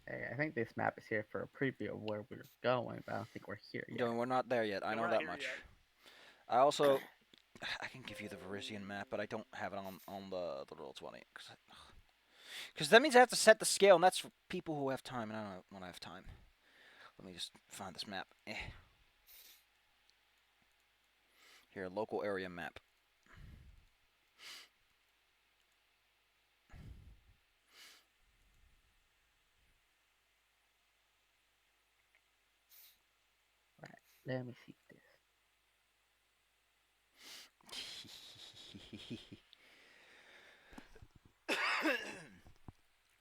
Hey, I think this map is here for a preview of where we're going, but I don't think we're here No, yet. we're not there yet. I Yeah, know we're not that here much. yet. I also, I can give you the Varisian map, but I don't have it on the Roll20 because that means I have to set the scale, and that's for people who have time, and I don't want to have time. Let me just find this map. Here, local area map. Right. Let me see this.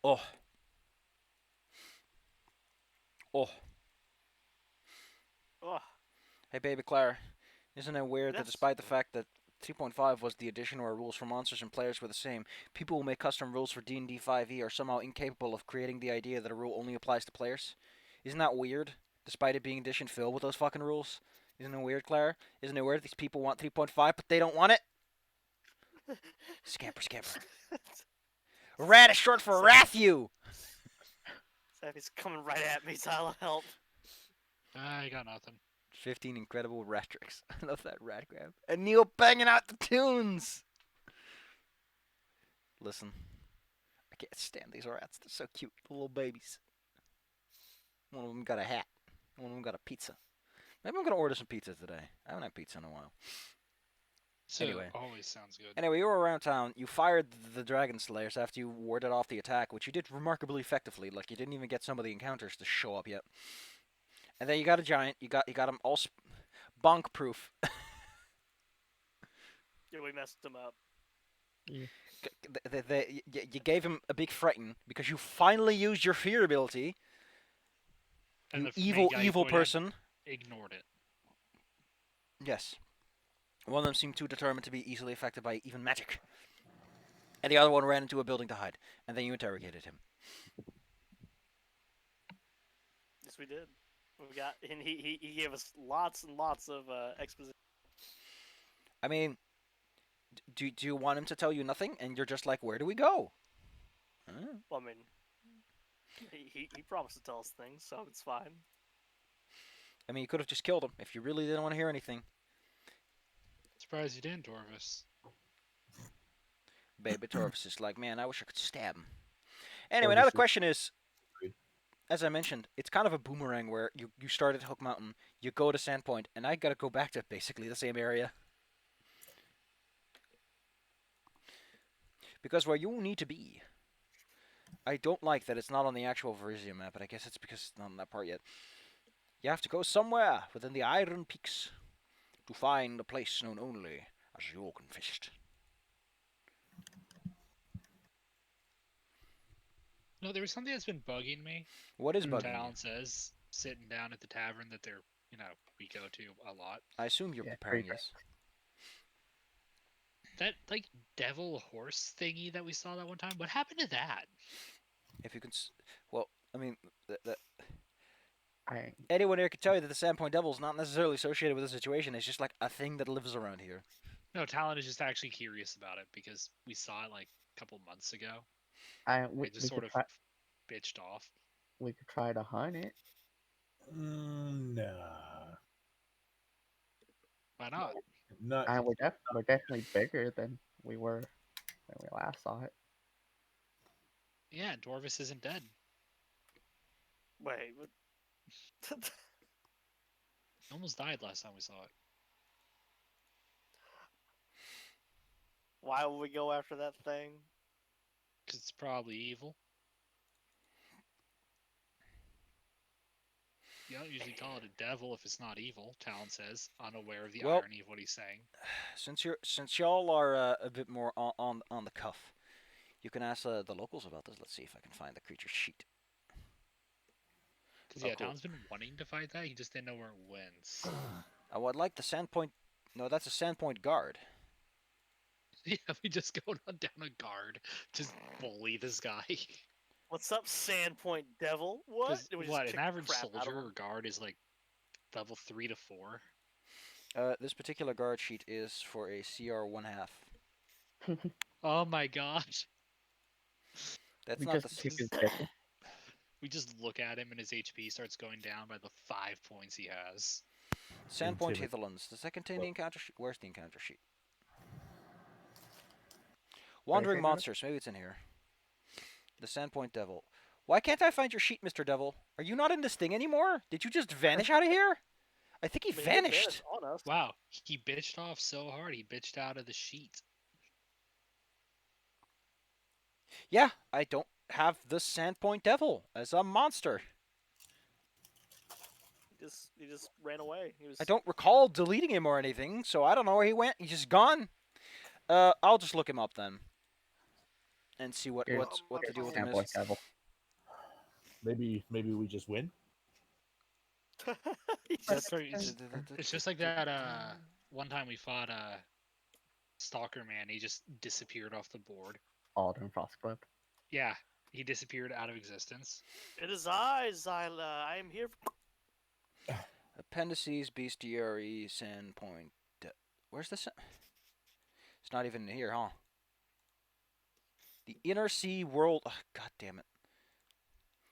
Oh, oh. Oh, Hey, baby Claire. Isn't it weird that that's despite the fact that 3.5 was the addition where rules for monsters and players were the same, people who make custom rules for D&D 5e are somehow incapable of creating the idea that a rule only applies to players? Isn't that weird? Despite it being edition filled with those fucking rules? Isn't it weird, Claire? Isn't it weird these people want 3.5 but they don't want it? Scamper, scamper. Rat is short for Rathu! He's coming right at me, Tyler. Help. I got nothing. 15 incredible rat tricks. I love that rat grab. And Neil banging out the tunes! Listen, I can't stand these rats. They're so cute, little babies. One of them got a hat. One of them got a pizza. Maybe I'm gonna order some pizza today. I haven't had pizza in a while. So Anyway. always sounds good. Anyway, you were around town. You fired the Dragon Slayers after you warded off the attack, which you did remarkably effectively. Like you didn't even get some of the encounters to show up yet. And then you got a giant. You got him all bonk proof. Yeah, we messed him up. Yeah. You gave him a big frighten because you finally used your fear ability. And You the main evil, guy evil pointed person. ignored it. Yes. One of them seemed too determined to be easily affected by even magic. And the other one ran into a building to hide. And then you interrogated him. Yes, we did. We got, and he gave us lots and lots of exposition. I mean, do you want him to tell you nothing? And you're just like, where do we go? Huh? Well, I mean, he promised to tell us things, so it's fine. I mean, you could have just killed him if you really didn't want to hear anything. Surprised you didn't, Dorvis. Baby Torvis is like, man, I wish I could stab him. Anyway, now the question is, as I mentioned, it's kind of a boomerang where you start at Hook Mountain, you go to Sandpoint, and I gotta go back to basically the same area. Because where you need to be, I don't like that it's not on the actual Varisia map, but I guess it's because it's not on that part yet. You have to go somewhere within the Iron Peaks to find a place known only as the Organ Fist. No, there was something that's been bugging me. What is bugging you? Talon says sitting down at the tavern that they're, we go to a lot. I assume you're preparing this. That like devil horse thingy that we saw that one time. What happened to that? If you can, well, I mean, anyone here can tell you that the Sandpoint Devil is not necessarily associated with the situation. It's just like a thing that lives around here. No, Talon is just actually curious about it because we saw it like a couple months ago. We just sort of bitched off. We could try to hunt it. Nah. Why not? We're definitely bigger than we were when we last saw it. Yeah, Dorvis isn't dead. Wait, what? He almost died last time we saw it. Why would we go after that thing? Because it's probably evil. You don't usually call it a devil if it's not evil, Talon says, unaware of the irony of what he's saying. Since y'all are a bit more on the cuff, you can ask the locals about this. Let's see if I can find the creature sheet. Because yeah, Talon's been wanting to fight that, he just didn't know where it went. I would like the Sandpoint. No, that's a Sandpoint guard. Yeah, we just go down a guard, just bully this guy. What's up, Sandpoint Devil? What? What, an average soldier or guard is like level 3 to 4? This particular guard sheet is for a CR 1/2. Oh my gosh. That's not the... We just look at him and his HP starts going down by the 5 points he has. Sandpoint Intimid- Hitherlands. Does that contain the Well- encounter sheet? Where's the encounter sheet? What is Wandering it, Adam? monsters. Maybe it's in here. The Sandpoint Devil. Why can't I find your sheet, Mr. Devil? Are you not in this thing anymore? Did you just vanish out of here? I think he I mean, vanished. on us. Wow, he bitched off so hard, he bitched out of the sheet. Yeah, I don't have the Sandpoint Devil as a monster. He just ran away. He was. I don't recall deleting him or anything, so I don't know where he went. He's just gone. I'll just look him up then, and see what Here's- what to do with him Sandpoint is. Devil. Maybe we just win. He's That's just- very, it's just like that one time we fought Stalker Man, he just disappeared off the board. Alden Frostclip. Yeah, he disappeared out of existence. It is I, Zyla. I am here. Appendices, Bestiary, Sandpoint. Where's the? It's not even here, huh? The Inner Sea World. Oh, God damn it!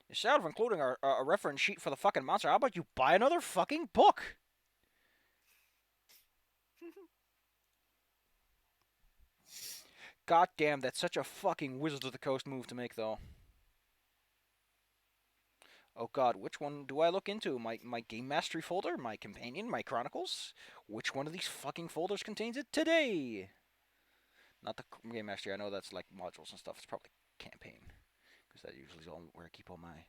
Instead of including a reference sheet for the fucking monster, how about you buy another fucking book? God damn, that's such a fucking Wizards of the Coast move to make, though. Oh god, which one do I look into? My Game Mastery folder? My Companion? My Chronicles? Which one of these fucking folders contains it today? Not the Game Mastery, I know that's like modules and stuff. It's probably Campaign. Because that usually is all where I keep all my...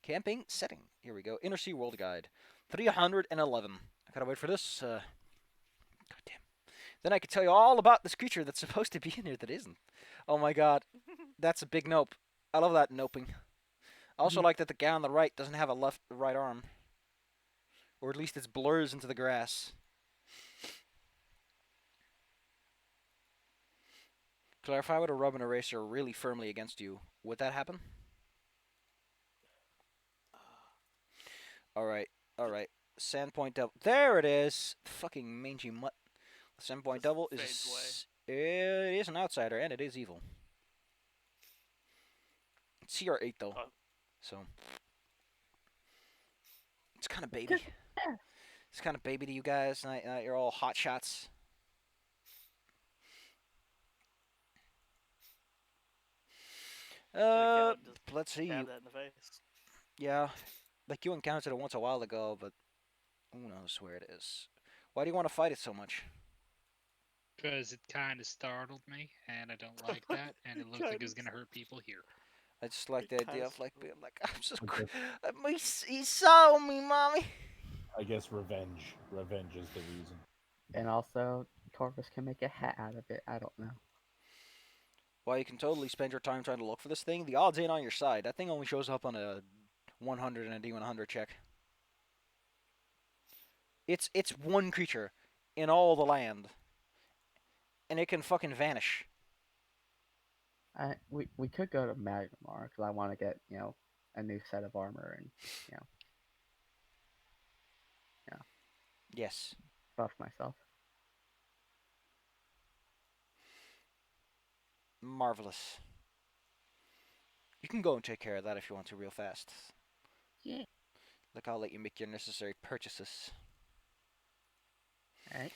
Campaign setting. Here we go. Inner Sea World Guide. 311. I gotta wait for this. God damn. Then I could tell you all about this creature that's supposed to be in here that isn't. Oh my god. That's a big nope. I love that noping. I also like that the guy on the right doesn't have a right arm. Or at least it blurs into the grass. Claire, if I were to rub an eraser really firmly against you, would that happen? Alright, alright. Sandpoint Devil. There it is! Fucking mangy mutt. Sandpoint Just Devil fades is... It is an outsider, and it is evil. It's CR8, though. Oh. So... It's kind of baby. It's kind of baby to you guys. You're all hot shots. Let's see. Stab that in the face. Yeah, like you encountered it once a while ago, but who knows where it is. Why do you want to fight it so much? Because it kind of startled me, and I don't like that, and it looked like it was going to hurt people here. I just like the It idea kinda of like being like, I'm so Okay. he saw me, mommy. I guess revenge. Revenge is the reason. And also, Torvis can make a hat out of it. I don't know. Well, you can totally spend your time trying to look for this thing. The odds ain't on your side. That thing only shows up on a 100 and a D100 check. It's one creature in all the land, and it can fucking vanish. We could go to Magnemar because I want to get a new set of armor and Yes. buff myself. Marvelous. You can go and take care of that if you want to real fast. Yeah. Look, I'll let you make your necessary purchases. All right.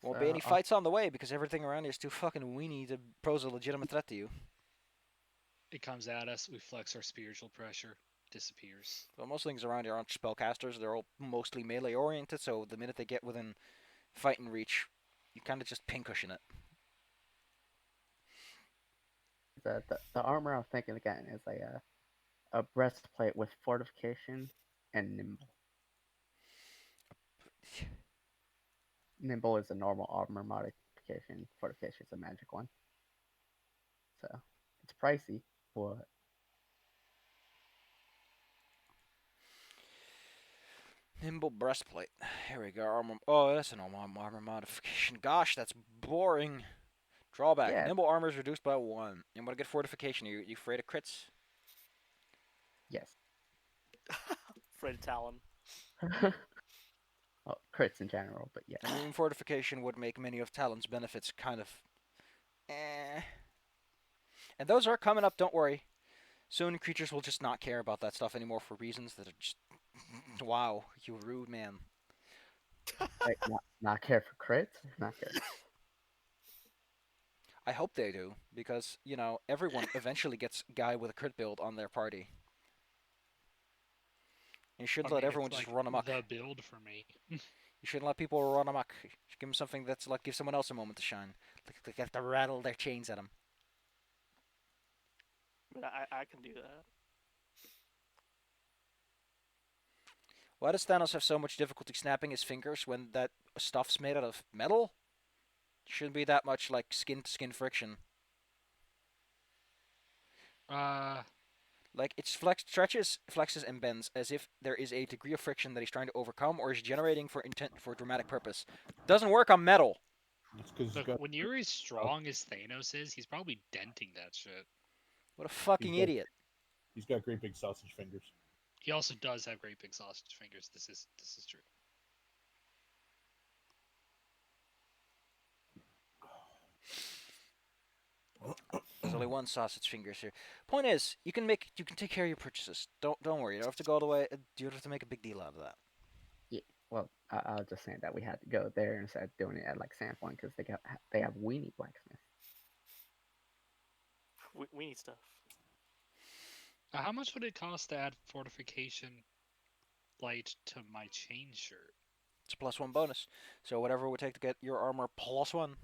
Won't So be any I'll- fights on the way because everything around here is too fucking weenie to pose a legitimate threat to you. It comes at us, we flex our spiritual pressure, disappears. Well, most things around here aren't spellcasters. They're all mostly melee oriented, so the minute they get within fighting reach, you kind of just pincushion it. The armor I was thinking of getting is a breastplate with fortification and nimble. Nimble is a normal armor modification. Fortification is a magic one. So it's pricey, but Nimble breastplate. Here we go. Armor. Oh, that's a normal armor modification. Gosh, that's boring. Drawback. Yeah. Nimble armor is reduced by 1. You want to get fortification. You afraid of crits? yes. Afraid of Talon. Well, crits in general, but yes. And even fortification would make many of Talon's benefits kind of... And those are coming up, don't worry. Soon creatures will just not care about that stuff anymore for reasons that are just wow, you rude man. Like not care for crits, not care. I hope they do because everyone eventually gets a guy with a crit build on their party. You shouldn't I let mean, everyone it's just like run amok. the build for me. You shouldn't let people run amok. You should give them something that's like give someone else a moment to shine. Like have to rattle their chains at them. I mean, I can do that. Why does Thanos have so much difficulty snapping his fingers when that stuff's made out of metal? Shouldn't be that much like skin to skin friction. Like it stretches, flexes, and bends as if there is a degree of friction that he's trying to overcome or is generating for dramatic purpose. Doesn't work on metal. It's because he's Look, got when you're as strong as Thanos is, he's probably denting that shit. What a fucking got- idiot. he's got great big sausage fingers. He also does have great big sausage fingers. This is true. There's only one sausage fingers here. Point is, you can take care of your purchases. Don't worry. You don't have to go all the way. You don't have to make a big deal out of that. Yeah. Well, I was just saying that we had to go there instead of doing it at like Sandpoint because they have weenie blacksmith. We need stuff. How much would it cost to add fortification light to my chain shirt? It's a +1 bonus. So whatever it would take to get your armor +1.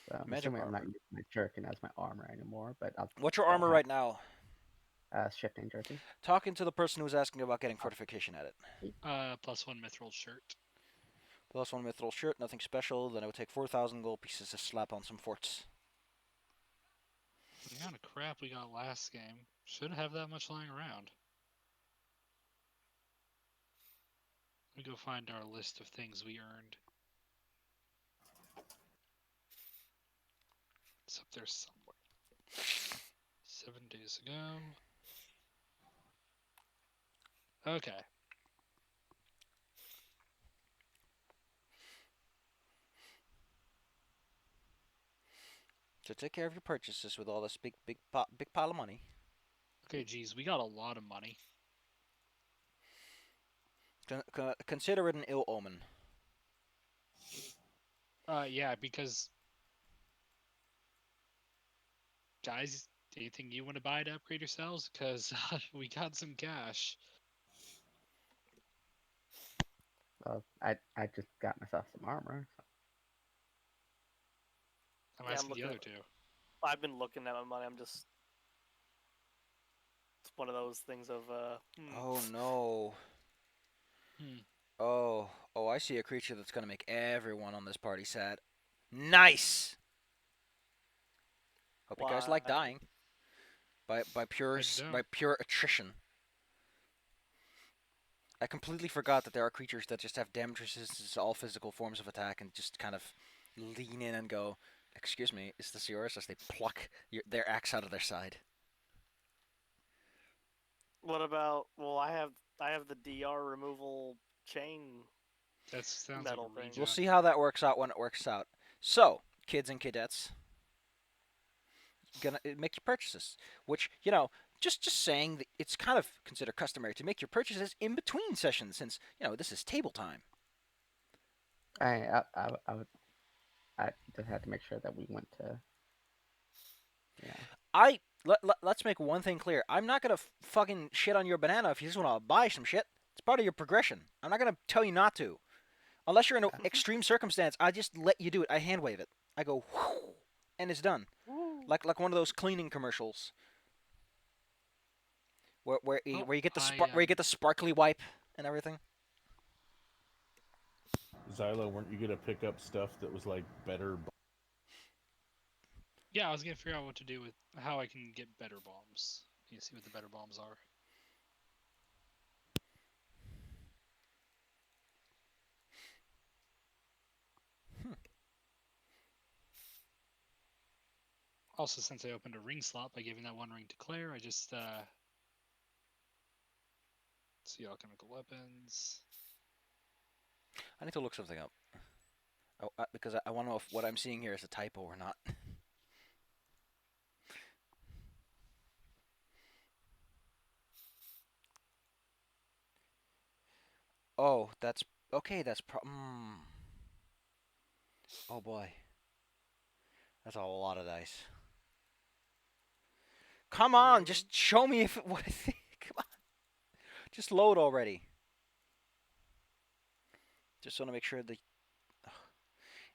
So I'm Magic assuming I'm not armor. using my jerkin as my armor anymore, but I'll What's your still armor have, right now? shifting jerkin. Talking to the person who was asking about getting fortification at it. +1 mithril shirt. +1 mithril shirt, nothing special. Then it would take 4,000 gold pieces to slap on some forts. The amount of crap we got last game shouldn't have that much lying around. Let me go find our list of things we earned. It's up there somewhere. 7 days ago. Okay. So take care of your purchases with all this big pile of money. Okay, geez, we got a lot of money. Consider it an ill omen. Yeah, because guys, anything you want to buy to upgrade yourselves? Because we got some cash. Well, I just got myself some armor. So. I'm Yeah, I'm asking the looking other at- two. I've been looking at my money. It's one of those things of Oh no. Hmm. Oh, I see a creature that's gonna make everyone on this party sad. Nice. Hope you guys like Why? dying. By pure attrition. I completely forgot that there are creatures that just have damage resistance to all physical forms of attack and just kind of lean in and go, "Excuse me, is this yours?" as they pluck their axe out of their side. What about? Well, I have the DR removal chain. That sounds Metal like a thing. regen. We'll see how that works out when it works out. So, kids and kidettes, gonna make your purchases, which just saying that it's kind of considered customary to make your purchases in between sessions, since this is table time. I just had to make sure that we went to. Let's make one thing clear. I'm not gonna fucking shit on your banana if you just want to buy some shit. It's part of your progression. I'm not gonna tell you not to, unless you're in an extreme circumstance. I just let you do it. I hand wave it. I go, whoo, and it's done. Like one of those cleaning commercials. Where you get the sparkly wipe and everything. Xylo, weren't you gonna pick up stuff that was like better? Yeah, I was gonna figure out what to do with how I can get better bombs. You see what the better bombs are. Also, since I opened a ring slot by giving that one ring to Claire, I just see alchemical weapons. I need to look something up. Because I want to know if what I'm seeing here is a typo or not. Oh, that's okay. Oh boy, that's a lot of dice. Come on, just show me if what I think. Come on, just load already. Just want to make sure that.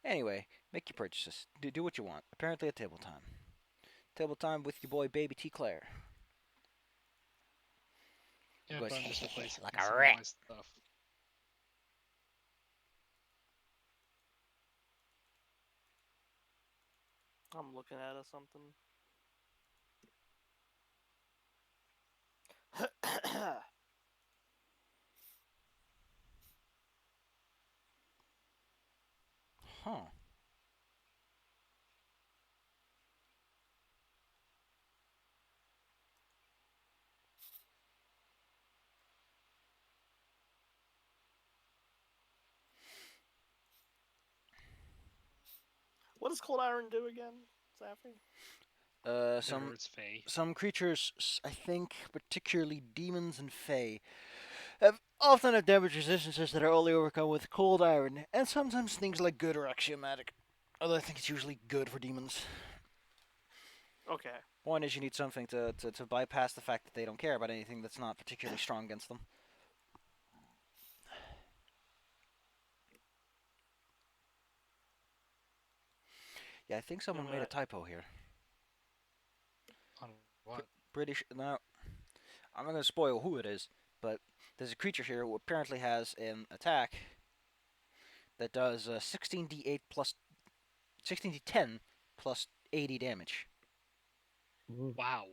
Anyway, make your purchases. Do what you want. Apparently at table time. Table time with your boy Baby T Claire. Yeah, Goes, but I'm just replacing like some a of rat. my stuff. I'm looking at something. Huh. What does cold iron do again, Saffy? Diverts Fae. Some creatures, I think, particularly demons and fae, have often have damage resistances that are only overcome with cold iron, and sometimes things like good are axiomatic. Although I think it's usually good for demons. Okay. One is you need something to bypass the fact that they don't care about anything that's not particularly strong against them. Yeah, I think someone made a typo here. On what? British. Now, I'm not going to spoil who it is, but there's a creature here who apparently has an attack that does 16d8 plus 16d10 plus 80 damage. Ooh. Wow.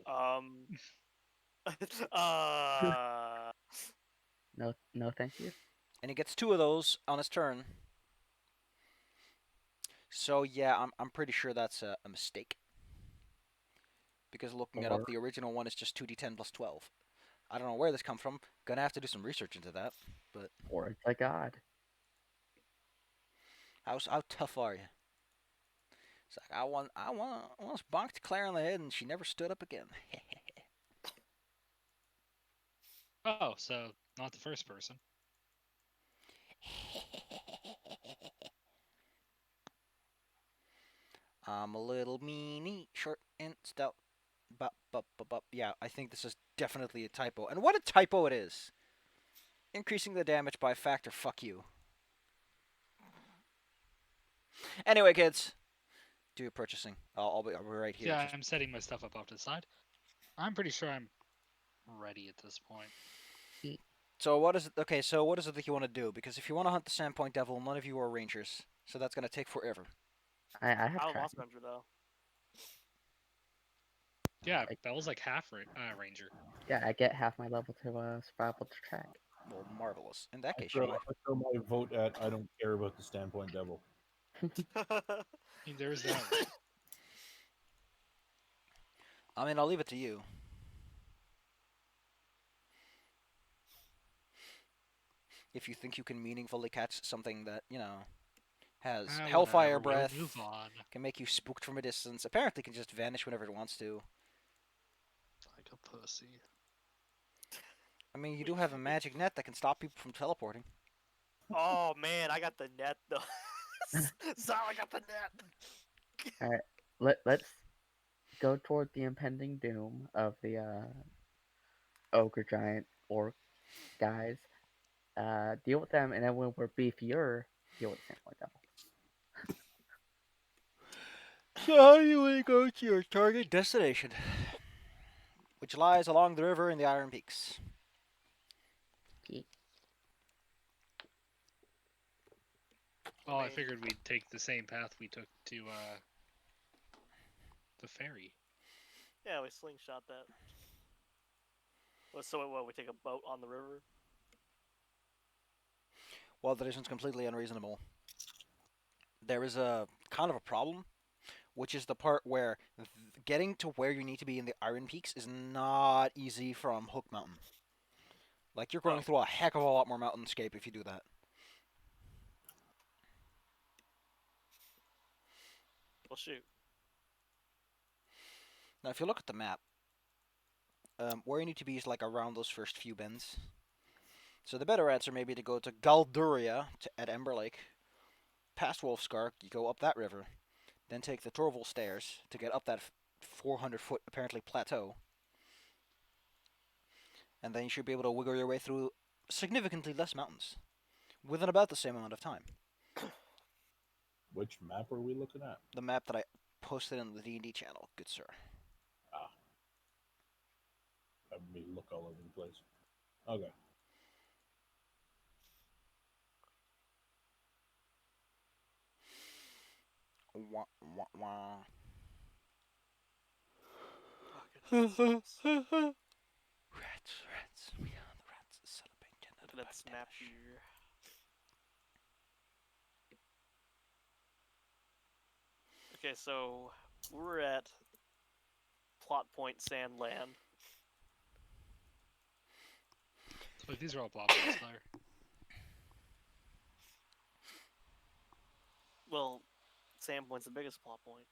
uh. No, thank you. And he gets 2 of those on his turn. So yeah, I'm pretty sure that's a mistake. Because looking it up, the original one is just 2d10 plus 12. I don't know where this come from. Gonna have to do some research into that. But Or it's a god. how tough are you? It's like I once bonked Claire on the head and she never stood up again. Oh, so not the first person. I'm a little meanie, short and stout. Yeah, I think this is definitely a typo. And what a typo it is! Increasing the damage by a factor, fuck you. Anyway, kids, do your purchasing. I'll be right here. Yeah, I'm setting my stuff up off to the side. I'm pretty sure I'm ready at this point. So what is it? Okay, so what is it that you want to do? Because if you want to hunt the Sandpoint Devil, none of you are rangers, so that's gonna take forever. I have I have tried. Lost Ranger though. Yeah, that was like half ranger. Yeah, I get half my level to survival to track. Well, marvelous. In that I case, you throw, might. I throw my vote at I don't care about the Standpoint Devil. I mean, there is that. I mean, I'll leave it to you. If you think you can meaningfully catch something that, has Hellfire Whatever, Breath, we'll move on. can make you spooked from a distance, apparently can just vanish whenever it wants to. Like a pussy. I mean, you do have a magic net that can stop people from teleporting. Oh man, I got the net though. So I got the net. Alright, let's go toward the impending doom of the ogre giant orc guys. Deal with them, and then when we're beefier, deal with the Sandpoint Devil. So how do you want to go to your target destination? Which lies along the river in the Iron Peaks. Oh, I figured we'd take the same path we took to the ferry. Yeah, we slingshot that. So what? We take a boat on the river? Well, that isn't completely unreasonable. There is a kind of a problem, which is the part where getting to where you need to be in the Iron Peaks is not easy from Hook Mountain. Like, you're going through a heck of a lot more mountainscape if you do that. Well, shoot. Now, if you look at the map, where you need to be is like around those first few bends. So the better answer may be to go to Galduria at Ember Lake, past Wolfscar, you go up that river, then take the Torval stairs to get up that 400-foot apparently plateau, and then you should be able to wiggle your way through significantly less mountains within about the same amount of time. Which map are we looking at? The map that I posted in the D&D channel, good sir. Having me look all over the place. Okay. Wah, wah, wah. Oh, goodness. Rats, we are the rats celebrating Look at that snap here. Okay, so we're at plot point Sandland. Look, these are all plot points, Claire. Well, Sandpoint's the biggest plot point.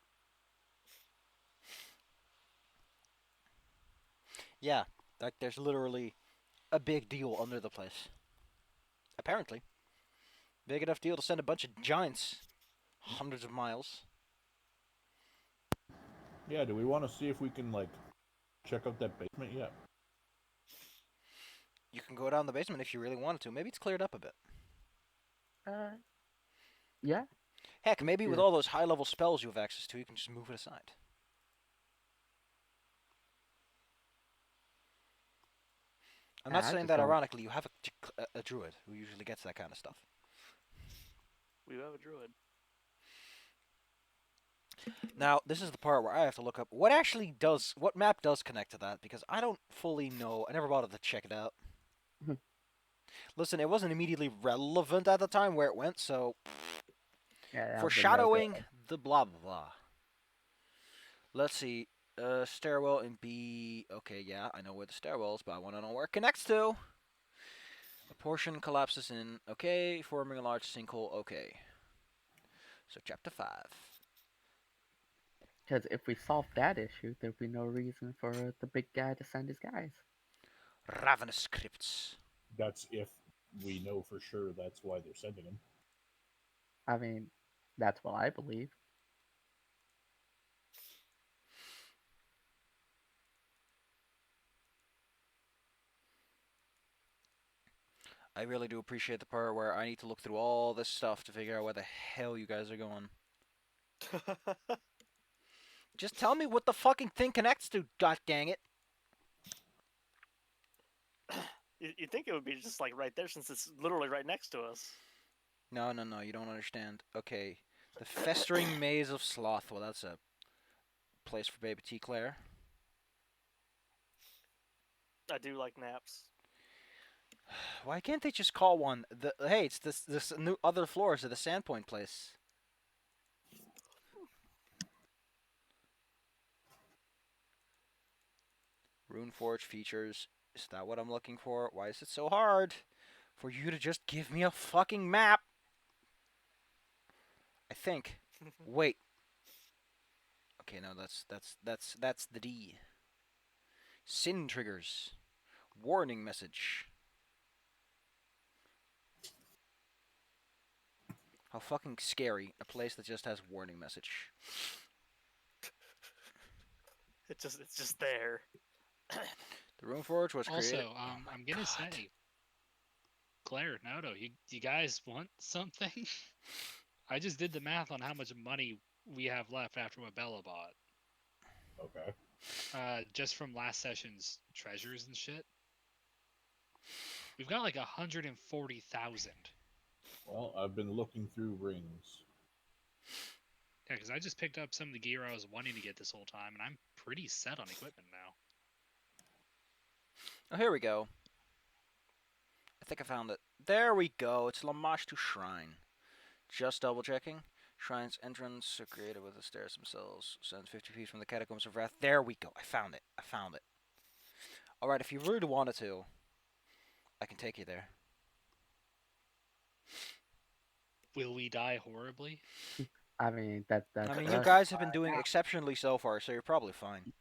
Yeah, like there's literally a big deal under the place. Apparently. Big enough deal to send a bunch of giants hundreds of miles. Yeah, do we want to see if we can, like, check out that basement yet? You can go down the basement if you really wanted to. Maybe it's cleared up a bit. Yeah. Heck, maybe with Yeah. all those high-level spells you have access to, you can just move it aside. I'm not I saying just that don't- ironically. You have a druid who usually gets that kind of stuff. We have a druid. Now, this is the part where I have to look up what map does connect to that, because I don't fully know. I never bothered to check it out. Listen, it wasn't immediately relevant at the time where it went, so Yeah, that was a foreshadowing no-go. the blah blah blah. Let's see. Stairwell in B. Okay, yeah, I know where the stairwell is, but I want to know where it connects to. A portion collapses in. Okay, forming a large sinkhole. Okay. So chapter 5. Because if we solve that issue, there'd be no reason for the big guy to send his guys. Ravenous crypts. That's if we know for sure that's why they're sending him. I mean, that's what I believe. I really do appreciate the part where I need to look through all this stuff to figure out where the hell you guys are going. Just tell me what the fucking thing connects to, god dang it. You'd think it would be just like right there since it's literally right next to us. No, you don't understand. Okay, the Festering Maze of Sloth. Well, that's a place for baby T. Claire. I do like naps. Why can't they just call one hey, it's this new other floors of the Sandpoint place. Runeforge features. Is that what I'm looking for? Why is it so hard for you to just give me a fucking map? I think. Wait. Okay, no, that's the D. Sin triggers. Warning message. How fucking scary, a place that just has warning message. It's just there. The Runeforge was created. Also, Oh my I'm gonna God. say, Claire, Naruto, you guys want something? I just did the math on how much money we have left after what Bella bought. Okay. Just from last session's treasures and shit. We've got like 140,000. Well, I've been looking through rings. Yeah, because I just picked up some of the gear I was wanting to get this whole time, and I'm pretty set on equipment now. Oh, here we go. I think I found it. There we go. It's Lamash to Shrine. Just double checking. Shrine's entrance are created with the stairs themselves. Sends 50 feet from the Catacombs of Wrath. There we go. I found it. Alright, if you really wanted to, I can take you there. Will we die horribly? I mean, that's I mean, you us. guys have been doing exceptionally so far, so you're probably fine.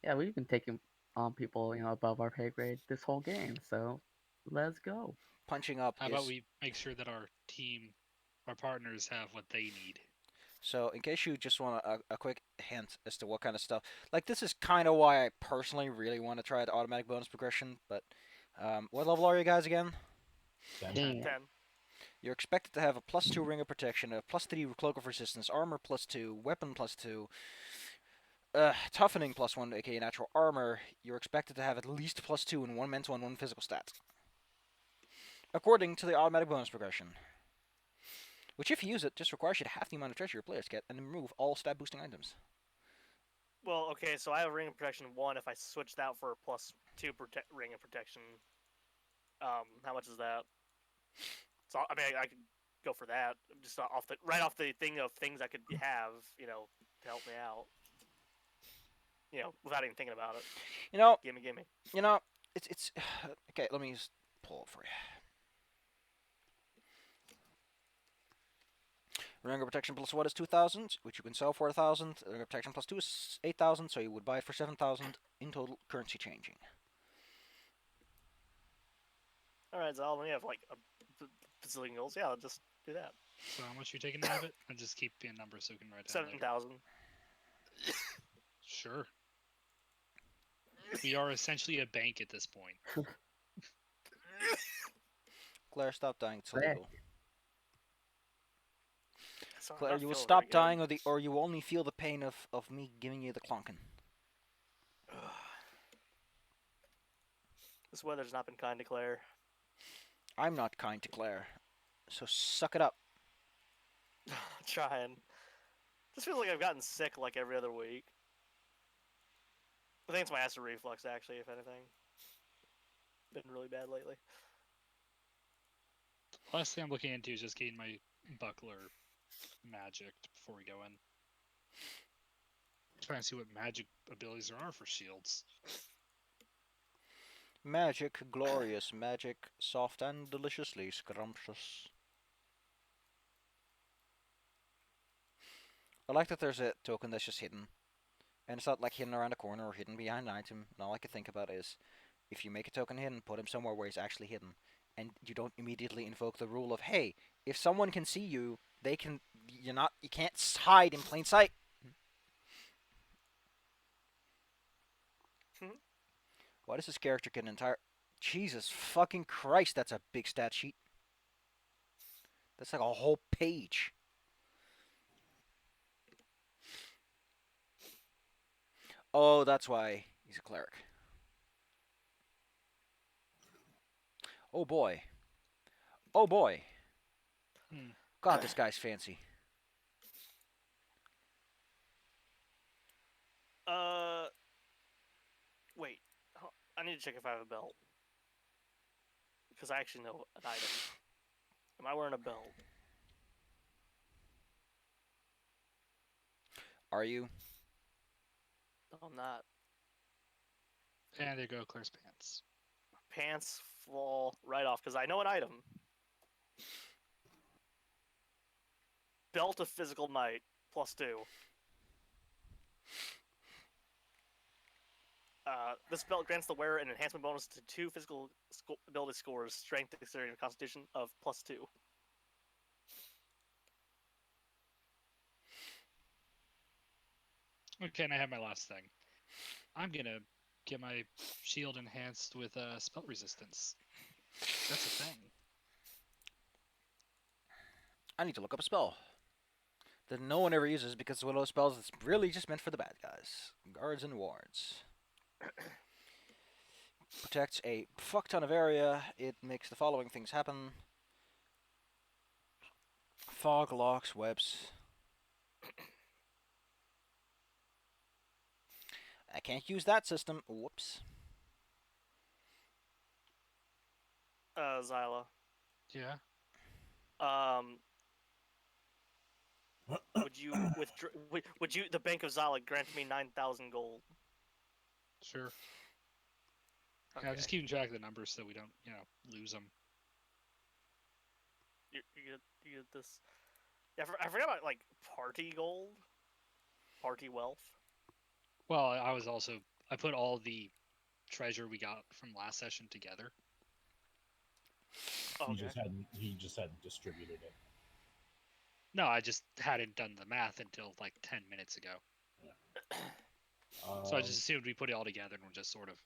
Yeah, we've been taking on people, above our pay grade this whole game. So let's go. Punching up How about is we make sure that our team, our partners have what they need? so. In case you just want a quick hint as to what kind of stuff, like this is kind of why I personally really want to try the automatic bonus progression. But what level are you guys again? Then Damn. 10. You're expected to have a +2 ring of protection, a +3 cloak of resistance, armor +2, weapon +2, toughening +1, aka natural armor. You're expected to have at least +2 in one mental and one physical stat, according to the automatic bonus progression. Which, if you use it, just requires you to half the amount of treasure your players get and remove all stat boosting items. Well, okay, so I have Ring of Protection 1. If I switch that for a +2 Ring of Protection, how much is that? So, I mean, I could go for that. Just right off the thing of things I could have, to help me out. Without even thinking about it. You know, Gimme. it's okay. Let me just pull it for you. Ring of Protection +1 is 2,000, which you can sell for 1,000. Ring of Protection +2 is 8,000, so you would buy it for 7,000 in total, currency changing. Alright, Zal, when you have like a bazillion goals, yeah, I'll just do that. So how much you taking out of it? And just keep the number so we can write down later. 7,000. Sure. We are essentially a bank at this point. Claire, stop dying. It's Sick. illegal. So I'm Claire, not you will feeling stop very dying, or you only feel the pain of me giving you the clonkin. good. This weather's not been kind to Claire. I'm not kind to Claire, so suck it up. Trying. Just feels like I've gotten sick like every other week. I think it's my acid reflux, actually, if anything. Been really bad lately. The last thing I'm looking into is just getting my buckler magicked before we go in. Trying to see what magic abilities there are for shields. Magic, glorious magic, soft and deliciously scrumptious. I like that there's a token that's just hidden. And it's not like hidden around a corner or hidden behind an item. And all I can think about is, if you make a token hidden, put him somewhere where he's actually hidden. And you don't immediately invoke the rule of, hey, if someone can see you, you can't hide in plain sight. Why does this character get an entire... Jesus fucking Christ, that's a big stat sheet. That's like a whole page. Oh, that's why he's a cleric. Oh boy. Oh boy. God, this guy's fancy. Wait. I need to check if I have a belt. Because I actually know an item. Am I wearing a belt? Are you? No, I'm not. And there go Claire's pants. Pants fall right off because I know an item. Belt of Physical Might, +2. This belt grants the wearer an enhancement bonus to 2 physical ability scores, strength, dexterity, and constitution of +2. Okay, and I have my last thing. I'm gonna get my shield enhanced with spell resistance. That's a thing. I need to look up a spell that no one ever uses because it's one of those spells that's really just meant for the bad guys. Guards and wards. Protects a fuck ton of area. It makes the following things happen. Fog, locks, webs. I can't use that system. Whoops. Zyla. Yeah. Would you the Bank of Zyla grant me 9,000 gold? Sure. Okay. Yeah, just keeping track of the numbers so we don't, lose them. You get this. I forgot about like party gold, party wealth. Well, I put all the treasure we got from last session together. Oh, He okay. just hadn't distributed it. No, I just hadn't done the math until like 10 minutes ago. So I just assumed we put it all together and we're just sort of,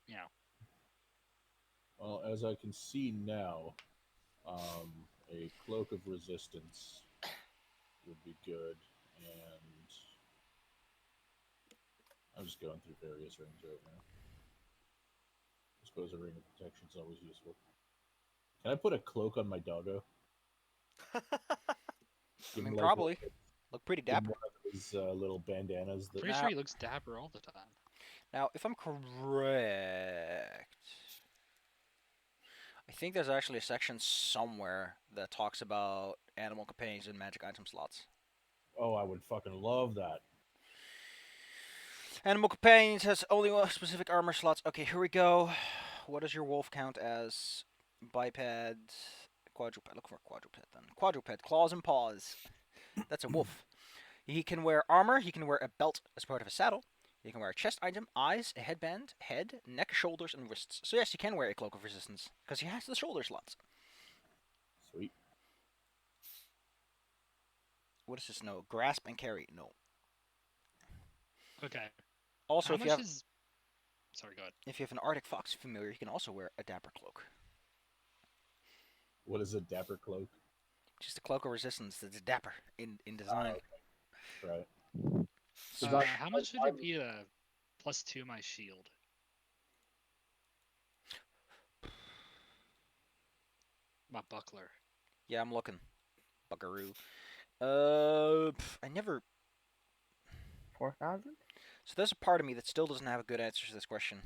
Well, as I can see now, a cloak of resistance would be good, and I'm just going through various rings right now. I suppose a ring of protection is always useful. Can I put a cloak on my doggo? I Give mean, him probably. Look pretty give him dapper. one of those little bandanas that. pretty sure he looks dapper all the time. Now, if I'm correct, I think there's actually a section somewhere that talks about animal companions and magic item slots. Oh, I would fucking love that. Animal companions has only one specific armor slots. Okay, here we go. What does your wolf count as? Biped, quadruped. Look for quadruped then. Quadruped, claws and paws. That's a wolf. He can wear armor. He can wear a belt as part of a saddle. He can wear a chest item, eyes, a headband, head, neck, shoulders, and wrists. So yes, he can wear a cloak of resistance because he has the shoulder slots. Sweet. What does this know? Grasp and carry. No. Okay. Also, How if much you have is. Sorry, go ahead. if you have an Arctic fox familiar, you can also wear a dapper cloak. What is a dapper cloak? Just a cloak of resistance that's dapper in design. Right. How much would it be to +2 my shield? My buckler. Yeah, I'm looking. Buckaroo. I never. 4,000? So there's a part of me that still doesn't have a good answer to this question.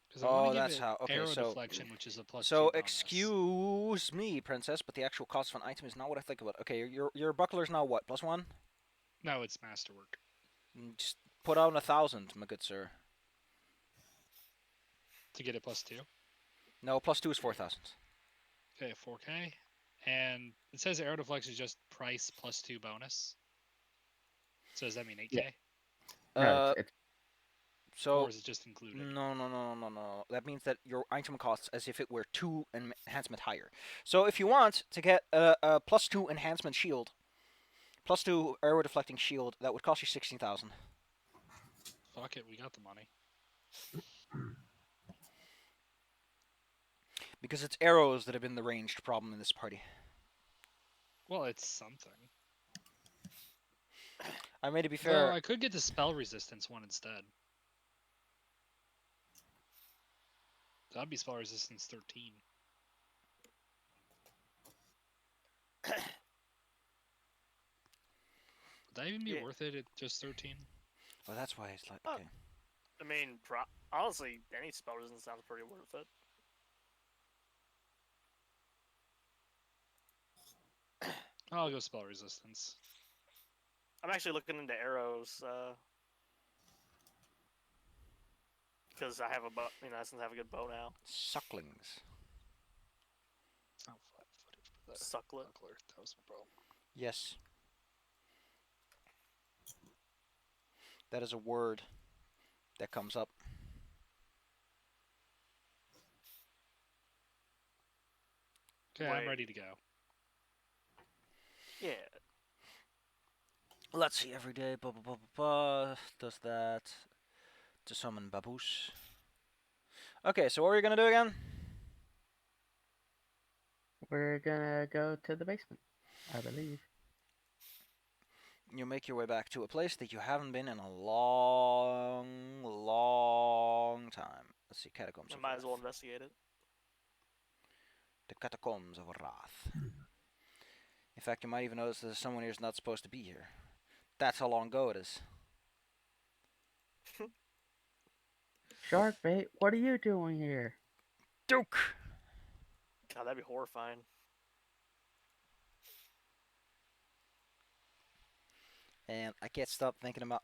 Because I want Oh, to give that's it how. Okay, arrow so deflection, which is a +2 so bonus. excuse me, princess, but the actual cost of an item is not what I think about. Okay, your buckler's now what? +1? No, it's masterwork. Just put on 1,000, my good sir. To get it +2. No, +2 is 4,000. Okay, 4K. And it says arrow deflection is just price +2 bonus. So does that mean 8K? Yeah. Uh, No, it's so Or is it just included? no. That means that your item costs as if it were 2 enhancement higher. So if you want to get a +2 enhancement shield, +2 arrow deflecting shield, that would cost you 16,000. Fuck it, we got the money. Because it's arrows that have been the ranged problem in this party. Well, it's something. I mean, to be Though fair, I could get the spell resistance one instead. That'd be spell resistance 13. Would that even be Yeah. worth it at just 13? well, that's why it's like Oh. okay. I mean, honestly, any spell resistance sounds pretty worth it. I'll go spell resistance. I'm actually looking into arrows, because I have a bow. Since I have a good bow now. Sucklings. Oh, flat-footed for that. Sucklet. Buckler. That was my problem. Yes. That is a word that comes up. Okay, I'm Wait. ready to go. Yeah. Let's see, every day, does that to summon baboos. Okay, so what are you gonna do again? we're gonna go to the basement, I believe. You make your way back to a place that you haven't been in a long, long time. Let's see, Catacombs I of might Wrath. as well investigate it. The Catacombs of Wrath. In fact, you might even notice there's someone here's not supposed to be here. That's how long ago it is. Shark bait, what are you doing here? Duke! God, that'd be horrifying. And I can't stop thinking about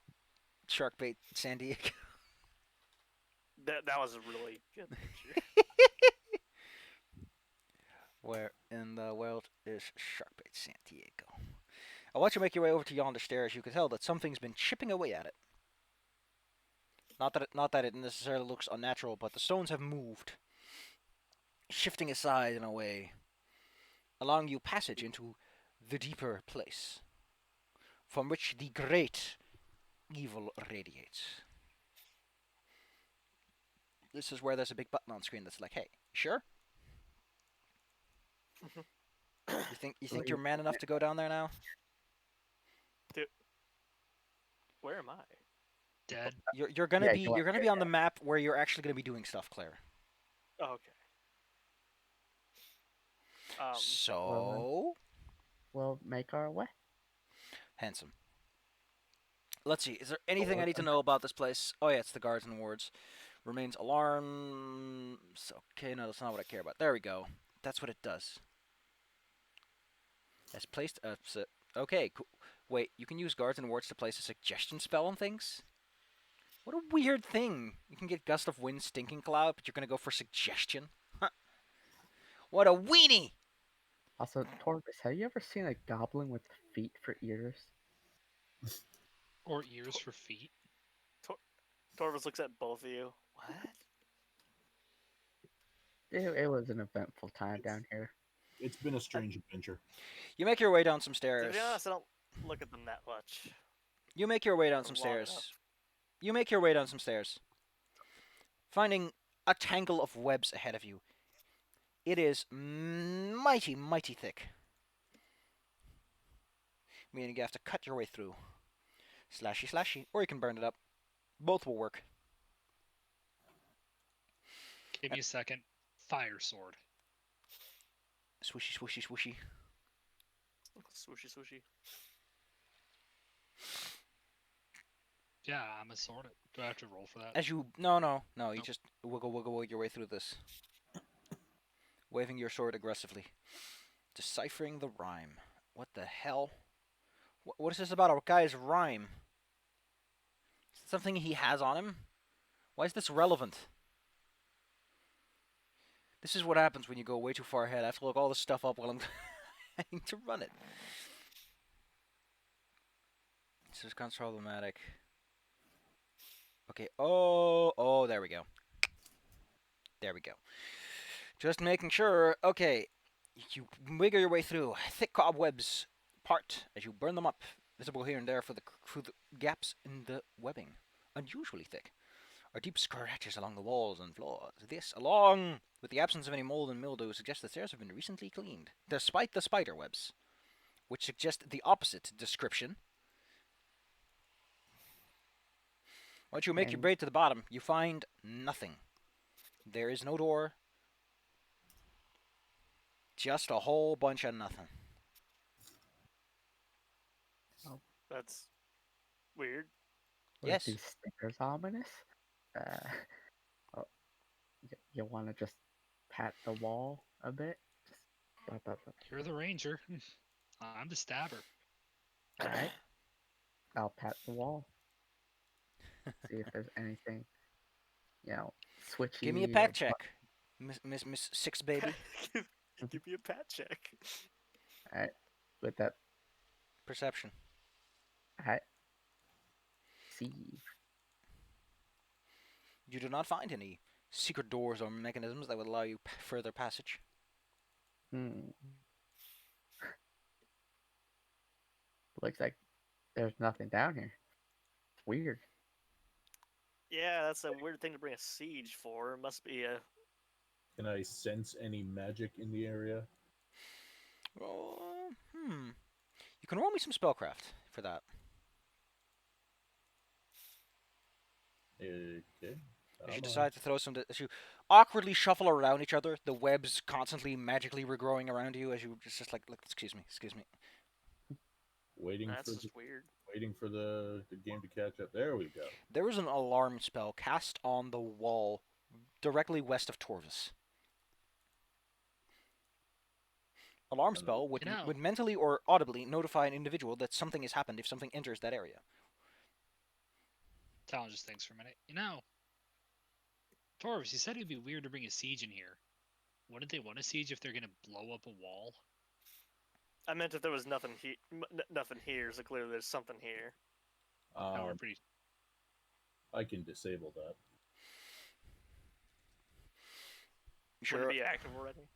Sharkbait San Diego. That was a really good picture. Where in the world is Sharkbait San Diego? I want you to make your way over to yonder stairs. You can tell that something's been chipping away at it. Not that it necessarily looks unnatural, but the stones have moved, shifting aside in a way, allowing you passage into the deeper place, from which the great evil radiates. This is where there's a big button on screen that's like, "Hey, sure? You think you're man enough to go down there now?" Where am I? Dead. You're gonna Yeah, be you're gonna be on the map where you're actually gonna be doing stuff, Claire. Oh, okay. So we'll make our way. handsome. Let's see. Is there anything I need to know about this place? Oh yeah, it's the guards and wards. Remains alarms. Okay, no, that's not what I care about. There we go. That's what it does. Has placed a. Okay, cool. Wait, you can use guards and wards to place a suggestion spell on things? What a weird thing. You can get Gust of Wind, Stinking Cloud, but you're gonna go for suggestion? Huh. What a weenie! Also, Torvis, have you ever seen a goblin with feet for ears? Or ears for feet. Torvis looks at both of you. What? It was an eventful time down here. It's been a strange adventure. You make your way down some To stairs. be honest, I don't look at them that much. You make your way down For some long stairs. enough. You make your way down some stairs, finding a tangle of webs ahead of you. It is mighty, mighty thick. Meaning you have to cut your way through. Slashy, slashy, or you can burn it up. Both will work. Give me a second. Fire sword. Swooshy, swooshy, swooshy. Swooshy, swooshy. Yeah, I'm a sword. Do I have to roll for that? As you no, you just wiggle your way through this. Waving your sword aggressively. Deciphering the rhyme. What the hell? What is this about a guy's rhyme? Is it something he has on him? Why is this relevant? This is what happens when you go way too far ahead. I have to look all this stuff up while I'm trying to run it. This is kind of problematic. Okay. Oh, there we go. There we go. Just making sure. Okay. You wiggle your way through. Thick cobwebs part as you burn them up. Visible here and there through the gaps in the webbing. Unusually thick. Are deep scratches along the walls and floors. This, along with the absence of any mold and mildew, suggests the stairs have been recently cleaned, despite the spider webs, which suggest the opposite description. Once you make your way to the bottom, you find nothing. There is no door. Just a whole bunch of nothing. That's weird. Yes. These stickers ominous? You want to just pat the wall a bit? Just You're the ranger. I'm the stabber. Alright. I'll pat the wall. See if there's anything, switchy. Give me a pack check, Miss Six Baby. Give me a pat check. Alright. With that. Perception. Alright. See. You do not find any secret doors or mechanisms that would allow you further passage. Looks like there's nothing down here. Weird. Yeah, that's a weird thing to bring a siege for. Must be a. Can I sense any magic in the area? You can roll me some spellcraft for that. Okay. If you decide to throw some, as you awkwardly shuffle around each other, the webs constantly magically regrowing around you as you just like, excuse me. Waiting That's for just weird. waiting for the game to catch up. There we go. There is an alarm spell cast on the wall directly west of Torvis. Alarm spell would mentally or audibly notify an individual that something has happened if something enters that area. Talon just thinks for a minute. Torvis, you said it'd be weird to bring a siege in here. Wouldn't they want a siege if they're going to blow up a wall? I meant if there was nothing nothing here, so clearly there's something here. No, we're Um, pretty. I can disable that. Would Sure. it be active already?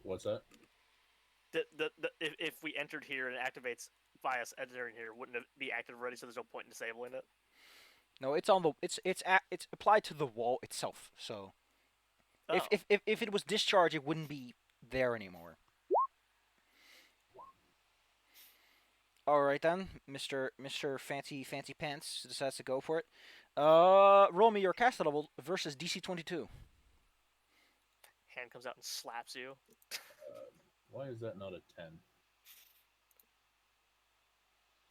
What's that? If we entered here and it activates by us entering here, wouldn't it be active already? So there's no point in disabling it. No, it's on the. It's applied to the wall itself. So Oh. if it was discharged, it wouldn't be there anymore. All right then, Mister Fancy Pants decides to go for it. Roll me your caster level versus DC 22. Hand comes out and slaps you. Why is that not a 10?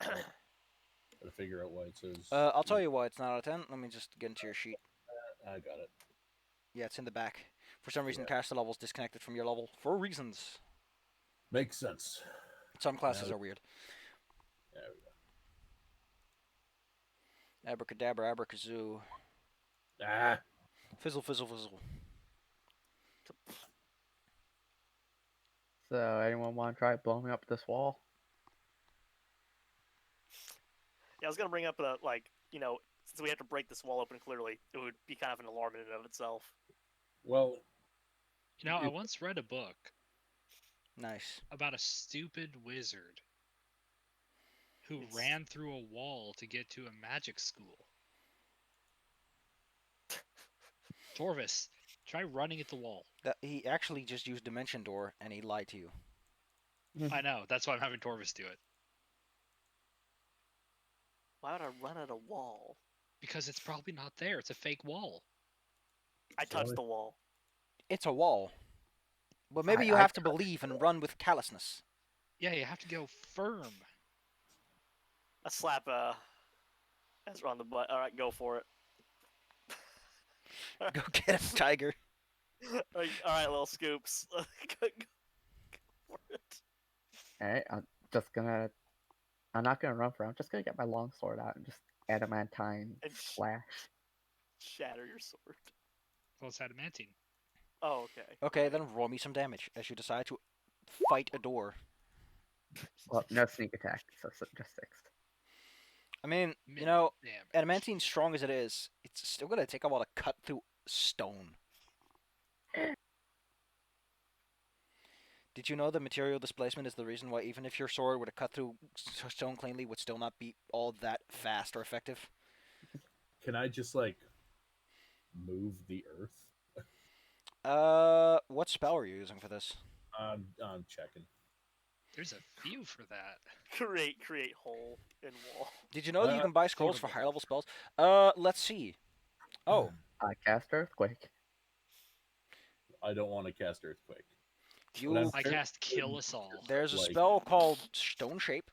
Gotta figure out why it says. I'll tell you why it's not a 10. Let me just get into your sheet. I got it. Yeah, it's in the back. For some reason, Yeah. caster level's disconnected from your level for reasons. Makes sense. Some classes Now- are weird. There we go. Abracadabra, abracazoo. Ah, Fizzle, fizzle, fizzle. So, anyone want to try blowing up this wall? Yeah, I was gonna bring up since we have to break this wall open, clearly it would be kind of an alarm in and of itself. well, You know, I If- once read a book Nice. about a stupid wizard who It's- ran through a wall to get to a magic school. Torvis, try running at the wall. He actually just used Dimension Door and he lied to you. I know, that's why I'm having Torvis do it. Why would I run at a wall? Because it's probably not there. It's a fake wall. I touched Sorry. the wall. It's a wall. But maybe you I have to believe and run with callousness. Yeah, you have to go firm. I slap Ezra on the butt. All right, go for it. Go get him, Tiger. All right, little scoops. Go for it. Alright, I'm not gonna run for it. I'm just gonna get my longsword out and just adamantine And slash. shatter your sword. Well, it's adamantine. Oh, okay. Okay, then roll me some damage as you decide to fight a door. Well, no sneak attack, so just 6. I mean, you Mid know, damage. adamantine strong as it is, it's still gonna take a while to cut through stone. Did you know the material displacement is the reason why even if your sword were to cut through stone cleanly, would still not be all that fast or effective? can I just move the earth? What spell are you using for this? I'm checking. There's a few for that. Create hole in wall. Did you know that you can buy scrolls sort for of higher level spells? Let's see. Oh, I cast Earthquake. I don't want to cast earthquake. you. I cast Kill Us All. There's a like- spell called Stone Shape.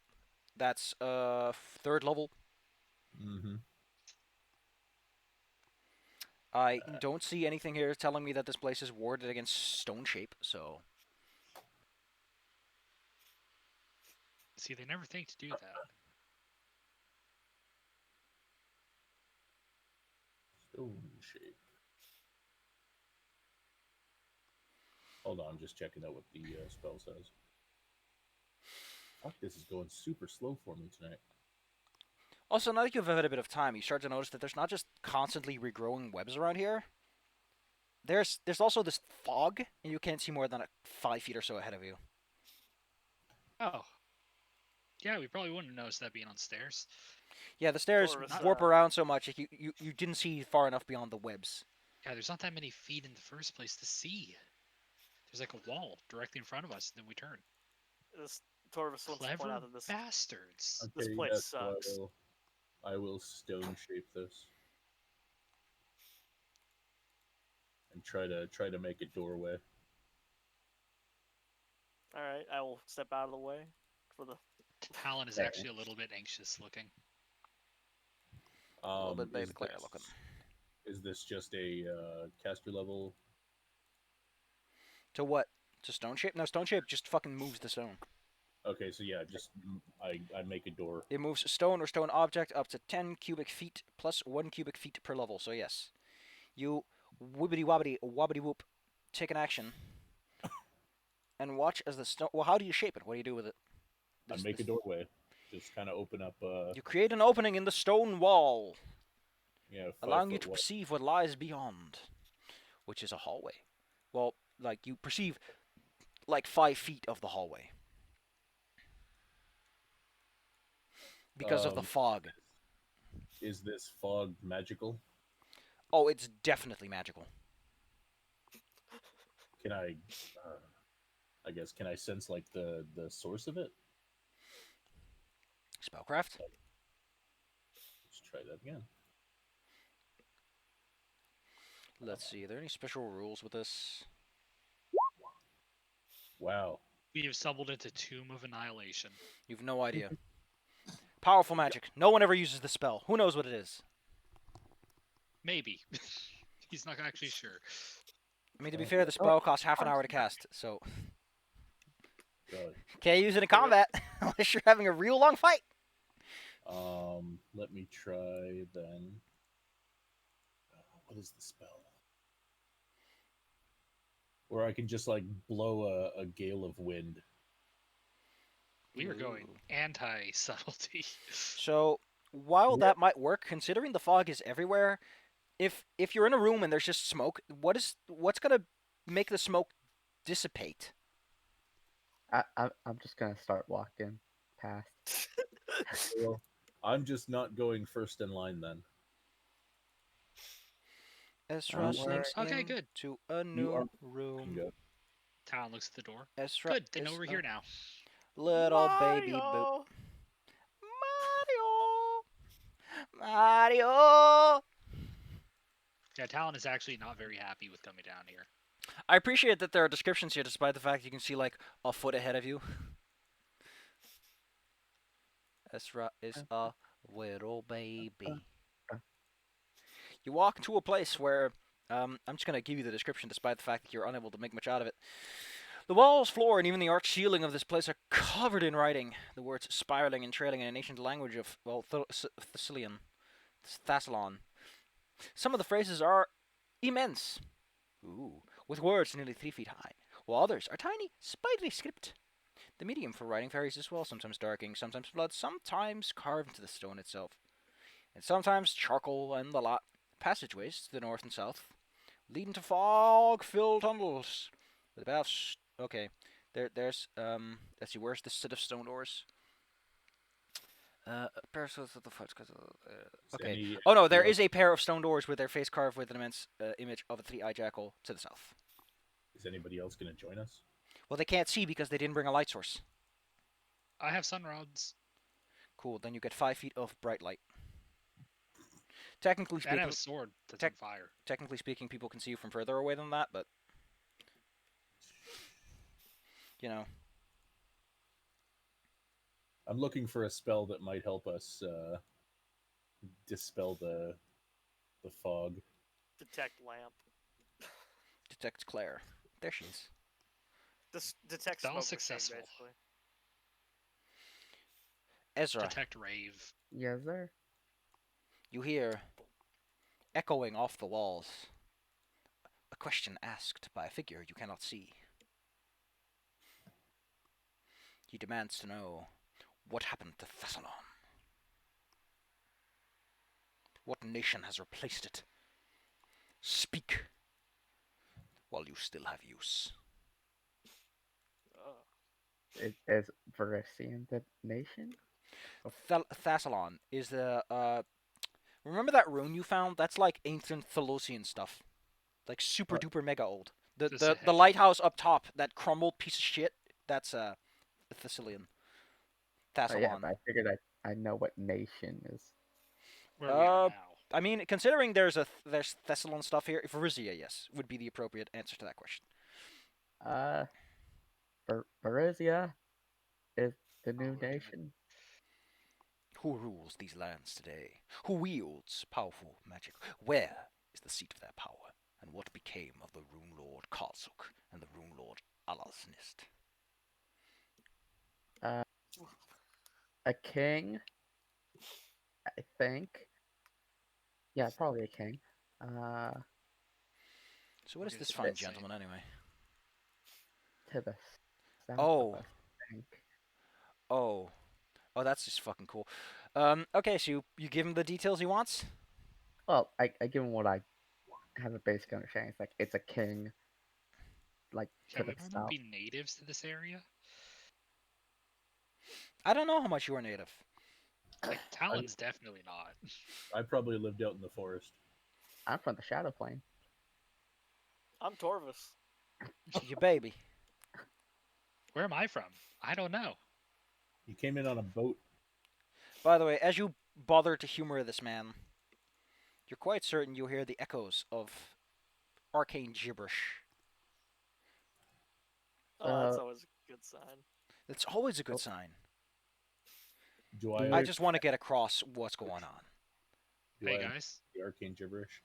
That's 3rd level. Mm-hmm. I don't see anything here telling me that this place is warded against Stone Shape. So See, they never think to do that. Stone shape. Hold on, I'm just checking out what the spell says. Fuck, this is going super slow for me tonight. also now that you've had a bit of time, you start to notice that there's not just constantly regrowing webs around here. There's also this fog, and you can't see more than 5 feet or so ahead of you. Oh. Yeah, we probably wouldn't have noticed that being on stairs. Yeah, the stairs Taurus, warp around so much that you didn't see far enough beyond the webs. Yeah, there's not that many feet in the first place to see. There's like a wall directly in front of us, and then we turn. This Torvis wants to point Clever out that this bastards. This Okay, place yes, so sucks. I will stone shape this and try to make a doorway. All right, I will step out of the way for the. Talon is There. actually a little bit anxious looking. A little bit Is baby Claire this- looking. Is this just a caster level? To what? To Stone Shape? No, Stone Shape just fucking moves the stone. Okay, so yeah, just I make a door. It moves stone or stone object up to 10 cubic feet plus 1 cubic feet per level. So yes, you wibbity wobbity wobbity whoop, take an action. and watch as the stone. Well, how do you shape it? What do you do with it? I This- make a this- doorway. Just kind of open up. You create an opening in the stone wall, Yeah, allowing you 5 foot to wide. perceive what lies beyond, which is a hallway. Well, like you perceive like 5 feet of the hallway because of the fog. Is this fog magical? Oh, it's definitely magical. Can I? I guess can I sense like the source of it? Spellcraft. Let's try that again. Let's see. Are there any special rules with this? Wow. We have stumbled into Tomb of Annihilation. You've no idea. Powerful magic. No one ever uses the spell. Who knows what it is? Maybe. He's not actually sure. I mean, to be fair, the spell costs half an hour to cast, so God. can't use it in combat unless you're having a real long fight. Let me try then. What is the spell? Or I can just like blow a gale of wind. We are going Ooh. anti-subtlety. So while that might work, considering the fog is everywhere, if you're in a room and there's just smoke, what's gonna make the smoke dissipate? I'm just gonna start walking past. Well, I'm just not going first in line then. Ezra slinks Okay, good. to a are- new room. Go. Talon looks at the door. Ezra Good, they know is we're a here now. little baby boop. Mario! Mario. Yeah, Talon is actually not very happy with coming down here. I appreciate that there are descriptions here, despite the fact you can see like a foot ahead of you. Ezra is a little baby. You walk into a place where I'm just gonna give you the description, despite the fact that you're unable to make much out of it. The walls, floor, and even the arched ceiling of this place are covered in writing. The words spiraling and trailing in an ancient language of, well, Thassalon. Some of the phrases are immense, with words nearly 3 feet high, while others are tiny, spidery script. The medium for writing varies as well, sometimes dark ink, sometimes blood, sometimes carved into the stone itself, and sometimes charcoal and the lot. Passageways to the north and south lead into fog-filled tunnels with about okay. There's let's see, where's the set of stone doors? Parasol of the foot. Okay. Any- Oh no, there is a pair of stone doors with their face carved with an immense image of a three-eyed jackal to the south. Is anybody else going to join us? Well, they can't see because they didn't bring a light source. I have sun rods. Cool. Then you get 5 feet of bright light. Technically And I have speaking, a sword that's Tech- on fire. technically speaking, people can see you from further away than that, but you know. I'm looking for a spell that might help us dispel the fog. Detect lamp. Detect Claire. There she is. Detect That smoke was machine, successful. basically. Ezra, Detect rave. Yes, sir. you hear echoing off the walls a question asked by a figure you cannot see. He demands to know what happened to Thassalon. What nation has replaced it? Speak while you still have use. Is Varisian the nation? Thassalon is the remember that rune you found? That's like ancient Thalosian stuff. Like super duper mega old. The Just the, a the heck. lighthouse up top, that crumbled piece of shit, that's Thessalian. Oh, Thassalon. yeah, but I figured I know what nation is. Where we are Uh, now. I mean, considering there's Thessalon stuff here, Varisia, yes, would be the appropriate answer to that question. Varisia is the new wait a minute. nation. Who rules these lands today? Who wields powerful magic? Where is the seat of their power? And what became of the Runelord Karsuk and the Runelord Alasnist? A king, I think. Yeah, probably a king. So what is Okay, this so fine let's see. gentleman anyway? Tibus. Sounds the Oh, best, I think. oh, oh, that's just fucking cool. Okay, so you give him the details he wants. Well, I give him what I have a basic understanding. It's like it's a king, like to Can the we south. be natives to this area? I don't know how much you are native. Like Talon's definitely not. I probably lived out in the forest. I'm from the Shadow Plane. I'm Torvis. Your baby. Where am I from? I don't know. You came in on a boat. By the way, as you bother to humor this man, you're quite certain you hear the echoes of arcane gibberish. Oh, that's always a good sign. It's always a good Oh. sign. Do Do I you- just want to get across what's going on. Do Hey I guys, the arcane gibberish?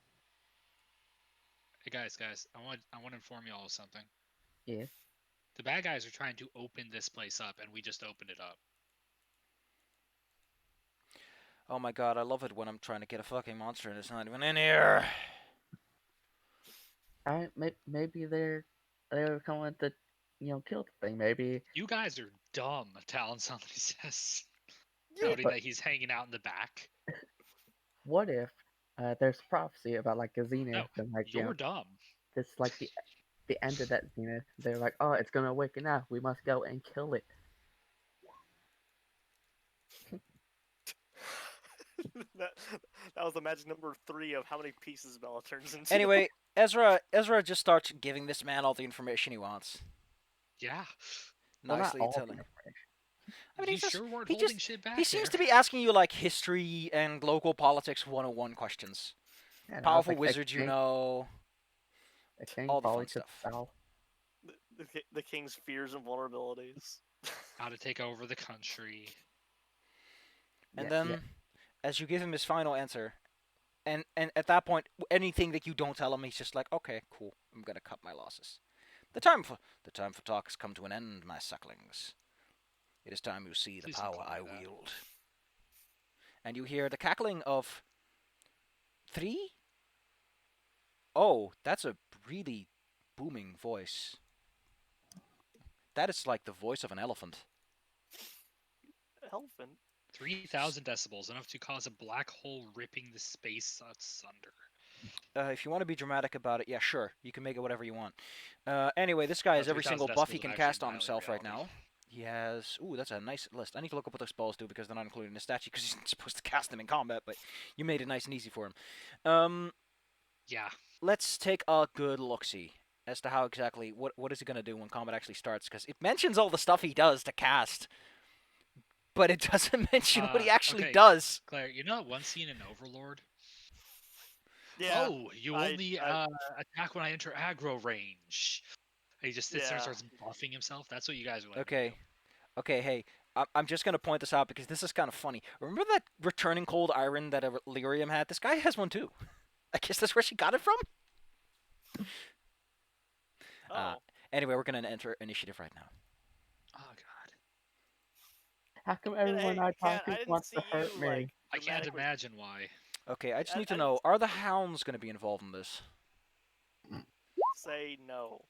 hey guys, I want to inform you all of something. Yes. The bad guys are trying to open this place up, and we just opened it up. Oh my god, I love it when I'm trying to get a fucking monster and it's not even in here. Maybe they're coming to kill the thing. Maybe. You guys are dumb, Talon somebody says, Yeah, noting but that he's hanging out in the back. what if there's prophecy about like a No, zenith and like you're dumb. this like the end of that zenith. They're like, oh, it's gonna awaken now. We must go and kill it. that, that was the magic number 3 of how many pieces Bella turns into. Anyway, Ezra just starts giving this man all the information he wants. Yeah. Well, not Nicely all the telling. information. I mean, You he's just, sure weren't he holding just shit back he seems there. to be asking you like history and local politics 101 questions. Yeah, no, it's Powerful like a wizards, you king, know. a king all the probably fun to the stuff. south. The king's fears and vulnerabilities. How to take over the country. And Yeah, then, yeah. as you give him his final answer, and at that point, anything that you don't tell him, he's just like, okay, cool, I'm gonna cut my losses. The time for talk has come to an end, my sucklings. It is time you see the Please don't power call I me that. wield. And you hear the cackling of 3? Oh, that's a really booming voice. That is like the voice of an elephant. Elephant. 3,000 decibels, enough to cause a black hole ripping the space asunder. If you want to be dramatic about it, yeah, sure. You can make it whatever you want. Anyway, this guy No, has every 3,000 single buff he decibels can would actually cast on annihilate himself right reality. now. He has... Ooh, that's a nice list. I need to look up what the spells do because they're not included in the statue because he's supposed to cast them in combat, but you made it nice and easy for him. Yeah. Let's take a good look-see as to how exactly... What is he going to do when combat actually starts? Because it mentions all the stuff he does to cast, but it doesn't mention what he actually okay. does. Claire, you know that one scene in Overlord? Yeah. Oh, you only attack when I enter aggro range. And he just sits there and Yeah. starts buffing himself. That's what you guys want Okay. to do. Okay, hey, I'm just going to point this out because this is kind of funny. Remember that returning cold iron that Lyrium had? This guy has one too. I guess that's where she got it from? Oh. Anyway, we're going to enter initiative right now. Oh god. How come And, everyone hey, I Cat, talk to I didn't wants see to hurt you, me? like, I can't dramatically- imagine why. Okay, I just need to I know, didn't- are the hounds going to be involved in this? Say no.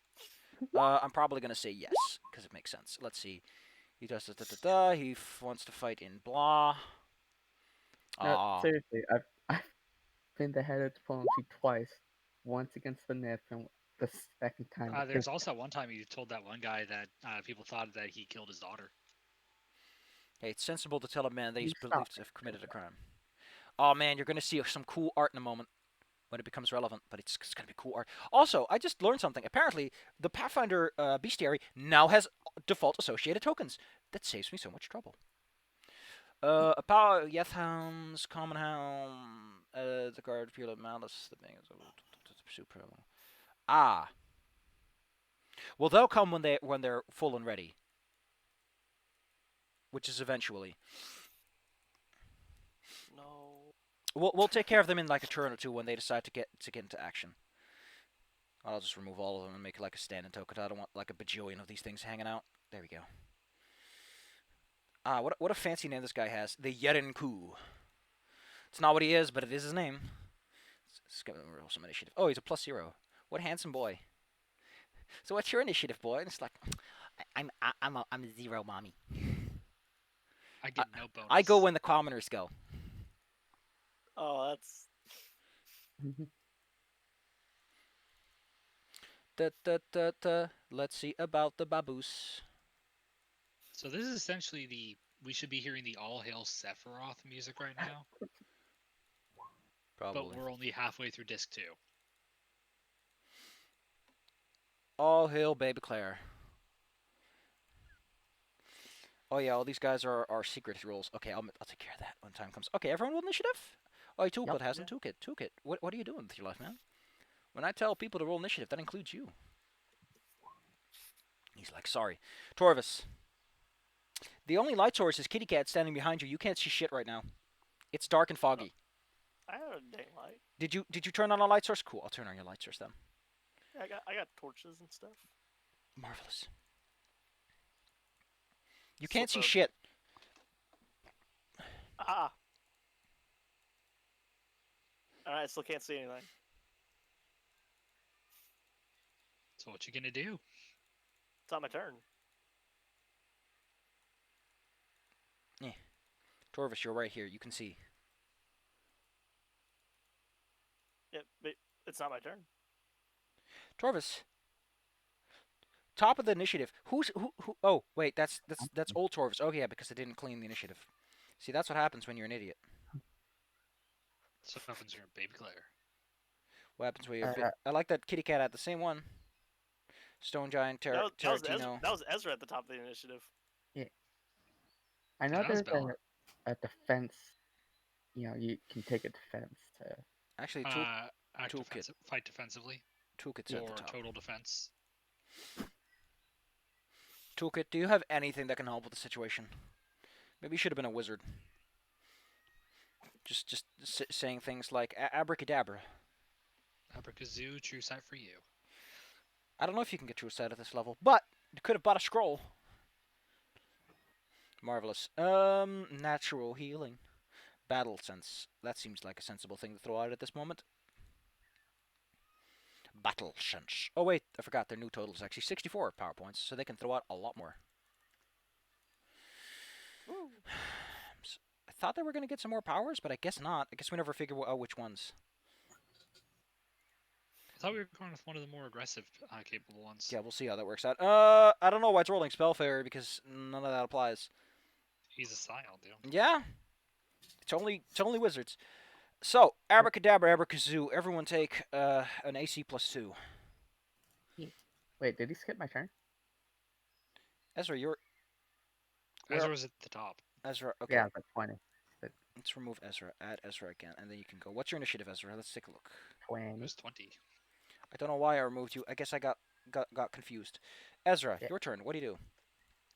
I'm probably going to say yes, because it makes sense. Let's see. He does da-da-da-da. He wants to fight in blah. No, seriously, I've been the head of diplomacy twice. Once against the Nip and the second time. There's also one time you told that one guy that people thought that he killed his daughter. Hey, it's sensible to tell a man that he's You stop believed to have committed a crime. Oh man, you're going to see some cool art in a moment when it becomes relevant, but it's going to be cool art. Also, I just learned something. Apparently, the Pathfinder bestiary now has default associated tokens. That saves me so much trouble. A power, Yeth Hounds, Common Hound, the Guard, Pure Malice, the thing is super. Ah. Well, they'll come when they're full and ready, which is eventually. No. We'll take care of them in like a turn or two when they decide to get into action. I'll just remove all of them and make it like a standing token. I don't want like a bajillion of these things hanging out. There we go. What a fancy name this guy has. The Yerenku. It's not what he is, but it is his name. Let's give him roll some initiative. Oh, he's a +0. What handsome boy. So what's your initiative, boy? And it's like, I'm a zero, mommy. I get no bonus. I go when the commoners go. Oh, that's Let's see about the baboos. So this is essentially we should be hearing the All Hail Sephiroth music right now, but Probably. we're only halfway through disc 2. All hail, baby Claire. Oh yeah, all these guys are secret rules. Okay, I'll take care of that when time comes. Okay, everyone with initiative? Oh, Toolkit Yep. hasn't. Toolkit. What are you doing with your life, man? When I tell people to roll initiative, that includes you. He's like, sorry. Torvis. The only light source is Kitty Cat standing behind you. You can't see shit right now. It's dark and foggy. I have a dang light. Did you turn on a light source? Cool, I'll turn on your light source then. Yeah, I got torches and stuff. Marvelous. You can't see Slip of- shit. Ah. Alright, I still can't see anything. So what you gonna do? It's not my turn. Torvis, you're right here. You can see. Yeah, but it's not my turn. Torvis. Top of the initiative. Who? Oh, wait. That's old Torvis. Oh yeah, because I didn't clean the initiative. See, that's what happens when you're an idiot. So what happens here, Baby Claire? What happens when you're? I like that kitty cat at the same one. Stone Giant, That was Tarantino. that was Ezra at the top of the initiative. I know that was there's Bella. a defense. You know, you can take a defense to. Actually, Act toolkit. defensive, fight defensively, Toolkit's at or the top. total defense. Toolkit, do you have anything that can help with the situation? Maybe you should have been a wizard. Just saying things like abracadabra. Abracazoo, true sight for you. I don't know if you can get true sight at this level, but you could have bought a scroll. Marvelous. Natural healing. Battle sense. That seems like a sensible thing to throw out at this moment. Battle sense. Oh wait, I forgot their new total is actually 64 power points, so they can throw out a lot more. Woo. I thought they were going to get some more powers, but I guess not. I guess we never figured out which ones. I thought we were going with one of the more aggressive, capable ones. Yeah, we'll see how that works out. I don't know why it's rolling Spell Fairy, because none of that applies. He's a Scion, dude. Yeah. It's only wizards. So, abracadabra, abracazoo. Everyone take an AC +2. Wait, did he skip my turn? Ezra, you're Ezra was at the top. Ezra. Okay, Yeah, but 20. let's remove Ezra. Add Ezra again, and then you can go. What's your initiative, Ezra? Let's take a look. 20. It was 20. I don't know why I removed you. I guess I got confused. Ezra, Yeah. your turn. What do you do?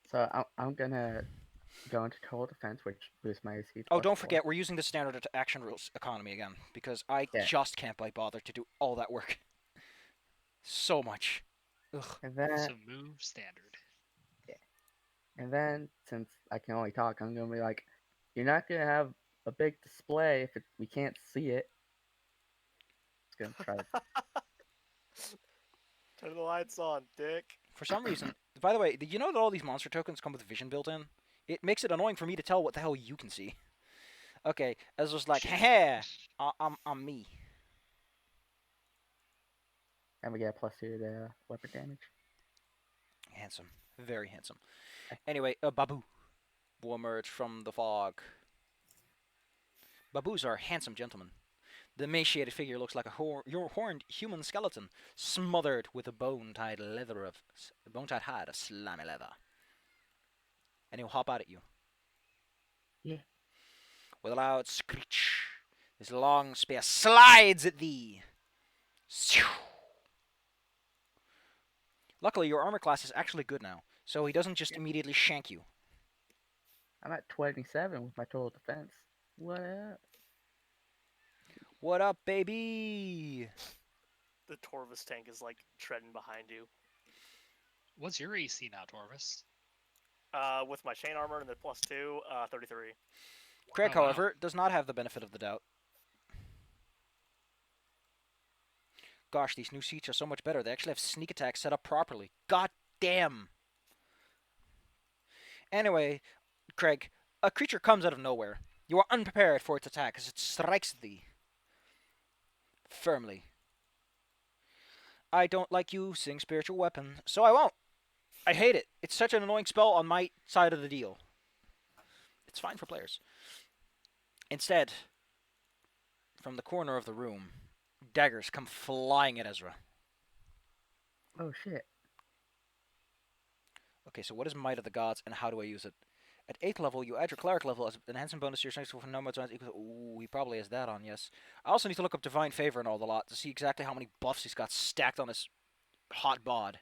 So I'm gonna go into total defense, which boosts my AC. Oh, plus don't 4. forget, we're using the standard action rules economy again, because I Yeah. just can't be bothered to do all that work. So much. Ugh. So move standard. And then, since I can only talk, I'm gonna be like, "You're not gonna have a big display if we can't see it." It's gonna try. Turn the lights on, dick. For some reason, by the way, did you know that all these monster tokens come with vision built in? It makes it annoying for me to tell what the hell you can see. Okay, Ezra's like, "Heh, I'm me." And we get a +2 to weapon damage. Handsome, very handsome. Anyway, Babu will emerge from the fog. Babus are handsome gentlemen. The emaciated figure looks like a horned human skeleton, smothered with a bone-tied hide of slimy leather. And he'll hop out at you. Yeah. With a loud screech, his long spear slides at thee. Luckily, your armor class is actually good now, so he doesn't just immediately shank you. I'm at 27 with my total defense. What up? What up, baby? The Torvis tank is like treading behind you. What's your AC now, Torvis? With my chain armor and the +2, 33. Craig, Oh, wow. however, does not have the benefit of the doubt. Gosh, these new seats are so much better. They actually have sneak attack set up properly. God damn! Anyway, Craig, a creature comes out of nowhere. You are unprepared for its attack as it strikes thee firmly. I don't like using spiritual weapon, so I won't. I hate it. It's such an annoying spell on my side of the deal. It's fine for players. Instead, from the corner of the room, daggers come flying at Ezra. Oh shit. Okay, so what is Might of the Gods and how do I use it? At 8th level, you add your cleric level as an enhancement bonus to your strength for number of times equal to... Ooh, he probably has that on, yes. I also need to look up Divine Favor and all the lot to see exactly how many buffs he's got stacked on his hot bod.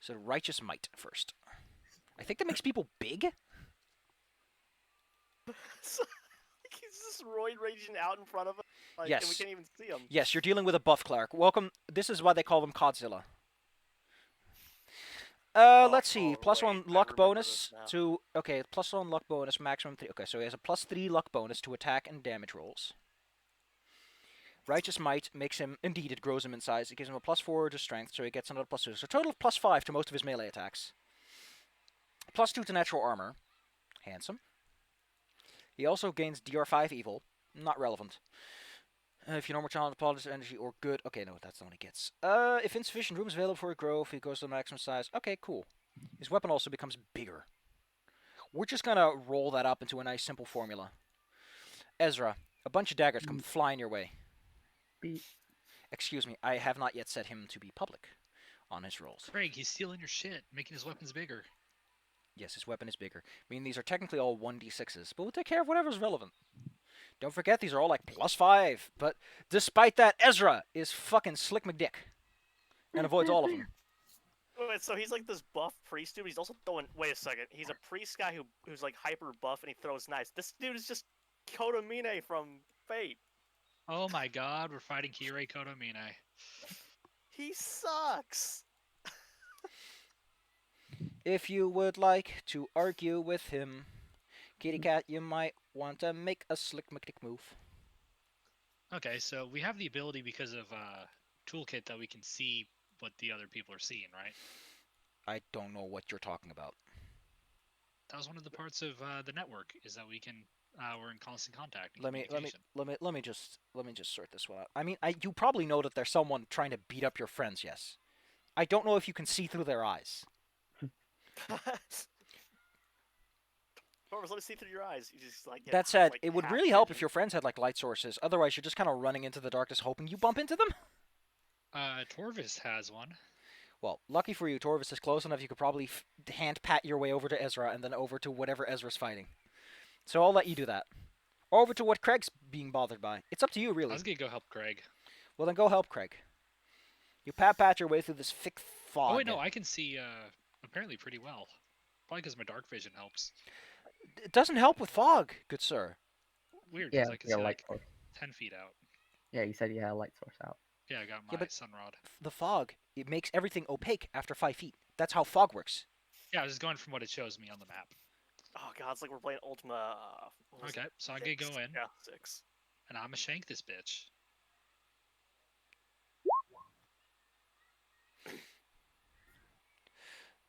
So Righteous Might first. I think that makes people big? So, he's just roid raging out in front of us. Like, and we Yes. can't even see him. Yes, you're dealing with a buff cleric. Welcome. This is why they call them Codzilla. Let's see. Plus right, one I luck remember bonus this now. to... Okay, plus one luck bonus, maximum 3. Okay, so he has a plus 3 luck bonus to attack and damage rolls. Righteous Might makes him... Indeed, it grows him in size. It gives him a plus 4 to strength, so he gets another plus 2. So a total of plus 5 to most of his melee attacks. Plus 2 to natural armor. Handsome. He also gains DR5 evil. Not relevant. If your normal challenge, polish energy, or good... Okay, no, that's the one he gets. If insufficient room is available for a growth, he goes to the maximum size. Okay, cool. His weapon also becomes bigger. We're just gonna roll that up into a nice simple formula. Ezra, a bunch of daggers come flying your way. Beep. Excuse me, I have not yet set him to be public on his rolls. Craig, he's stealing your shit, making his weapons bigger. Yes, his weapon is bigger. I mean, these are technically all 1d6s, but we'll take care of whatever's relevant. Don't forget, these are all like plus 5. But despite that, Ezra is fucking Slick McDick. And avoids all of them. Wait, so he's like this buff priest dude. He's also throwing. Wait a second. He's a priest guy who's like hyper buff and he throws knives. This dude is just Kodomine from Fate. Oh my god, we're fighting Kirei Kodomine. He sucks. If you would like to argue with him, Kitty Cat, you might want to make a Slick McDick move. Okay, so we have the ability because of Toolkit that we can see what the other people are seeing, right? I don't know what you're talking about. That was one of the parts of the network is that we can we're in constant contact. And Let me communication. just sort this one out. I mean, you probably know that there's someone trying to beat up your friends. Yes. I don't know if you can see through their eyes. Torvus, let me see through your eyes. You just like. That said, like, it would half really help if vision. your friends had like light sources. Otherwise, you're just kind of running into the darkness, hoping you bump into them. Torvis has one. Well, lucky for you, Torvis is close enough. You could probably hand pat your way over to Ezra and then over to whatever Ezra's fighting. So I'll let you do that. Or over to what Craig's being bothered by. It's up to you, I really. was gonna go help Craig. Well, then go help Craig. You pat your way through this thick fog. Oh wait, no, I can see apparently pretty well. Probably because my dark vision helps. It doesn't help with fog, good sir. Weird, Yeah, because I can yeah, see light like source. 10 feet out. Yeah, you said you had a light source out. Yeah, I got my Yeah, but- sun rod. The fog, it makes everything opaque after 5 feet. That's how fog works. Yeah, I was just going from what it shows me on the map. Oh god, it's like we're playing Ultima. What was Okay, it? so I could go 6? in, Yeah, 6. and I'ma shank this bitch.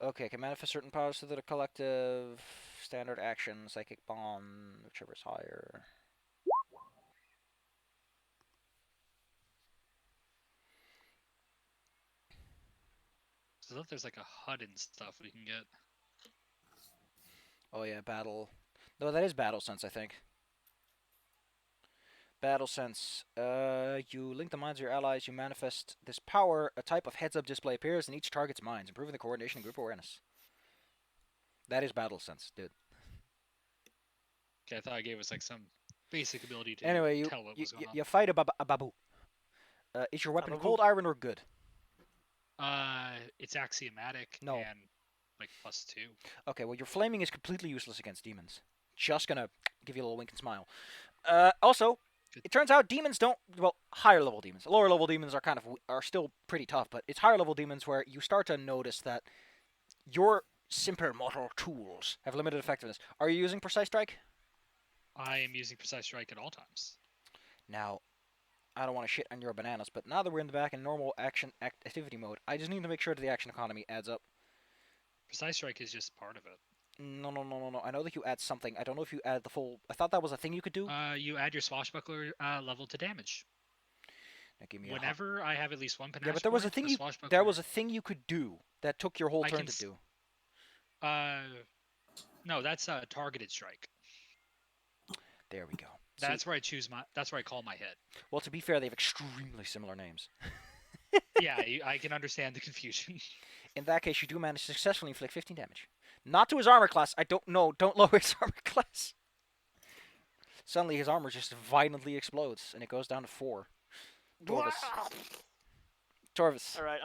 Okay, can manifest certain powers through the collective standard action, psychic bomb, whichever's higher. So that there's like a HUD and stuff we can get. Oh yeah, battle. No, that is battle sense, I think. Battle sense. You link the minds of your allies. You manifest this power. A type of heads-up display appears in each target's minds, improving the coordination and group awareness. That is battle sense, dude. Okay, I thought I gave us like some basic ability to Anyway, you tell what was going on. you fight a babu. Is your weapon Babu. cold iron or good? It's axiomatic No. and like +2. Okay, well your flaming is completely useless against demons. Just gonna give you a little wink and smile. Also, Good. it turns out demons don't. Well, higher level demons. Lower level demons are are still pretty tough, but it's higher level demons where you start to notice that your simple mortal tools have limited effectiveness. Are you using precise strike? I am using precise strike at all times. Now, I don't want to shit on your bananas, but now that we're in the back in normal activity mode, I just need to make sure that the action economy adds up. Precise strike is just part of it. No. I know that you add something. I don't know if you add the full. I thought that was a thing you could do. You add your swashbuckler level to damage. Now give me Whenever I have at least one panache yeah, but there was a point, thing the you swashbuckler. there was a thing you could do that took your whole I turn can to s- do. No, that's a targeted strike. There we go. That's See, where I choose my. That's where I call my hit. well, to be fair, they have extremely similar names. Yeah, I can understand the confusion. In that case, you do manage to successfully inflict 15 damage. Not to his armor class. I don't know. Don't lower his armor class. Suddenly, his armor just violently explodes, and it goes down to 4. Torvis. Torvis. All right,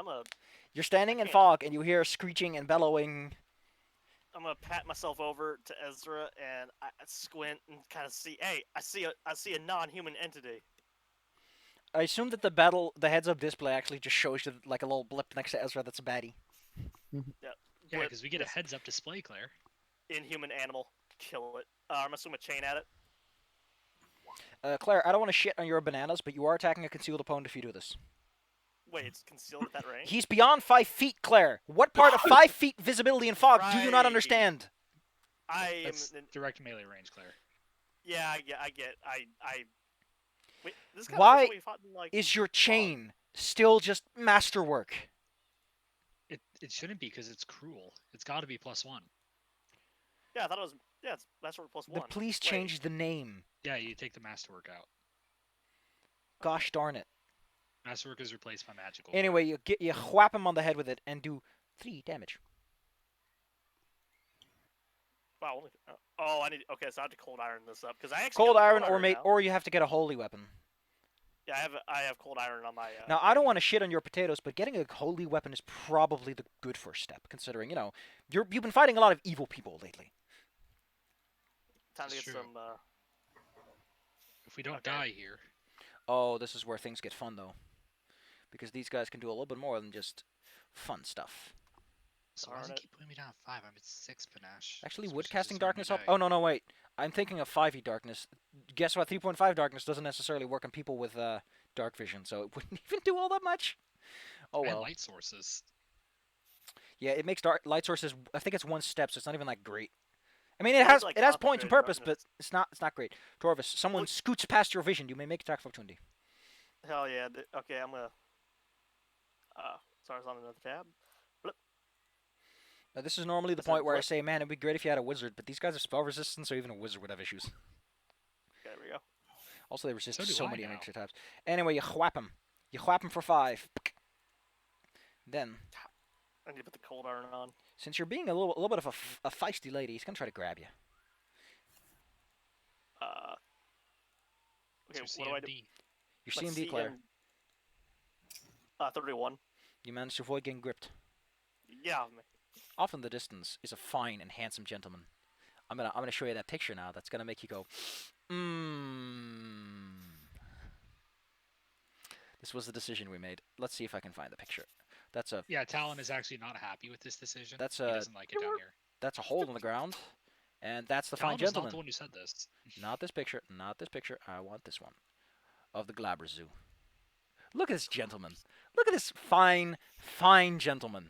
You're standing in can't- fog, and you hear screeching and bellowing. I'm gonna pat myself over to Ezra and I squint and kind of see. Hey, I see a non-human entity. I assume that the heads-up display actually just shows you like a little blip next to Ezra that's a baddie. Yeah, Blip, because we get a this heads-up display, Claire. inhuman animal. Kill it. I'm assuming a chain at it. Claire, I don't want to shit on your bananas, but you are attacking a concealed opponent if you do this. Wait, it's concealed at that range. He's beyond 5 feet, Claire. What part of 5 feet visibility in fog do you not Right. understand? I am. That's direct melee range, Claire. Yeah, I get. I. Wait, this guy Why we fought in, like, Is your chain still just masterwork? It shouldn't be because it's cruel. It's got to be +1. Yeah, I thought it was. Yeah, it's Masterwork +1. The police Wait, changed the name. Yeah, you take the masterwork out. Gosh darn it. Masterwork is replaced by magical. Anyway, you whap him on the head with it and do 3 damage. Wow. Oh, I need. Okay, so I have to cold iron this up because I actually Cold got the iron or now. or you have to get a holy weapon. Yeah, I have cold iron on my. Now, I don't want to shit on your potatoes, but getting a holy weapon is probably the good first step, considering, you've been fighting a lot of evil people lately. Time to It's get true. some. If we don't Okay. die here, Oh, this is where things get fun, though. Because these guys can do a little bit more than just fun stuff. so why Darn does it it. keep putting me down at 5? I'm at 6 panache. Actually, So would it's just casting as hard darkness to up? die. Oh, no, wait. I'm thinking of 5e darkness. Guess what? 3.5 darkness doesn't necessarily work on people with dark vision, so it wouldn't even do all that much. Oh, And well. light sources. Yeah, it makes light sources. I think it's 1 step, so it's not even that great. I mean, it It's has like it has points and concentrated purpose, but darkness. it's not great. Torvis, someone Look- scoots past your vision. You may make attack of opportunity. Hell yeah. Okay, I'm gonna. Sorry, it's on another tab. Now, this is normally the Is that point where I flip? say, man, it'd be great if you had a wizard, but these guys have spell resistance, so even a wizard would have issues. Okay, there we go. Also, they resist So do so I many now. extra types. Anyway, you whap him. You whap him for 5. Then, I need to put the cold iron on. since you're being a little bit of a feisty lady, he's gonna try to grab you. Okay, What's what your do I do? CMD? Your My CMD, Claire. 31. You managed to avoid getting gripped. Yeah. Off in the distance is a fine and handsome gentleman. I'm gonna show you that picture now. That's gonna make you go, mmm. This was the decision we made. Let's see if I can find the picture. That's a Yeah, Talon is actually not happy with this decision. That's he a- doesn't like it down here. hole in the ground, and that's the Talon fine was not gentleman. the one who said this. Not this picture. Not this picture. I want this one. Of the Glabber Zoo. Look at this gentleman. Look at this fine, fine gentleman.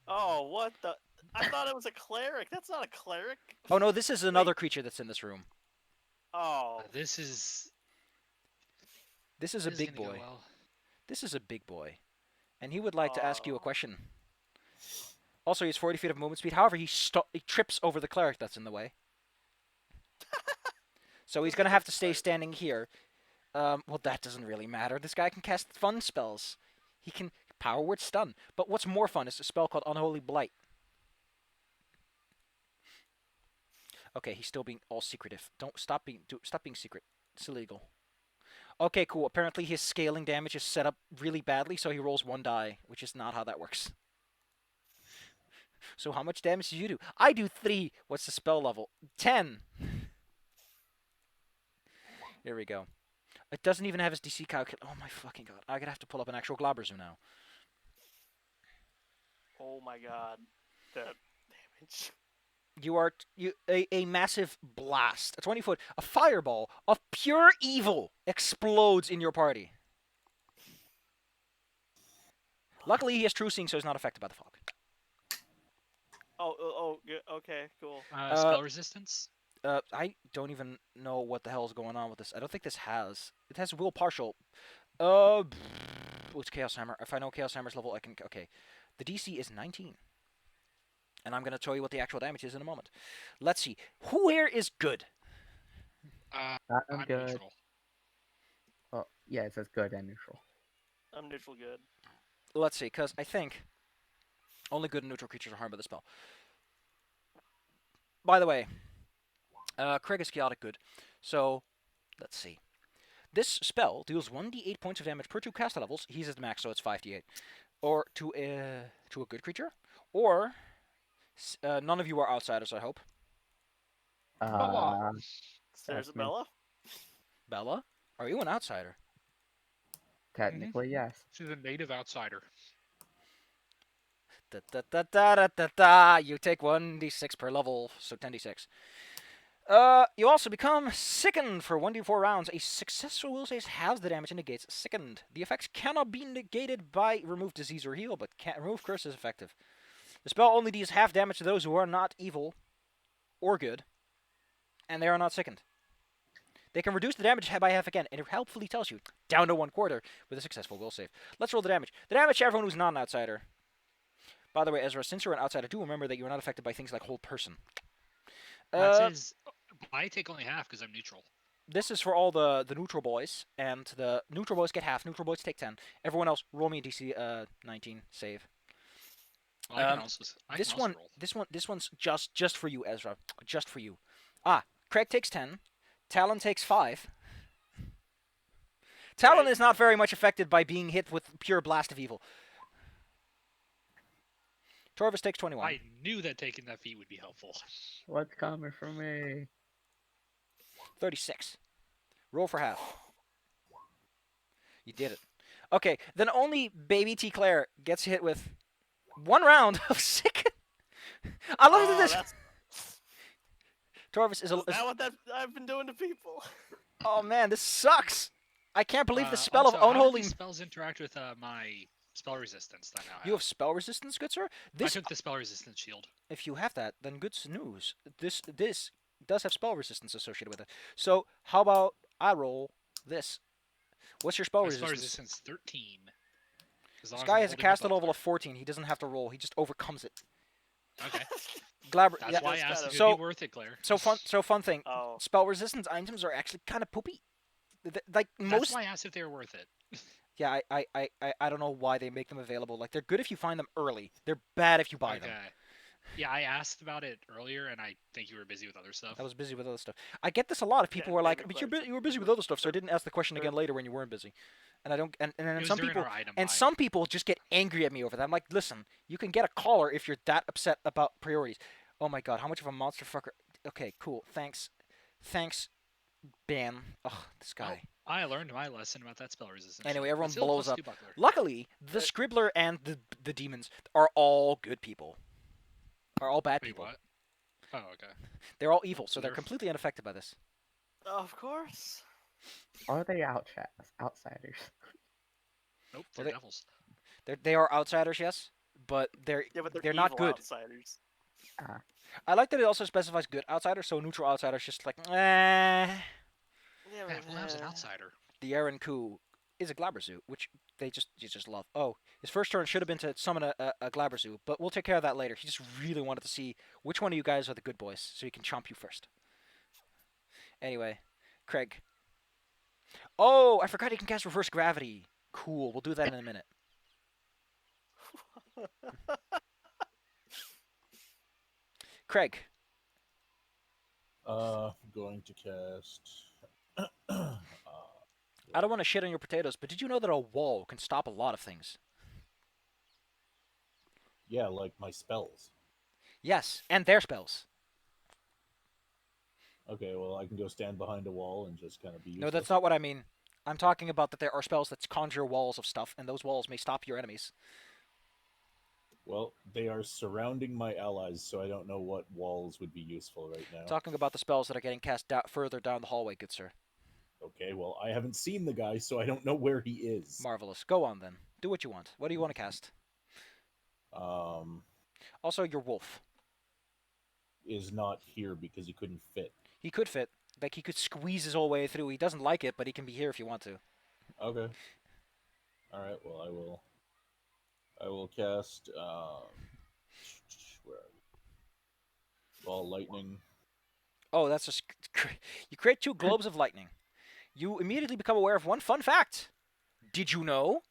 Oh, what the? I thought it was a cleric. That's not a cleric. Oh no, this is another creature that's in this room. Oh. This is This is a this big gonna go boy. well. This is a big boy. And he would like to ask you a Oh. question. Also, he has 40 feet of movement speed. However, he trips over the cleric that's in the way. So he's going to have to stay standing here. Well, that doesn't really matter. This guy can cast fun spells. He can power word stun. But what's more fun is a spell called Unholy Blight. Okay, he's still being all secretive. Stop being secret. It's illegal. Okay, cool. Apparently his scaling damage is set up really badly, so he rolls 1 die, which is not how that works. So how much damage do you do? I do 3. What's the spell level? 10. Here we go. It doesn't even have his DC calculator. Oh my fucking god. I'm gonna have to pull up an actual Glabberzu now. Oh my god. The damage. You are a massive blast. A 20-foot, a fireball of pure evil explodes in your party. Luckily, he has true seeing, so he's not affected by the fog. Okay, cool. Spell resistance. I don't even know what the hell is going on with this. I don't think this has. It has will partial. Uh, what's Chaos Hammer? If I know Chaos Hammer's level, I can. Okay, the DC is 19, and I'm gonna tell you what the actual damage is in a moment. Let's see. Who here is good? I'm I'm good. neutral. Well, yeah, it says good and neutral. I'm neutral good. Let's see, because I think only good and neutral creatures are harmed by the spell. By the way, Craig is chaotic good, so let's see. This spell deals 1d8 points of damage per 2 caster levels. He's at the max, so it's 5d8. Or to a good creature, or none of you are outsiders, I hope. Uh, There's that's me. Bella. Bella, are you an outsider? Technically, yes. She's a native outsider. Da, da, da, da, da, da, da. You take 1d6 per level, so 10d6. You also become sickened for 1d4 rounds. A successful will save halves the damage and negates sickened. The effects cannot be negated by remove disease or heal, but remove curse is effective. The spell only deals half damage to those who are not evil or good, and they are not sickened. They can reduce the damage by half again, and it helpfully tells you down to 1/4 with a successful will save. Let's roll the damage. The damage to everyone who's not an outsider. By the way, Ezra, since you're an outsider, do remember that you are not affected by things like hold person. That says I take only half because I'm neutral. This is for all the neutral boys, and the neutral boys get half. Neutral boys take 10. Everyone else, roll me a DC 19 save. Well, I can also. I This can also one, roll. this one's just for you, Ezra. Just for you. Craig takes 10. Talon takes 5. Talon Right. is not very much affected by being hit with pure blast of evil. Torvis takes 21. I knew that taking that feat would be helpful. What's coming for me? 36. Roll for half. You did it. Okay, then only baby T. Claire gets hit with 1 round of sick. I love this. That's Torvis is a. is that what I've been doing to people? Oh man, this sucks. I can't believe the spell Also, of how do unholy. these spells interact with my spell resistance that I now have? You have spell resistance, good sir. I took the spell resistance shield. If you have that, then good news. This does have spell resistance associated with it. So how about I roll this? What's your spell My spell resistance? resistance 13. As long This as guy I'm has a holding up caster a level of 14. He doesn't have to roll. He just overcomes it. Okay. Glabber. That's Yeah. why I That's asked kind if of- it'd be worth it, Claire. So fun thing. Oh, Spell resistance items are actually kind of poopy. Like That's most. why I asked if they were worth it. Yeah, I don't know why they make them available. Like they're good if you find them early. They're bad if you buy them. Yeah, I asked about it earlier, and I think you were busy with other stuff. I was busy with other stuff. I get this a lot. If people Yeah, were like, maybe "But quite you were busy with other stuff," so I didn't ask the question again later when you weren't busy. And I don't. And It then was some during people our item and buying. some people just get angry at me over that. I'm like, listen, you can get a caller if you're that upset about priorities. Oh my god, how much of a monster fucker? Okay, cool. Thanks, Ben. Ugh, this Well, guy. I learned my lesson about that spell resistance. Anyway, shield. everyone It's still blows plus up. 2 buckler. Luckily, the Scribbler and the demons are all good people. Are all bad Wait, people. what? Oh, okay. They're all evil, so So they're they're- completely unaffected by this. of course. Are they outsiders? Nope, Well, they're they- devils. They are outsiders, yes, but they're Yeah, but they're not evil good. outsiders. I like that it also specifies good outsiders, so neutral outsiders just like, Yeah, Yeah, but, well, I was an outsider. The Aaron Coup is a Glabrezu, which you just love. Oh, his first turn should have been to summon a Glabrezu, but we'll take care of that later. He just really wanted to see which one of you guys are the good boys, so he can chomp you first. Anyway, Craig. Oh, I forgot he can cast Reverse Gravity. Cool, we'll do that in a minute. Craig. Going to cast. I don't want to shit on your potatoes, but did you know that a wall can stop a lot of things? Yeah, like my spells. Yes, and their spells. Okay, well, I can go stand behind a wall and just kind of be useless. No, that's not what I mean. I'm talking about that there are spells that conjure walls of stuff, and those walls may stop your enemies. Well, they are surrounding my allies, so I don't know what walls would be useful right now. Talking about the spells that are getting cast further down the hallway, good sir. Okay, well, I haven't seen the guy, so I don't know where he is. Marvelous. Go on then. Do what you want. What do you want to cast? Um, Also, your wolf. is not here because he couldn't fit. He could fit. Like, he could squeeze his whole way through. He doesn't like it, but he can be here if you want to. Okay. All right. Well, I will cast. Where are you? Ball lightning. Oh, that's just... You create 2 globes of lightning. You immediately become aware of one fun fact. Did you know?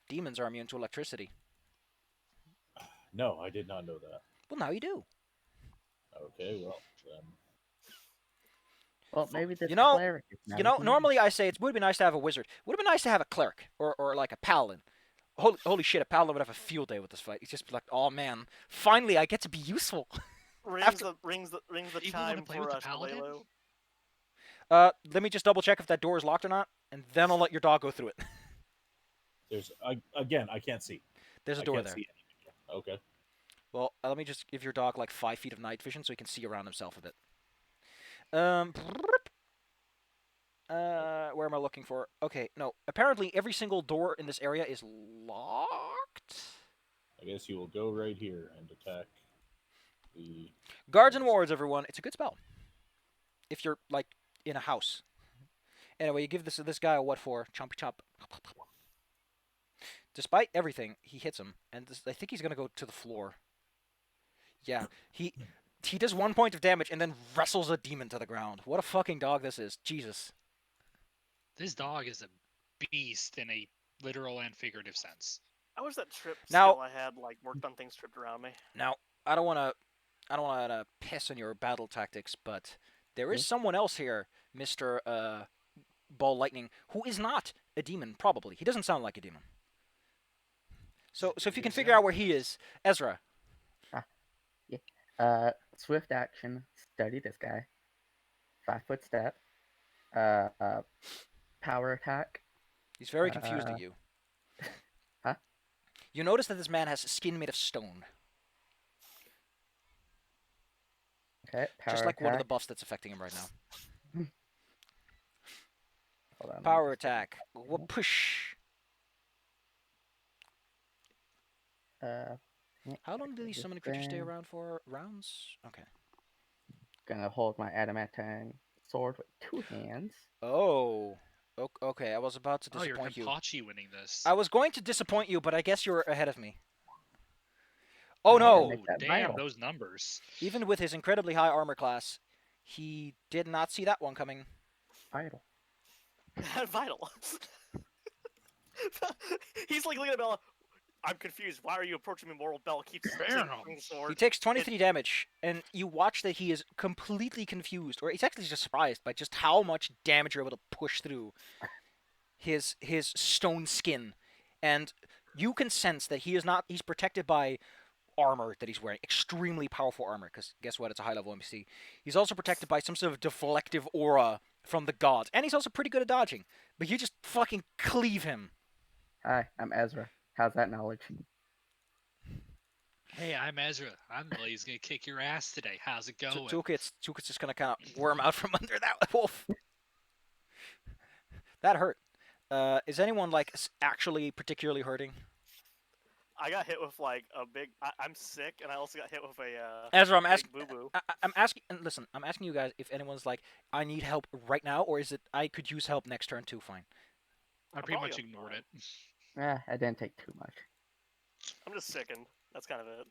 Demons are immune to electricity. No, I did not know that. Well, now you do. Okay. Well, then. Well, maybe this You know, cleric is not. normally I say it would be nice to have a wizard. Would have been nice to have a cleric or like a paladin. Holy shit, a paladin would have a field day with this fight. He's just be like, oh man, finally I get to be useful. Rings the You chime wanna play for with the us, paladin? Let me just double check if that door is locked or not, and then I'll let your dog go through it. There's again. I can't see. There's a I door can't there. see anything. Okay. Well, let me just give your dog like 5 feet of night vision so he can see around himself a bit. Where am I looking for? Okay, no. Apparently, every single door in this area is locked. I guess you will go right here and attack the Guards and wards, everyone. It's a good spell. If you're like in a house. Anyway, you give this guy a what for? Chompy chomp. Despite everything, he hits him, and I think he's gonna go to the floor. Yeah, he does 1 point of damage and then wrestles a demon to the ground. What a fucking dog this is. Jesus. This dog is a beast in a literal and figurative sense. I wish that trip Now- skill I had like worked on things tripped around me. Now, I don't wanna piss on your battle tactics, but there is someone else here, Mister Ball Lightning, who is not a demon. Probably, he doesn't sound like a demon. So if you can figure out where he is, Ezra. Swift action. Study this guy. 5-foot step. Power attack. He's very confused at you. Huh? You notice that this man has skin made of stone, Okay. Power just like attack. one of the buffs that's affecting him right now. Hold on, Power attack. Push. How long do these this summoning creatures stay thing. around for? Rounds? Okay. Gonna hold my adamantine sword with 2 hands. Oh. Okay, I was about to Oh, you're disappoint you. Kenpachi winning this. I was going to disappoint you, but I guess you're ahead of me. Oh I gotta no! make that damn, vital. those numbers. Even with his incredibly high armor class, he did not see that one coming. Vital. Vital. He's like looking at Bella. I'm confused. Why are you approaching me, Moral Bell? Keeps Damn. swinging the He sword. takes 23 damage, and you watch that he is completely confused, or he's actually just surprised by just how much damage you're able to push through his stone skin. And you can sense that he's protected by armor that he's wearing, extremely powerful armor, because guess what, it's a high level NPC. He's also protected by some sort of deflective aura from the gods, and he's also pretty good at dodging, but you just fucking cleave him. Hi, I'm Ezra. How's that knowledge? Hey, I'm Ezra. I'm the lady who's gonna kick your ass today. How's it going? Toolkit's just gonna kind of worm out from under that wolf. That hurt. Is anyone like actually particularly hurting? I got hit with like a big. I'm sick, and I also got hit with a. Ezra, I'm big asking. boo boo. I'm asking. And listen, I'm asking you guys if anyone's like, I need help right now, or is it I could use help next turn too? Fine. I pretty probably much gonna ignored it. I didn't take too much. I'm just sickened. That's kind of it.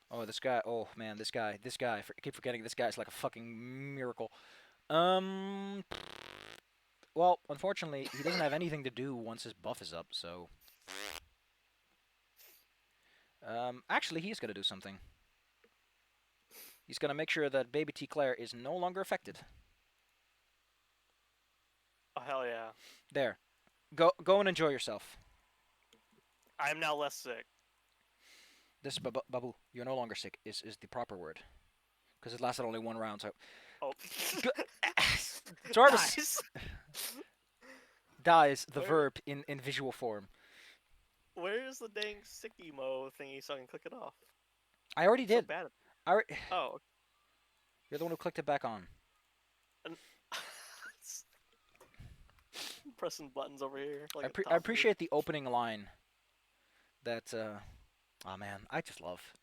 Oh, this guy. Oh man, this guy. I keep forgetting this guy's like a fucking miracle. Well, unfortunately, he doesn't have anything to do once his buff is up. So. Actually, he's gonna do something. He's gonna make sure that Baby T. Claire is no longer affected. Oh hell yeah! There. Go and enjoy yourself. I am now less sick. This Babu, you're no longer sick is the proper word. Because it lasted only 1 round, so Oh. Jarvis Nice. dies the Where- verb in visual form. Where's the dang sick emo thingy so I can click it off? I already So did. bad at Oh. You're the one who clicked it back on. Pressing buttons over here. Like I a top appreciate the opening line. That oh man, I just love.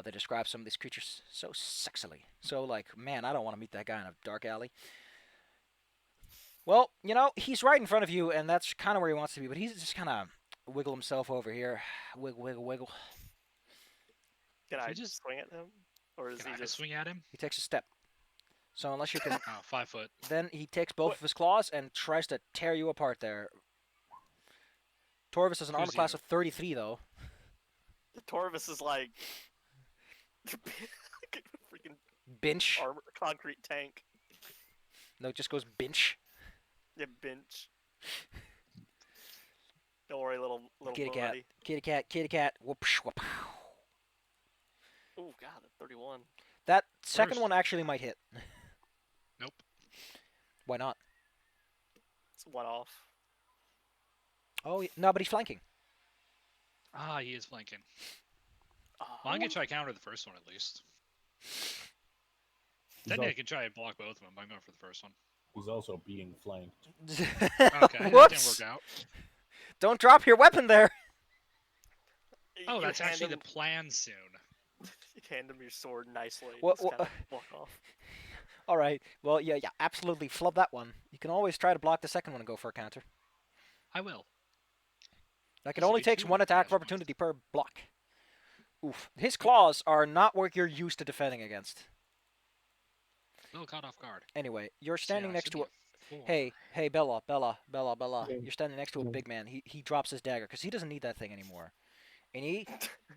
They describe some of these creatures so sexily. So, like, man, I don't want to meet that guy in a dark alley. Well, you know, he's right in front of you, and that's kind of where he wants to be, but he's just kind of wiggle himself over here. Wiggle, wiggle, wiggle. Can If I you just- swing at him, or is Can he I just just? swing at him? He takes a step. So unless you can, Oh, 5 foot. then he takes both What? of his claws and tries to tear you apart there. Torvis has an armor Who's class you? of 33, though. Torvis is like freaking Binch. armor, concrete tank. No, it just goes binch. Yeah, bench. Don't worry, little Kitty cat. buddy. Kitty cat, kitty cat. Whoopsh, whoop. Oh god, a 31. That second First. one actually might hit. Nope. Why not? It's one off. Oh, no, but he's flanking. Ah, he is flanking. Oh, Well, I'm gonna try to counter the first one at least. He's, Then al- I can try and block both of them. I'm going for the first one. he's also being flanked. Okay, that Whoops. didn't work out. Don't drop your weapon there. Oh, you that's hand actually the him, plan soon. you hand him your sword nicely. And What- just what- kinda walk off. All right. Well, yeah, absolutely. Flub that one. You can always try to block the second one and go for a counter. I will. Like, it This will only be takes 2 one attack of dash points. opportunity per block. Oof. His claws are not what you're used to defending against. Little caught off guard. Anyway, you're So, standing yeah, next should to be a... 4. Hey, Bella. Yeah. You're standing next to a Yeah. big man. He drops his dagger because he doesn't need that thing anymore. And he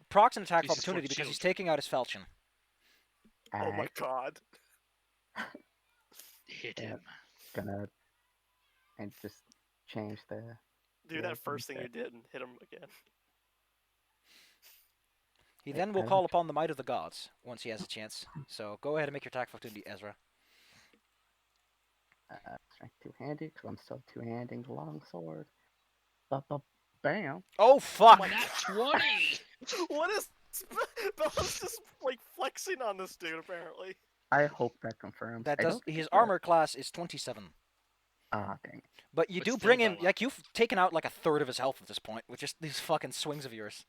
procs an attack of This is for opportunity because he's children. taking out his falchion. Oh my Alright, god. Hit Yeah. him. gonna and just change the. Do Yeah, that first thing okay. you did and hit him again. He Yeah, then will I call don't- upon the might of the gods once he has a chance. So go ahead and make your attack of opportunity, Ezra. Strength two-handed, because I'm still two-handing the longsword. Bam. Oh, fuck! Nat 20! What is? Bella's just like flexing on this dude apparently. I hope that confirms. That I does. don't think His it does. armor class is 27. Ah, dang it. But you But do still, bring him, Bella. like, you've taken out like a third of his health at this point with just these fucking swings of yours.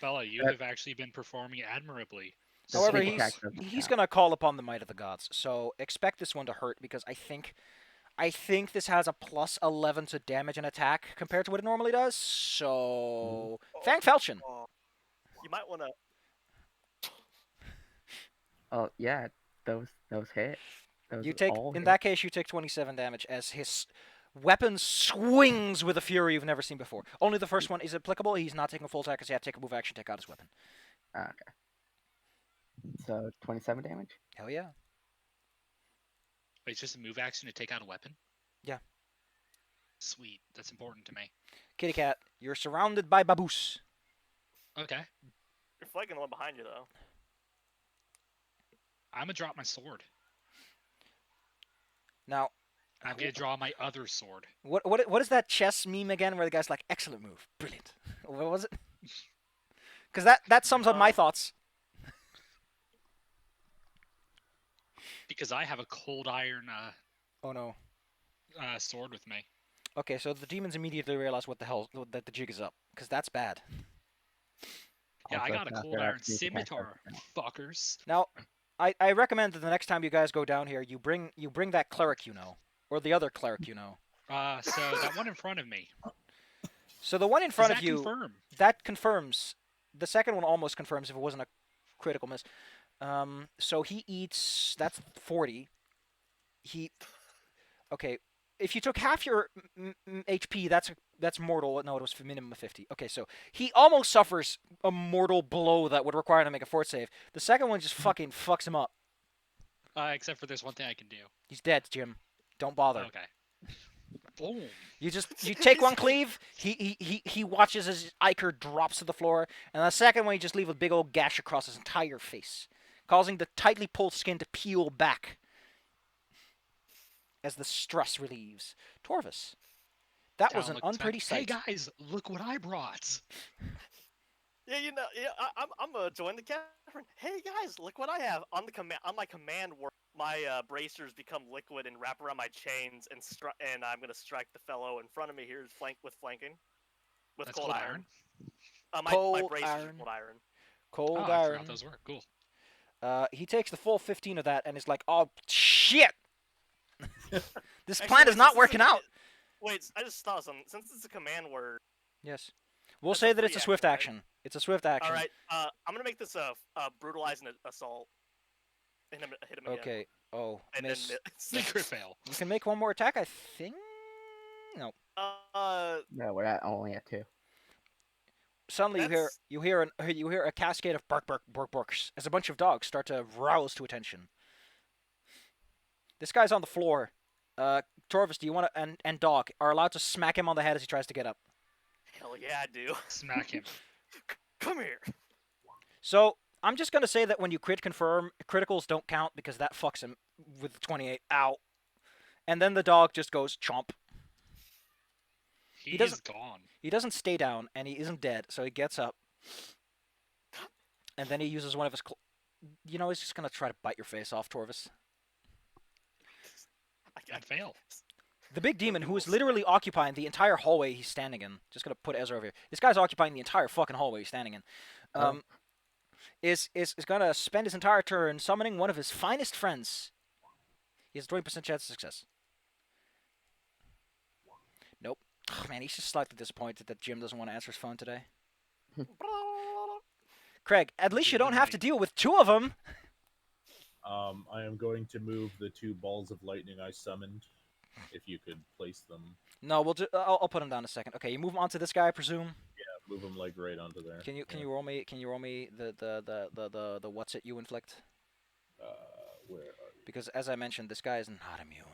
Bella, you That- have actually been performing admirably. The However, sneak he's attack doesn't he's count. gonna call upon the might of the gods. So expect this one to hurt because I think this has a plus 11 to damage and attack compared to what it normally does. So Fang Felchion. Oh, you might want to. Oh yeah, those hit. Those You take all in hit. that case you take 27 damage as his weapon swings with a fury you've never seen before. Only the first one is applicable. He's not taking a full attack because he had to take a move action, take out his weapon. Ah, okay. So 27 damage. Hell yeah. Wait, it's just a move action to take out a weapon? Yeah. Sweet. That's important to me. Kitty cat, you're surrounded by baboose. Okay. You're flanking the one behind you though. I'm gonna drop my sword. Now, I'm gonna draw my other sword. what is that chess meme again where the guy's like, excellent move, brilliant. What was it? Because that sums up my thoughts. Because I have a cold iron Oh no. sword with me. Okay, so the demons immediately realize what the hell that the jig is up, because that's bad. Yeah, I Also, got a it's not cold that iron sneak attack scimitar, doesn't fuckers. Now, I recommend that the next time you guys go down here, you bring that cleric you know, or the other cleric you know. So that one in front of me. So the one in front Does of that you, confirm? that confirms. The second one almost confirms if it wasn't a critical miss. So he eats. That's 40. Okay. If you took half your HP, that's mortal. No, it was for minimum of 50. Okay, so he almost suffers a mortal blow that would require him to make a fort save. The second one just fucking fucks him up. Except for there's one thing I can do. He's dead, Jim. Don't bother. Okay. Boom. You take one cleave. He watches as Iker drops to the floor, and the second one, you just leave a big old gash across his entire face, causing the tightly pulled skin to peel back as the stress relieves. Torvis, that was Down an looks back. unpretty Hey sight. guys, look what I brought. Yeah, you know, yeah, I'm gonna join the cavern. Hey guys, look what I have on my command word. My bracers become liquid and wrap around my chains, and I'm gonna strike the fellow in front of me here, flanking with That's cold iron. My Cold bracers are iron. cold iron. Cold I iron. forgot those were cool. He takes the full 15 of that and is like, oh, shit! This Actually, plan is wait, not since working out. Wait, I just thought of something. Since it's a command word, Yes. We'll That's say a that it's free a swift action, action. It's a swift action. all right. I'm gonna make this a brutalizing assault. Hit him again. Okay. Oh, And miss. then Crit fail. You can make one more attack, I think? No. No, we're at only at 2. Suddenly That's- you hear a cascade of barks as a bunch of dogs start to rouse to attention. This guy's on the floor. Torvis, do you want to and Dog are allowed to smack him on the head as he tries to get up. hell yeah, I do. Smack him. Come here. So I'm just gonna say that when you crit confirm, criticals don't count because that fucks him with 28. Ow. And then the dog just goes chomp. He doesn't- is gone. He doesn't stay down, and he isn't dead, so he gets up. And then he uses one of his... You know, he's just gonna try to bite your face off, Torvis. And fail. The big demon, who is literally occupying the entire hallway he's standing in. Just gonna put Ezra over here. This guy's occupying the entire fucking hallway he's standing in. Is gonna spend his entire turn summoning one of his finest friends. He has a 20% chance of success. Nope. Oh, man, he's just slightly disappointed that Jim doesn't want to answer his phone today. Craig, at least you don't have to deal with 2 of them. I am going to move the 2 balls of lightning I summoned. If you could place them, No, I'll put him down in a second. Okay, you move on to this guy, I presume. move them like right onto there. Can you roll me the what's it you inflict? Where are you? Because as I mentioned, this guy is not immune.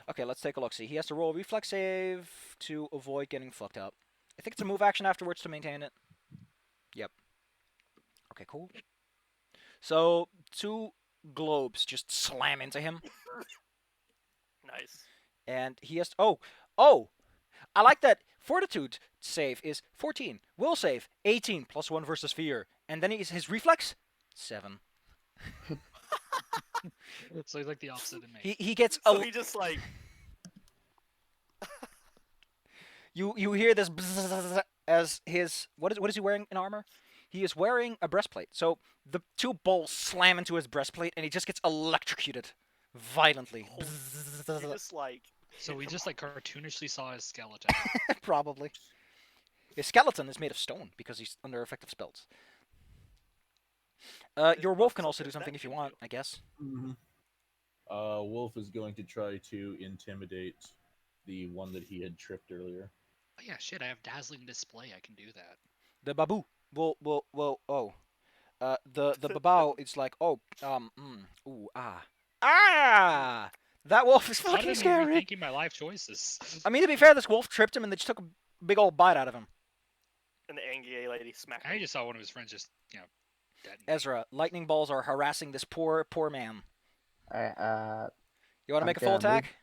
Okay, let's take a look. See, he has to roll a reflex save to avoid getting fucked up. I think it's a move action afterwards to maintain it. Yep. Okay, cool. So 2 globes just slam into him, Nice. and he has. Oh! I like that. Fortitude save is 14. Will save 18 plus 1 versus fear, and then his reflex 7. So he's like the opposite of me. He gets So he just like You hear this bzzz as his what is he wearing in armor? He is wearing a breastplate. So the 2 bolts slam into his breastplate, and he just gets electrocuted violently. he just like So we hit just him like cartoonishly saw his skeleton. Probably. His skeleton is made of stone because he's under effective spells. Your wolf can also do something if you want, I guess. Mm-hmm. Wolf is going to try to intimidate the one that he had tripped earlier. Oh yeah, shit! I have dazzling display. I can do that. The babu will the babao is like that wolf is How fucking did I scary. rethinking my life choices? I mean, to be fair, this wolf tripped him and they just took a big old bite out of him. and the angry lady smacked I him. just saw one of his friends just, dead. Ezra, lightning balls are harassing this poor man. Alright, You want to I'm make a full gonna move. attack?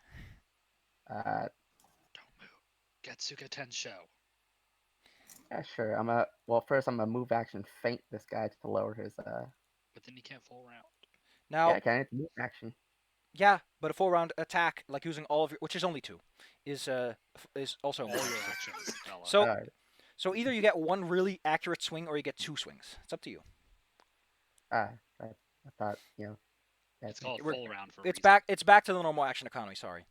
Don't move. Getsuga Tensho. Yeah, sure. First I'm gonna move action feint this guy to lower his But then you can't full round. Now, Yeah, can I move action? yeah, but a full round attack, like using all of your, which is only 2, is also All more. your actions. Fella. So, Alright. so either you get 1 really accurate swing or you get 2 swings. It's up to you. I thought, it's called we're- full round for a It's reason. back. It's back to the normal action economy. Sorry.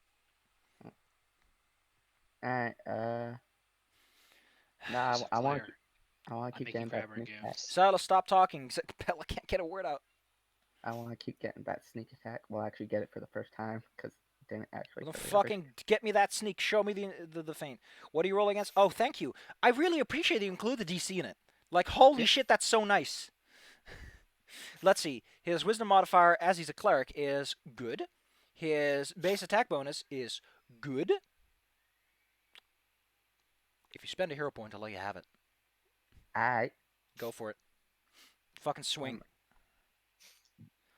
Alright, So I want Claire, I want I'm to keep making getting that forever sneak attack. games. Silas, stop talking. Pella can't get a word out. I want to keep getting that sneak attack. Well, actually get it for the first time because it didn't actually. Well, for the fucking get me that sneak. Show me the feint. What are you rolling against? Oh, thank you. I really appreciate that you include the DC in it. Like, holy shit, that's so nice. Let's see. His wisdom modifier, as he's a cleric, is good. His base attack bonus is good. If you spend a hero point, I'll let you have it. Alright, Go for it. Fucking swing.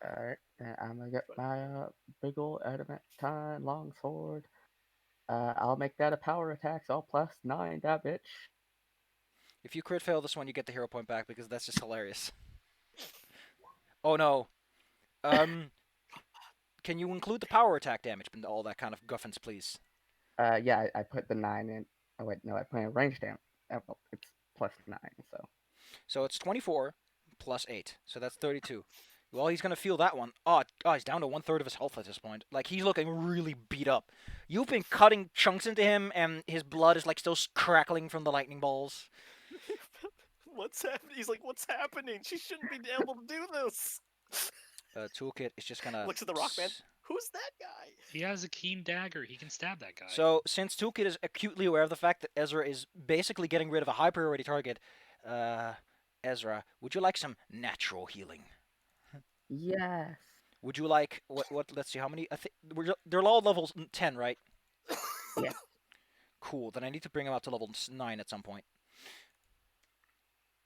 alright. I'm gonna get my big ol' adamantine longsword. I'll make that a power attack, so I'll +9 that bitch. If you crit fail this one, you get the hero point back because that's just hilarious. Oh no. Can you include the power attack damage and all that kind of guffins, please? Yeah, I put the 9 in. Oh wait, no, I put in range damage. Well, it's plus 9, so. So it's 24 plus 8. So that's 32. Well, he's going to feel that one. Oh, he's down to 1/3 of his health at this point. Like, he's looking really beat up. You've been cutting chunks into him, and his blood is, like, still crackling from the lightning balls. What's happening? He's like, what's happening? She shouldn't be able to do this. Toolkit is just going to... Looks at the rock man. Who's that guy? He has a keen dagger. He can stab that guy. So, since Toolkit is acutely aware of the fact that Ezra is basically getting rid of a high-priority target, Ezra, would you like some natural healing? Yes. Would you like what? Let's see how many. I think they're all levels 10, right? Yeah. Cool. Then I need to bring them up to level 9 at some point.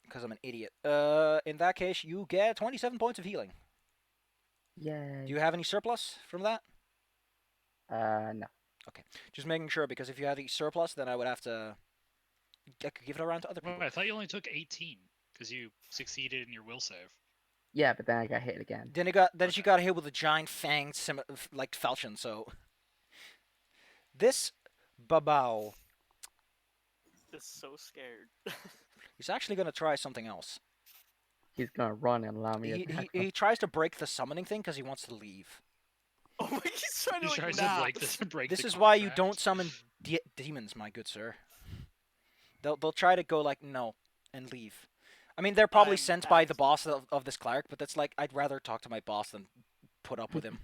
Because I'm an idiot. In that case, you get 27 points of healing. Yay. Do you have any surplus from that? No. Okay. Just making sure, because if you had the surplus, then I would have to. I could give it around to other people. Wait, I thought you only took 18 because you succeeded in your will save. Yeah, but then I got hit again. Then she got hit with a giant fanged like falchion. So this babao Is so scared. is actually gonna try something else. He's gonna run and allow me to attack him. He tries to break the summoning thing because he wants to leave. Oh my, he's trying to He like, tries nah. to break This the is why you contract. don't summon demons, my good sir. They'll try to go like no and leave. I mean, they're probably I'm sent by the abs- boss of this cleric, but that's like I'd rather talk to my boss than put up with him.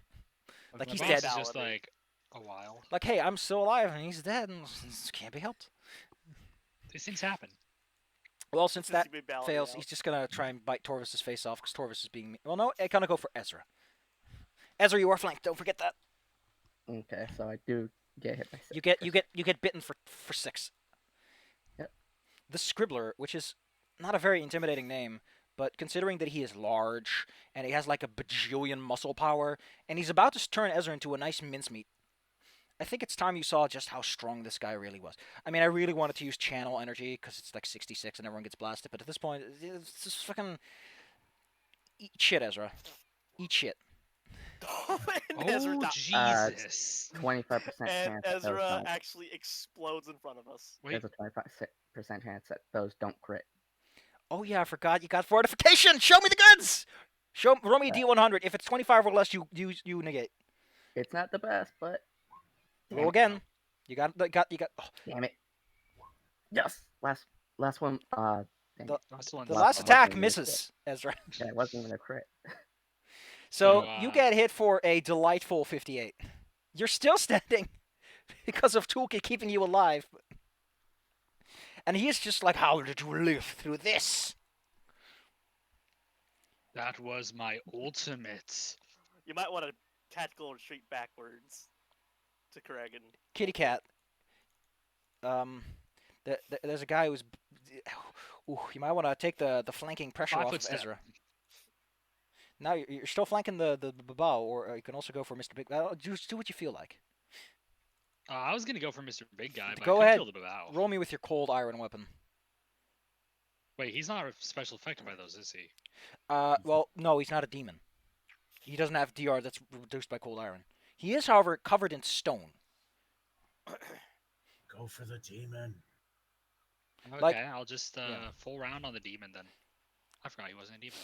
Like My he's boss dead. is just Validate. like a while. Like, hey, I'm still alive and he's dead, and this can't be helped. These things happen. Well, since Since that you've been battling fails, out. he's just gonna try and bite Torvis's face off because Torvis is being. Well, no, I kind of go for Ezra. Ezra, you are flanked. Don't forget that. Okay, so I do get hit by 6. You get bitten for 6. Yep. The Scribbler, which is not a very intimidating name, but considering that he is large and he has like a bajillion muscle power, and he's about to turn Ezra into a nice mincemeat. I think it's time you saw just how strong this guy really was. I mean, I really wanted to use channel energy because it's like 66 and everyone gets blasted, but at this point, it's just fucking eat shit, Ezra. Eat shit. And Ezra Oh, dies. Jesus. 25% And chance that those Ezra don't. actually explodes in front of us. Wait, There's a 25% chance that those don't crit. Oh yeah, I forgot you got fortification. Show me the goods. Roll me a D100. If it's 25 or less, you negate. It's not the best, but damn Roll it. again. You got. Oh, Damn it. Yes. Last one. Dang The- it. that's the one. the Last last one attack wasn't even a misses, Ezra. Yeah, it wasn't even a crit. So So, you get hit for a delightful 58. You're still standing because of Toolkit keeping you alive. And he is just like, how did you live through this? That was my ultimate. You might want to tactical retreat backwards to Kragan. Kitty cat. There's a guy who's. Ooh, you might want to take the flanking pressure off of Footstep. Ezra. Now you're still flanking the Babao, or you can also go for Mr. Big. Just do what you feel like. I was gonna go for Mr. Big Guy, but Go I ahead. could kill the Babao. Roll me with your cold iron weapon. Wait, he's not special affected by those, is he? Well, no, he's not a demon. He doesn't have DR that's reduced by cold iron. He is, however, covered in stone. Go for the demon. Okay, Like- I'll just yeah. full round on the demon then. I forgot he wasn't a demon.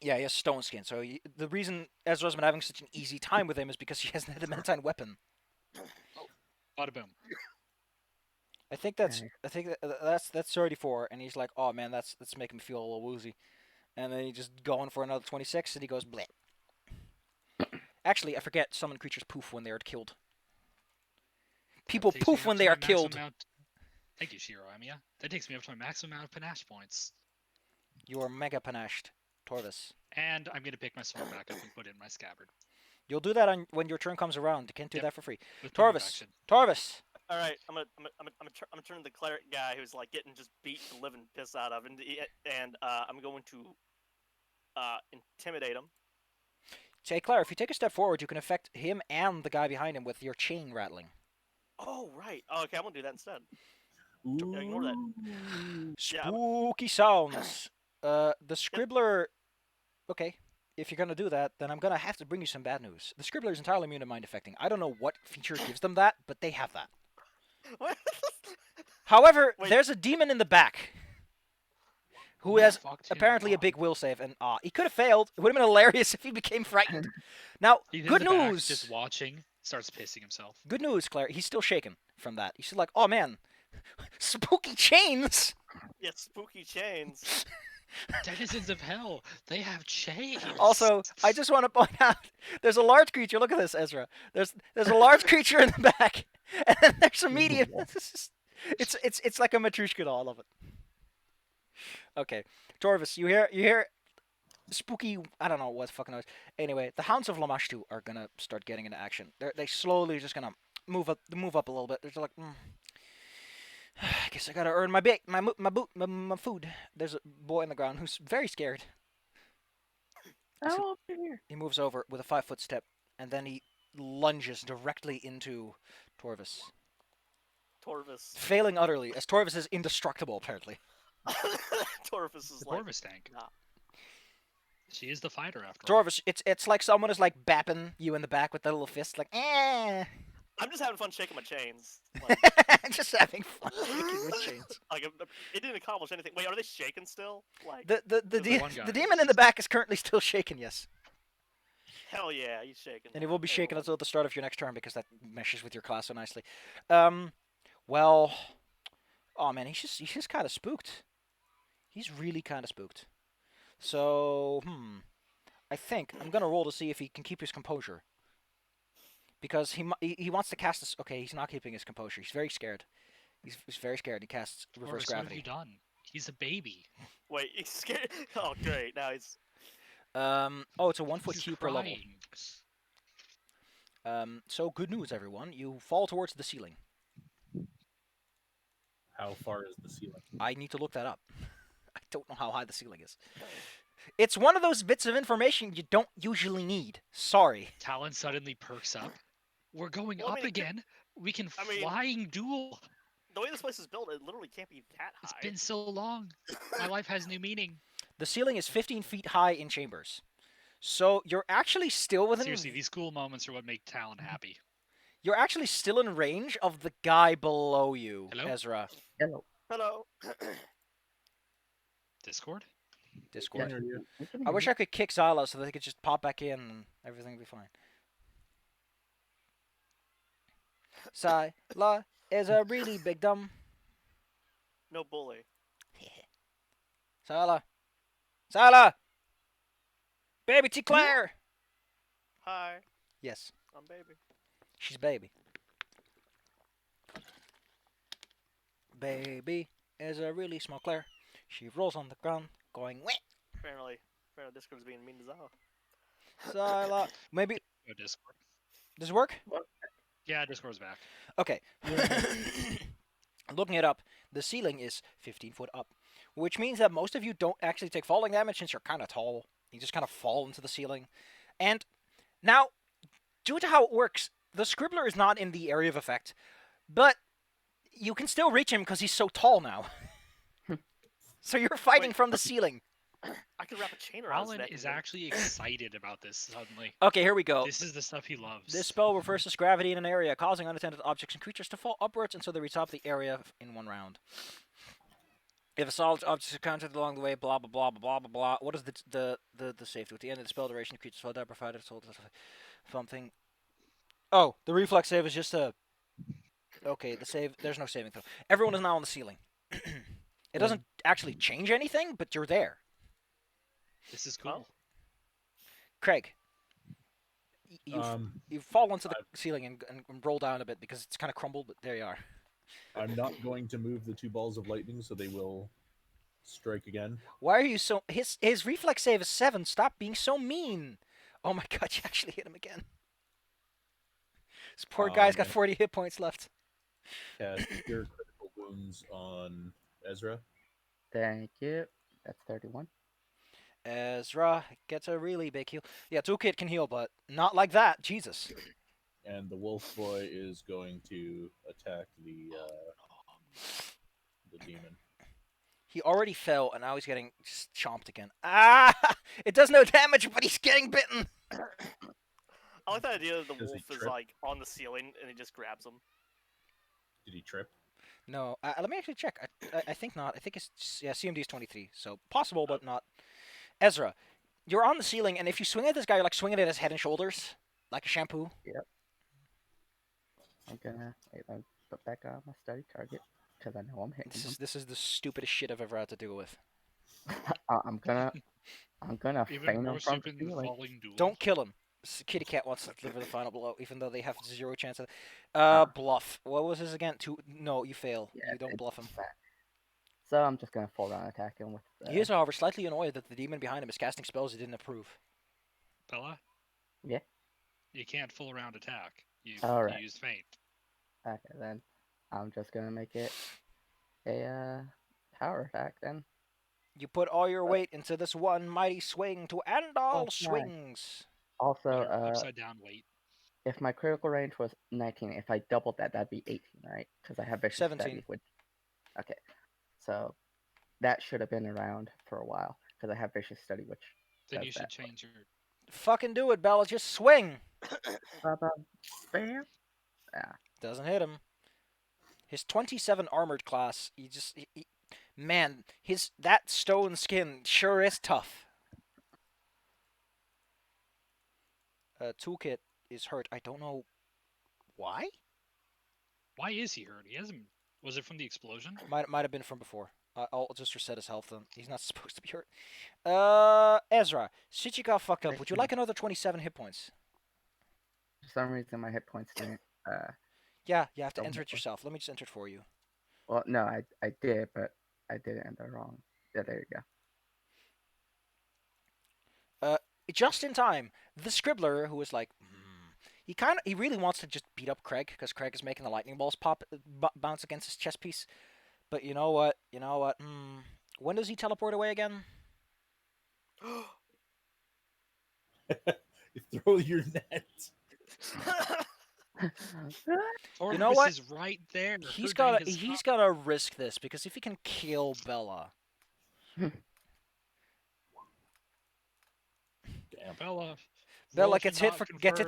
Yeah, he has stone skin. So the reason Ezra's been having such an easy time with him is because he has an adamantine weapon. Bada boom. I think that's Okay. I think that's 34, and he's like, oh man, that's making me feel a little woozy, and then he just going for another 26, and he goes bleh. Actually, I forget. Summon creatures poof when they are killed. People That takes me poof up when to they my are maximum killed. amount- Thank you, Shiro Amiya. That takes me up to my maximum amount of panache points. You are mega panached, Torvis. And I'm gonna pick my sword back up and put it in my scabbard. You'll do that when your turn comes around. You can't do Yep. that for free. With Torvis, perfection. Torvis. All right, I'm gonna turn to the cleric guy who's like getting just beat the living piss out of, and I'm going to intimidate him. Say, Claire, if you take a step forward, you can affect him and the guy behind him with your chain rattling. Oh right. Oh, okay, I'm gonna do that instead. Yeah, ignore that. Yeah, Spooky sounds. The Scribbler. Okay, if you're gonna do that, then I'm gonna have to bring you some bad news. The Scribbler is entirely immune to mind affecting. I don't know what feature gives them that, but they have that. What? However, Wait. there's a demon in the back. who has fucked him apparently a up. big will save, and he could have failed. It would have been hilarious if he became frightened. Now, He's good in the back, news. just watching, starts pissing himself. Good news, Claire. He's still shaken from that. He's still like, oh man, spooky chains. Yeah, spooky chains. Denizens of hell, they have chains. Also, I just want to point out, there's a large creature. Look at this, Ezra. There's a large creature in the back, and then there's a medium. It's like a Matryoshka doll. I love it. Okay, Torvis, you hear spooky. I don't know what fucking noise. Anyway, the Hounds of Lamashtu are gonna start getting into action. They slowly just gonna move up a little bit. They're like, I guess I gotta earn my food. There's a boy on the ground who's very scared. Oh, over here. He moves over with a 5-foot step, and then he lunges directly into Torvis, Torvis. failing utterly, as Torvis is indestructible, apparently. Torvis is The like. Corvus tank. Nah. She is the fighter after all. Torvis, it's like someone is like bapping you in the back with their little fist, like, eh. I'm just having fun shaking my chains. Like, Just having fun shaking with chains. like, it didn't accomplish anything. Wait, are they shaking still? Like, The one guy The demon in the back is currently still shaken, yes. hell yeah, he's shaking. And he will be Hey, shaken well, until the start of your next turn because that meshes with your class so nicely. Well, oh man, he's just kind of spooked. He's really kind of spooked. So, I think I'm gonna roll to see if he can keep his composure. Because he wants to cast this. Okay, he's not keeping his composure. He's very scared. He's very scared. He casts reverse Corvus, what have you gravity. done? He's a baby. Wait, he's scared. Oh, great. Now he's. Oh, it's a 1-foot He's cube per level. crying. So good news, everyone. You fall towards the ceiling. How far is the ceiling? I need to look that up. I don't know how high the ceiling is. It's one of those bits of information you don't usually need. Sorry. Talon suddenly perks up. We're going Well, I up mean, it could- again. We can I mean- flying duel. The way this place is built, it literally can't be that high. It's been so long. My life has new meaning. The ceiling is 15 feet high in chambers. So you're actually still within. Seriously, these cool moments are what make Talon happy. You're actually still in range of the guy below you, Hello? Ezra. Hello. Hello. Discord? Discord. Can you- I wish I could kick Zyla so they could just pop back in and everything would be fine. Zyla is a really big dumb. No bully. Zyla. Zyla! Baby T. Claire! Hi, Yes, I'm baby. she's baby. Baby is a really small Claire. She rolls on the ground, going, wet. Apparently Discord's being mean to Zawa. Zyla. Maybe. Oh, Discord. Does it work? Yeah, Discord's back. Okay. Looking it up, the ceiling is 15 foot up, which means that most of you don't actually take falling damage since you're kind of tall. You just kind of fall into the ceiling. And now, due to how it works, the Scribbler is not in the area of effect, but you can still reach him because he's so tall now. So you're fighting Wait. from the ceiling. I could wrap a chain around his Alan neck. is and- actually excited about this suddenly. Okay, here we go. This is the stuff he loves. This spell reverses gravity in an area, causing unattended objects and creatures to fall upwards until they reach top of the area in one round. If a solid object is encountered along the way, blah blah blah blah blah blah blah. What is the save to? At the end of the spell duration, creatures fall down, provided it's hold something. Oh, the reflex save is just a. Okay, the save. There's no saving throw. Everyone is now on the ceiling. It doesn't actually change anything, but you're there. This is cool. Oh. Craig, Um, you fall onto the ceiling and roll down a bit because it's kind of crumbled, but there you are. I'm not going to move the two balls of lightning, so they will strike again. Why are you so... His reflex save is 7. Stop being so mean. Oh my god, you actually hit him again. This poor guy's got man. 40 hit points left. Cast Cure Critical Wounds on Ezra. Thank you. That's 31. Ezra gets a really big heal. Yeah, Toolkit can heal, but not like that. Jesus. And the Wolf Boy is going to attack the demon. He already fell, and now he's getting chomped again. Ah! It does no damage, but he's getting bitten. I like the idea that the Does he wolf is trip? like on the ceiling and he just grabs him. Did he trip? No, let me actually check. I think not. I think it's yeah. CMD is 23, so possible, but not. Ezra, you're on the ceiling, and if you swing at this guy, you're like swinging at his head and shoulders, like a shampoo. Yep. I'm gonna wait, let me put back on my study target because I know I'm hitting them. This is the stupidest shit I've ever had to deal with. I'm gonna Even feign him more from the stupid than the ceiling. falling duel. Don't kill him. Kitty Cat wants to deliver the final blow, even though they have zero chance of. Bluff. What was his again? No, you fail. Yeah, You don't bluff him. So I'm just gonna full round attack him with. He is, however, slightly annoyed that the demon behind him is casting spells he didn't approve. Bella? Yeah. You can't full round attack. You Alright. used feint. Okay, then I'm just gonna make it a power attack then. You put all your weight into this one mighty swing to end all Plus 9. swings. Also, Your upside down weight. if my critical range was 19, if I doubled that, that'd be 18, right? Because I have vicious 17. study. Which, okay, so that should have been around for a while because I have vicious study, which Then does you should that. change your. Fucking do it, Bella. Just swing. Bam. Doesn't hit him. His 27 armored class, man, that stone skin sure is tough. Toolkit is hurt. I don't know why. Why is he hurt? He hasn't. Was it from the explosion? Might have been from before. I'll just reset his health then. He's not supposed to be hurt. Ezra, shit you got fucked up. Would you like another 27 hit points? For some reason, my hit points didn't. Yeah, you have to enter it yourself. Let me just enter it for you. Well, no, I did, but I did it enter wrong. Yeah, there you go. Just in time, the Scribbler, who is like, he really wants to just beat up Craig because Craig is making the lightning balls bounce against his chest piece. But you know what? When does he teleport away again? Throw your net. You know what? Is right there. He's gotta risk this because if he can kill Bella, Damn. Bella gets hit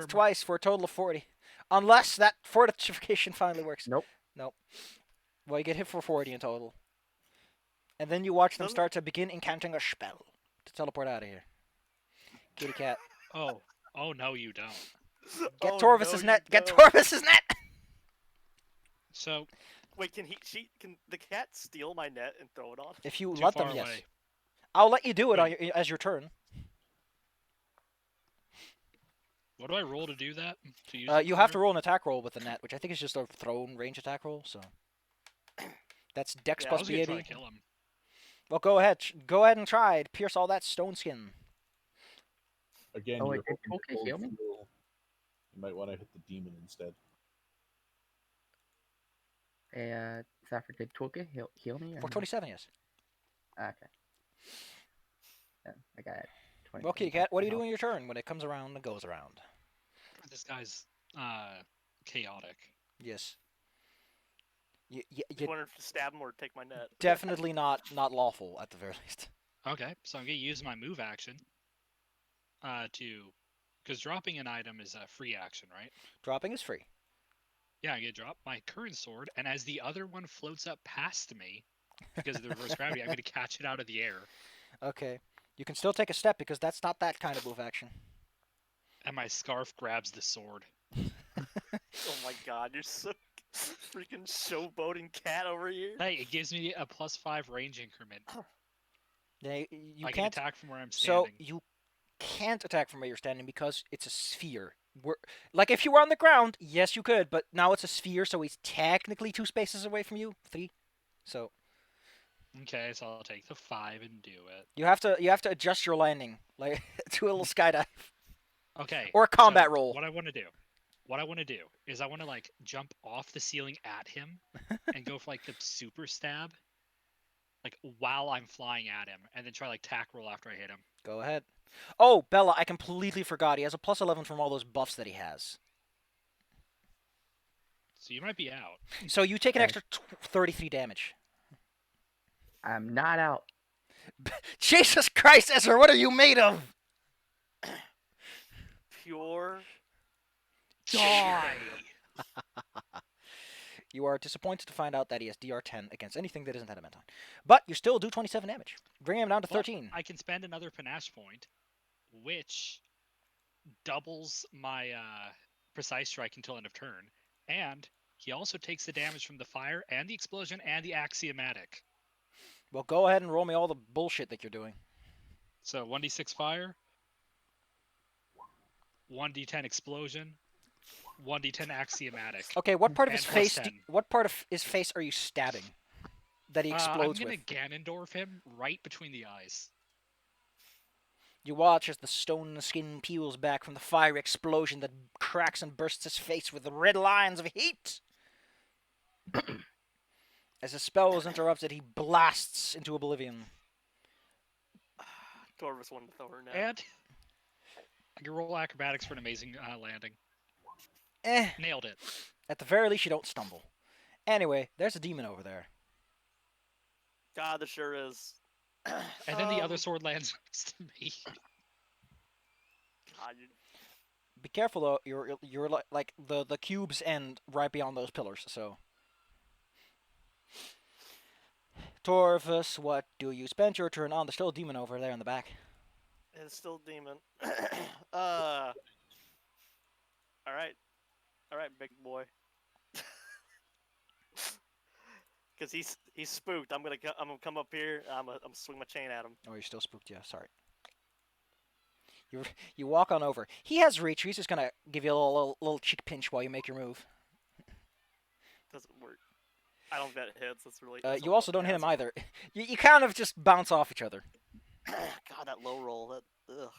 twice for a total of 40, unless that fortification finally works. Nope. Well, you get hit for 40 in total, and then you watch them start to begin encountering a spell to teleport out of here. Kitty Cat. Oh no, you don't. Get Torvis's net. Get Torvis's net. So. Wait, can the cat steal my net and throw it on? If you let them, away. yes. I'll let you do it as your turn. What do I roll to do that? You have to roll an attack roll with the net, which I think is just a thrown range attack roll. So that's Dex plus BAB. try to kill him. Well, go ahead. Go ahead and try it. Pierce all that stone skin. Again, Oh, wait, you're did hoping to Toolkit heal me? fuel. You might want to hit the demon instead. Hey, Zafir, did Toolkit heal me? For 27, yes. Okay. Yeah, I got it. Well, Kitty Cat, what do you do in your turn when it comes around and goes around? This guy's chaotic. Yes. You wanted to stab him or take my net. Definitely not lawful at the very least. Okay, so I'm gonna use my move action. Because dropping an item is a free action, right? Dropping is free. Yeah, I get drop my current sword, and as the other one floats up past me, because of the reverse gravity, I'm gonna catch it out of the air. Okay. You can still take a step because that's not that kind of move action. And my scarf grabs the sword. Oh my god, you're so freaking showboating cat over here. Hey, it gives me a +5 range increment. You I can't can attack from where I'm standing. So you can't attack from where you're standing because it's a sphere. Like if you were on the ground, yes you could, but now it's a sphere, so he's technically 2 spaces away from you, 3. So okay, so I'll take the 5 and do it. you have to adjust your landing, like do a little skydive. Okay. Or a combat roll. What I want to do is I want to like jump off the ceiling at him and go for like the super stab, like while I'm flying at him, and then try like tack roll after I hit him. Go ahead. Oh, Bella, I completely forgot. He has a +11 from all those buffs that he has. So you might be out. So you take an extra 33 damage. I'm not out. Jesus Christ, Ezra, what are you made of? Pure Die! You are disappointed to find out that he has DR10 against anything that isn't adamantine. But you still do 27 damage, bringing him down to But 13. I can spend another panache point, which doubles my precise strike until end of turn, and he also takes the damage from the fire and the explosion and the axiomatic. Well, go ahead and roll me all the bullshit that you're doing. So 1d6 fire, 1d10 explosion, 1d10 axiomatic. Okay, what part of And his plus face? 10. What part of his face are you stabbing? That he I'm explodes gonna with. Ganondorf him right between the eyes. You watch as the stone skin peels back from the fiery explosion that cracks and bursts his face with red lines of heat. As his spell is interrupted, he blasts into oblivion. Torvis wanted to throw her net. And I can roll acrobatics for an amazing landing. Eh. Nailed it. At the very least, you don't stumble. Anyway, there's a demon over there. God, there sure is. And then the other sword lands next to me. God, Be careful though. You're like the cubes end right beyond those pillars. So, Torvus, what do you spend your turn on? There's still a demon over there in the back. it's still demon. All right, big boy. Because he's spooked. I'm gonna come up here. I'm gonna swing my chain at him. Oh, you're still spooked. Yeah, sorry. You walk on over. He has reach. He's just gonna give you a little cheek pinch while you make your move. Doesn't work. I don't think that hits. That's really. You also don't hit him either. You kind of just bounce off each other. God, that low roll. That ugh.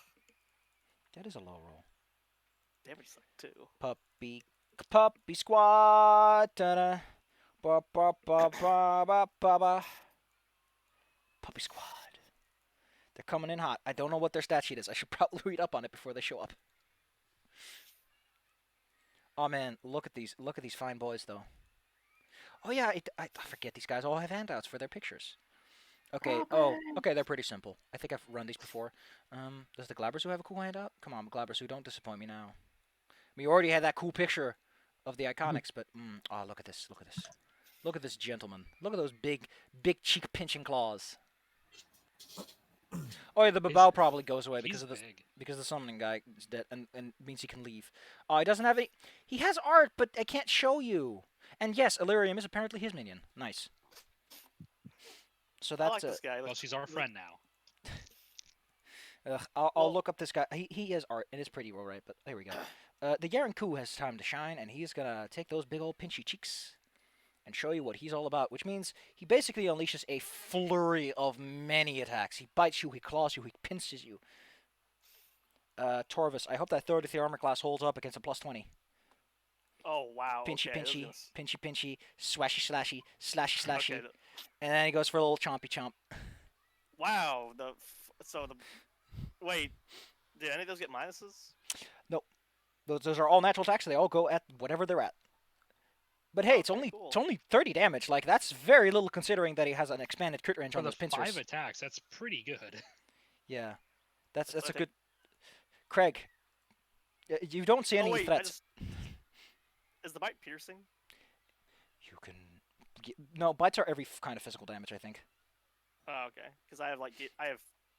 That is a low roll. Damage is like 2. Puppy squad. Ta-da. Ba ba ba ba ba ba ba. Puppy squad. They're coming in hot. I don't know what their stat sheet is. I should probably read up on it before they show up. Oh man, look at these fine boys though. Oh yeah, I forget these guys all have handouts for their pictures. Okay. Oh, okay. They're pretty simple. I think I've run these before. Does the Glabrezu have a cool handout? Come on, Glabrezu, don't disappoint me now. I mean, you already had that cool picture of the Iconics, but oh, look at this. Look at this. Look at this gentleman. Look at those big cheek pinching claws. Oh yeah, the Babao probably goes away because of this. Big. Because the summoning guy is dead and means he can leave. Oh, he doesn't have any. He has art, but I can't show you. And yes, Illyrium is apparently his minion. Nice. So I that's like this guy. Well, she's our friend now. I'll Well- look up this guy. He has art. It is pretty well, right? But there we go. The Yarenku has time to shine, and he's gonna take those big old pinchy cheeks and show you what he's all about. Which means he basically unleashes a flurry of many attacks. He bites you, he claws you, he pinches you. Torvus, I hope that 33 armor class holds up against a +20. Oh wow. Pinchy, okay, pinchy, this is pinchy, pinchy, swashy, slashy, slashy, slashy, Okay. and then he goes for a little chompy chomp. Wow. Wait. Did any of those get minuses? Those are all natural attacks. So they all go at whatever they're at. But hey, it's Okay, only cool. it's only 30 damage. Like that's very little considering that he has an expanded crit range For on the those pincers. 5 attacks, that's pretty good. Yeah, that's a Okay. good. Craig, you don't see any Oh wait. threats. Is the bite piercing? You can. No, bites are every kind of physical damage. I think. Oh, okay. Because I have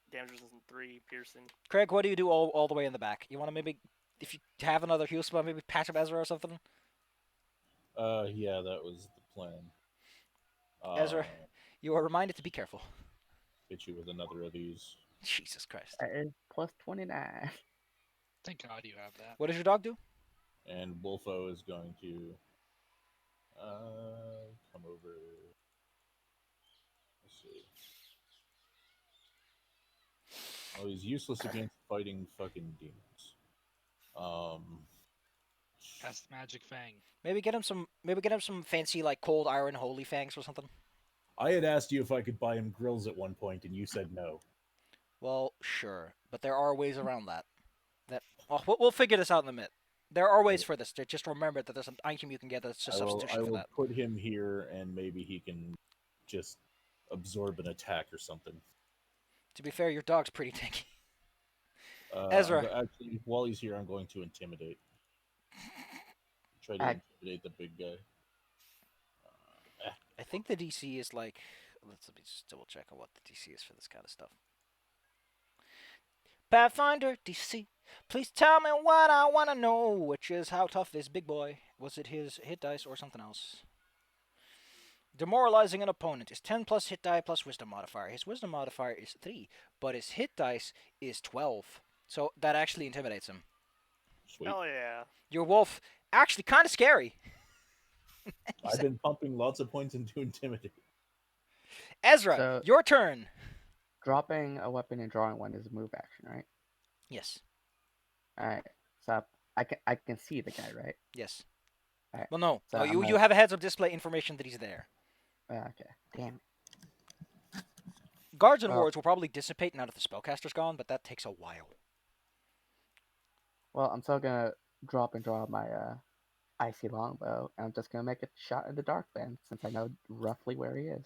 damage resistance 3, piercing. Craig, what do you do all the way in the back? You want to maybe, if you have another heal spell, maybe patch up Ezra or something? Yeah, that was the plan. Ezra. You are reminded to be careful. Hit you with another of these. Jesus Christ. That is plus 29. Thank God you have that. What does your dog do? And Wolfo is going to come over. Let's see. Oh, he's useless against fighting fucking demons. Cast Magic Fang. Maybe get him some fancy like cold iron holy fangs or something. I had asked you if I could buy him grills at one point, and you said no. Well, sure, but there are ways around that. We'll figure this out in a minute. There are ways for this. Just remember that there's an item you can get that's just I substitution for will that. put him here, and maybe he can just absorb an attack or something. To be fair, your dog's pretty tanky. Ezra. Actually, while he's here, I'm going to intimidate. Try to I- intimidate the big guy. I think the DC is like. Let me just double check on what the DC is for this kind of stuff. Pathfinder DC. Please tell me what I want to know, which is how tough is Big Boy? Was it his hit dice or something else? Demoralizing an opponent is 10 plus hit die plus wisdom modifier. His wisdom modifier is 3, but his hit dice is 12. So that actually intimidates him. Sweet. Hell yeah. Your wolf, actually kind of scary. I've been pumping lots of points into Intimidate. Ezra, So- your turn. Dropping a weapon and drawing one is a move action, right? Yes. All right. So I can see the guy, right? Yes. Alright, Well, no. so No, I'm you gonna- have a heads-up display information that he's there. Okay. Damn. Guards and Well- wards will probably dissipate now that the spellcaster's gone, but that takes a while. Well, I'm still gonna drop and draw my icy longbow, and I'm just gonna make a shot in the dark then, since I know roughly where he is.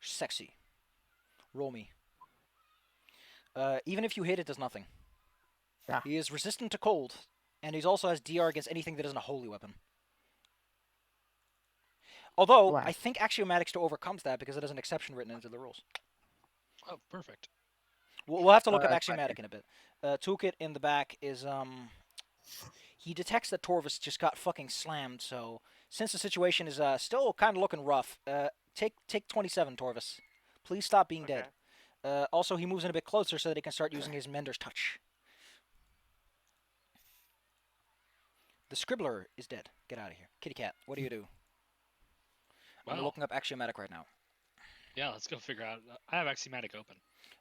Sexy. Roll me. Even if you hit, it does nothing. Ah. He is resistant to cold, and he also has DR against anything that isn't a holy weapon. Although, Blast. I think Axiomatics still overcomes that because it has an exception written into the rules. Oh, perfect. We'll have to look up that's Axiomatic in a bit. Toolkit in the back is, he detects that Torvis just got fucking slammed, so since the situation is still kind of looking rough, take 27, Torvis. Please stop being dead. Also, he moves in a bit closer so that he can start using his Mender's Touch. The Scribbler is dead. Get out of here. Kitty cat, what do you do? I'm Wow. looking up Axiomatic right now. Yeah, let's go figure out. I have Axiomatic open.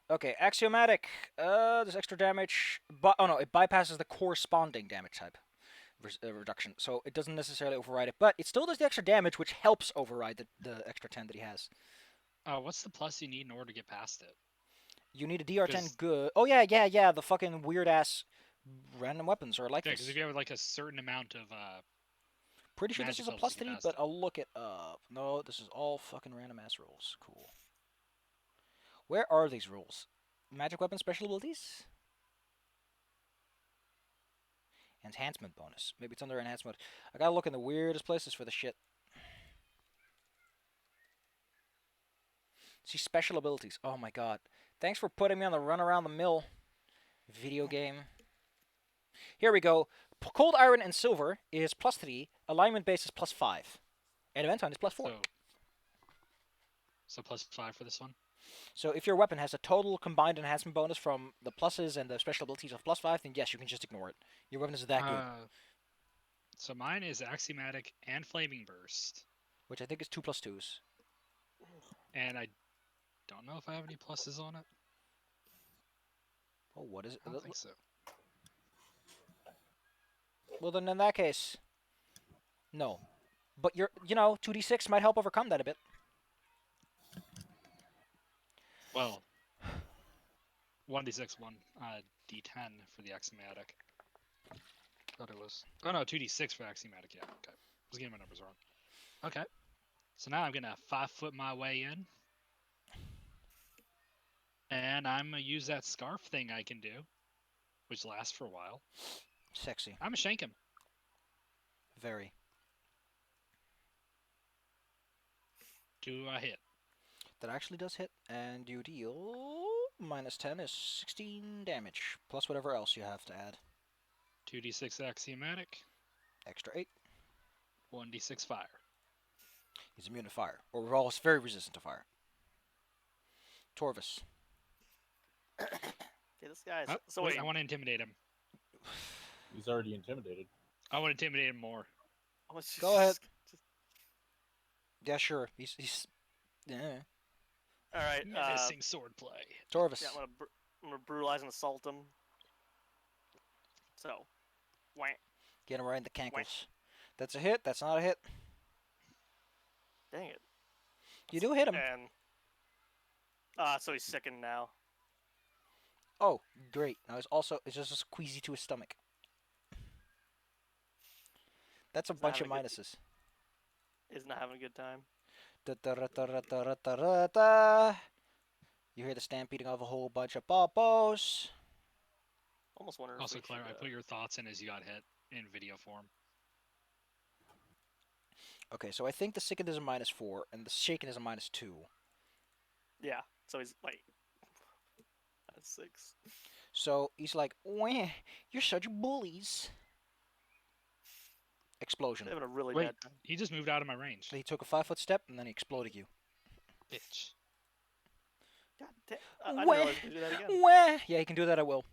Okay, Axiomatic. There's extra damage, but oh no, it bypasses the corresponding damage type reduction, so it doesn't necessarily override it, but it still does the extra damage, which helps override the extra 10 that he has. What's the plus you need in order to get past it? You need a DR10 'Cause- good. Oh yeah, the fucking weird ass random weapons are like Yeah, this. because if you have like a certain amount of Pretty sure this magic is a levels, plus you get 3, past but it. I'll look it up. No, this is all fucking random ass rules. Cool. Where are these rules? Magic weapon special abilities? Enhancement bonus. Maybe it's under enhancement. I gotta look in the weirdest places for the shit. See, special abilities. Oh my god. Thanks for putting me on the run around the mill video game. Here we go. Cold Iron and Silver is plus 3. Alignment base is plus 5. And Event Time is plus 4. So plus 5 for this one. So if your weapon has a total combined enhancement bonus from the pluses and the special abilities of plus 5, then yes, you can just ignore it. Your weapon is that good. So mine is Axiomatic and Flaming Burst, Which I think is 2 plus 2s. and I don't know if I have any pluses on it. Oh, what is it? I don't think so. Well, then in that case, no. But 2d6 might help overcome that a bit. Well, 1d6, 1d10 for the Axiomatic. Thought it was. Oh no, 2d6 for Axiomatic. Yeah, okay. I was getting my numbers wrong. Okay. So now I'm gonna 5-foot my way in, and I'm gonna use that scarf thing I can do, which lasts for a while. Sexy. I'm gonna shank him. Very. Do I hit? That actually does hit, and you deal minus 10 is 16 damage, plus whatever else you have to add. 2d6 Axiomatic, Extra 8. 1d6 fire. He's immune to fire, or we're all very resistant to fire. Torvis. Okay, this guy's. Oh, So wait, wait, I want to intimidate him. He's already intimidated. I want to intimidate him more. Go ahead. Yeah, sure. He's yeah. All right. Menacing swordplay. Torvis. Yeah, I'm gonna brutalize and assault him. So, wham. Get him right in the cankles. That's a hit. That's not a hit. Dang it. You do hit him. And so he's sickened now. Oh, great. Now it's just a squeezy to his stomach. That's a He's not bunch of having a minuses. He's not having a good time. Da-da-da-da-da-da-da. You hear the stampeding of a whole bunch of bobos. Almost wondering. Also, if we Claire, should, I put your thoughts in as you got hit in video form. Okay, so I think the sickened is a -4 and the shaken is a -2. Yeah. So he's like that's 6. So he's like, "Wah, you're such bullies." Explosion. Having a really Wait, bad time. he just moved out of my range. He took a 5-foot step and then he exploded you. Bitch. God damn. I didn't Wah, realize you could do that again. wah. Yeah, he can do that at will.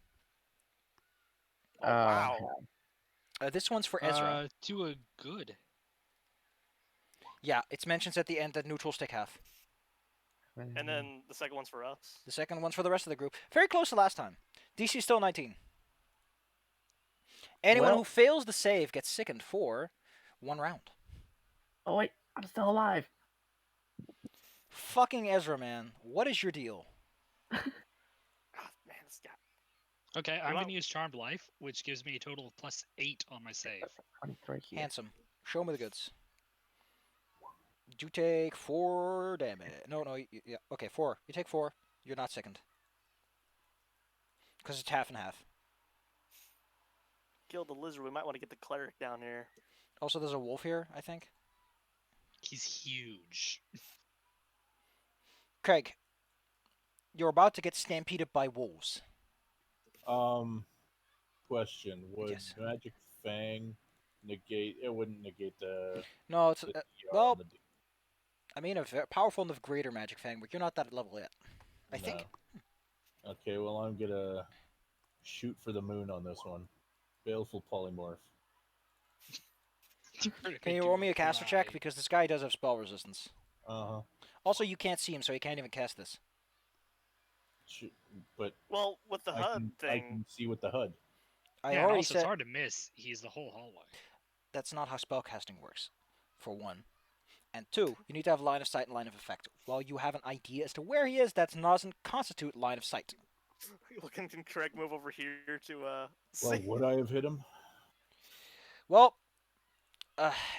Oh wow. This one's for Ezra. To a good. Yeah, it mentions at the end that neutrals take half. And then the second one's for us. The second one's for the rest of the group. Very close to last time. DC still 19. Anyone Well- who fails the save gets sickened for 1 round. Oh wait, I'm still alive. Fucking Ezra, man. What is your deal? God, man, this guy. Okay, I'm Well- gonna use Charmed Life, which gives me a total of +8 on my save. 23 here. Handsome. Show me the goods. You take 4 damage. No, yeah. Okay, 4. You take 4. You're not sickened. Because it's half and half. Kill the lizard. We might want to get the cleric down here. Also, there's a wolf here, I think. He's huge. Craig, you're about to get stampeded by wolves. Question: would Yes. Magic Fang negate? It wouldn't negate the. No, it's... the well, the- I mean, a powerful enough greater magic fang, but you're not that level yet. I think. No. Okay, well I'm gonna shoot for the moon on this one. Baleful polymorph. Can you roll me a caster check? Because this guy does have spell resistance. Uh huh. Also, you can't see him, so he can't even cast this. But Well, with the I HUD can, I thing, can see with the HUD. I Yeah, and already also said it's hard to miss. He's the whole hallway. that's not how spellcasting works, for one. And two, you need to have line of sight and line of effect. While you have an idea as to where he is, that doesn't constitute line of sight. can Craig move over here to Well, see? would I have hit him? Well,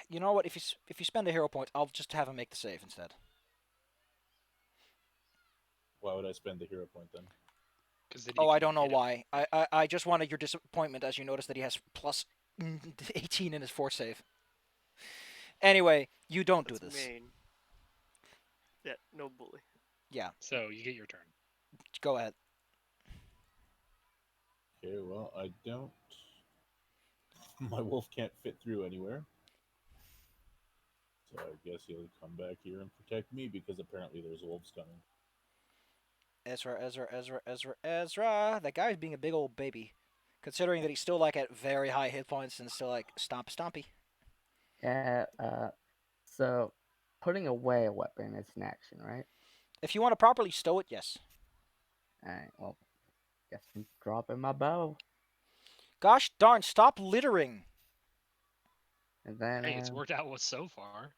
you know what? If you spend a hero point, I'll just have him make the save instead. Why would I spend the hero point then? Oh, I don't know why. I just wanted your disappointment as you notice that he has plus 18 in his force save. Anyway, you don't do That's this. mean. Yeah, no bully. Yeah, So you get your turn. go ahead. Okay, well I don't. My wolf can't fit through anywhere. So I guess he'll come back here and protect me because apparently there's wolves coming. Ezra. That guy's being a big old baby. Considering that he's still like at very high hit points and still like stompy. Yeah, so putting away a weapon is an action, right? If you want to properly stow it, yes. Alright, well, guess I'm dropping my bow. Gosh darn, stop littering. And then, Hey, it's worked out so far.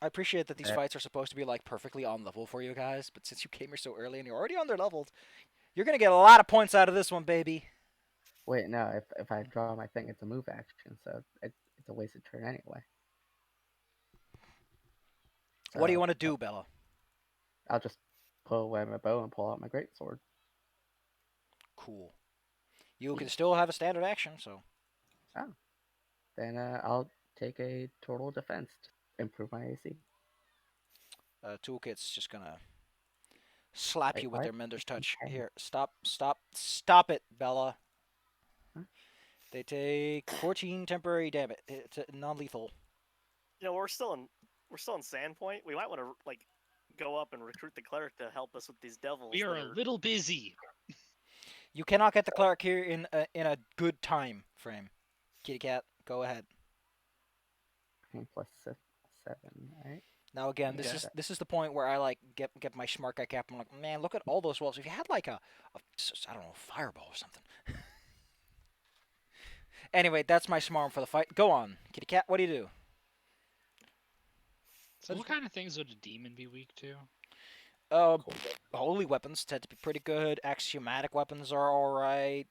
I appreciate that these Uh, fights are supposed to be like perfectly on level for you guys, but since you came here so early and you're already under leveled, you're gonna get a lot of points out of this one, baby. wait, no, if I draw my thing, it's a move action, so it's a wasted turn anyway. What do you So, want to do, Bella? I'll just pull away my bow and pull out my greatsword. Cool. You can still have a standard action, so Then I'll take a total defense to improve my AC. Toolkit's just gonna slap Wait, you with what? their Mender's touch. Okay. Here, stop it, Bella. Huh? They take 14 temporary damage. It's non-lethal. You know, we're still in Sandpoint. We might want to like go up and recruit the cleric to help us with these devils. We are that a little busy. You cannot get the cleric here in a good time frame. Kitty cat, go ahead. 7, right? Now again, Yeah. this is the point where I like get my smart guy cap. I'm like, man, look at all those wolves. If you had like a I don't know, fireball or something. Anyway, that's my smarm for the fight. Go on, kitty cat. What do you do? So what kind of things would a demon be weak to? Holy weapons tend to be pretty good. Axiomatic weapons are all right.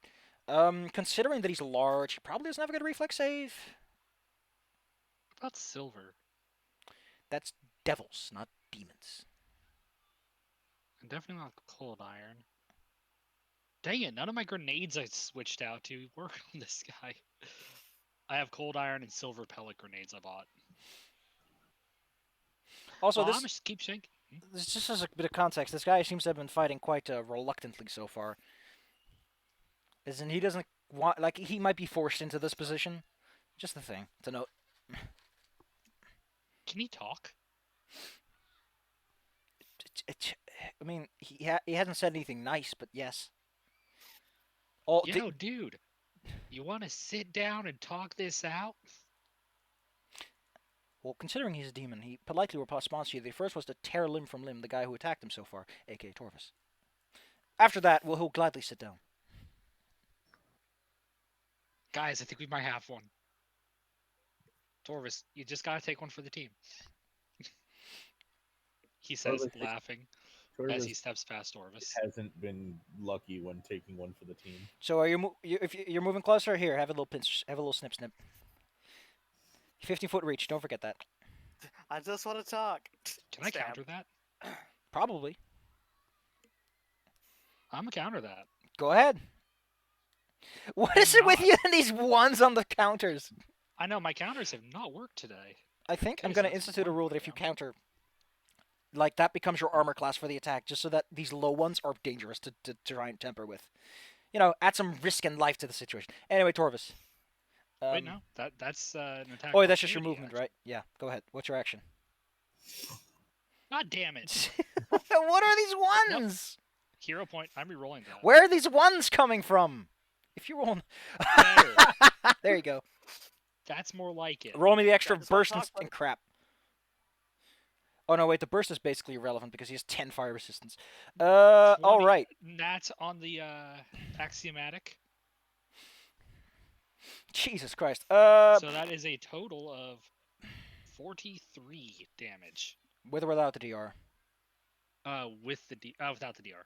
Considering that he's large, he probably doesn't have a good reflex save. What about silver? That's devils, not demons. And definitely not cold iron. Dang it, none of my grenades I switched out to work on this guy. I have cold iron and silver pellet grenades I bought. Also, I'm this just keep shanking. just as a bit of context, this guy seems to have been fighting quite reluctantly so far. As in, he doesn't want, like, he might be forced into this position. Just the thing to note. Can he talk? I mean, he hasn't said anything nice, but yes. Oh, Yo, dude, you want to sit down and talk this out? well, considering he's a demon, he politely responds to you. The first was to tear limb from limb the guy who attacked him so far, aka Torvis. After that, well, he'll gladly sit down. Guys, I think we might have one. Torvis, you just gotta take one for the team. He says, Torvis- laughing as he steps past Torvis. hasn't been lucky when taking one for the team. So are if you're moving closer, here, have a little pinch, have a little snip. 50-foot reach. Don't forget that. I just want to talk. Can I Stab. counter that? Probably. I'm gonna counter that. Go ahead. What I'm is it with not. you and these ones on the counters? I know my counters have not worked today. I think I'm Okay, going so to that's institute a one rule for that if you you. counter, like, that becomes your armor class for the attack, just so that these low ones are dangerous to try and temper with. You know, add some risk and life to the situation. Anyway, Torvis. Wait, no, that's an attack. Oh, that's just your opportunity, movement, actually. right? Yeah, go ahead. What's your action? God damn it! What are these ones? Hero point. I'm re-rolling that. Where are these ones coming from? If you roll... Better. There you go. That's more like it. Roll me the extra Yeah, just wanna burst talk, and buddy. crap. Oh, no, wait. The burst is basically irrelevant because he has 10 fire resistance. All 20 right. That's on the axiomatic. Jesus Christ. So that is a total of 43 damage. With or without the DR? With the without the DR.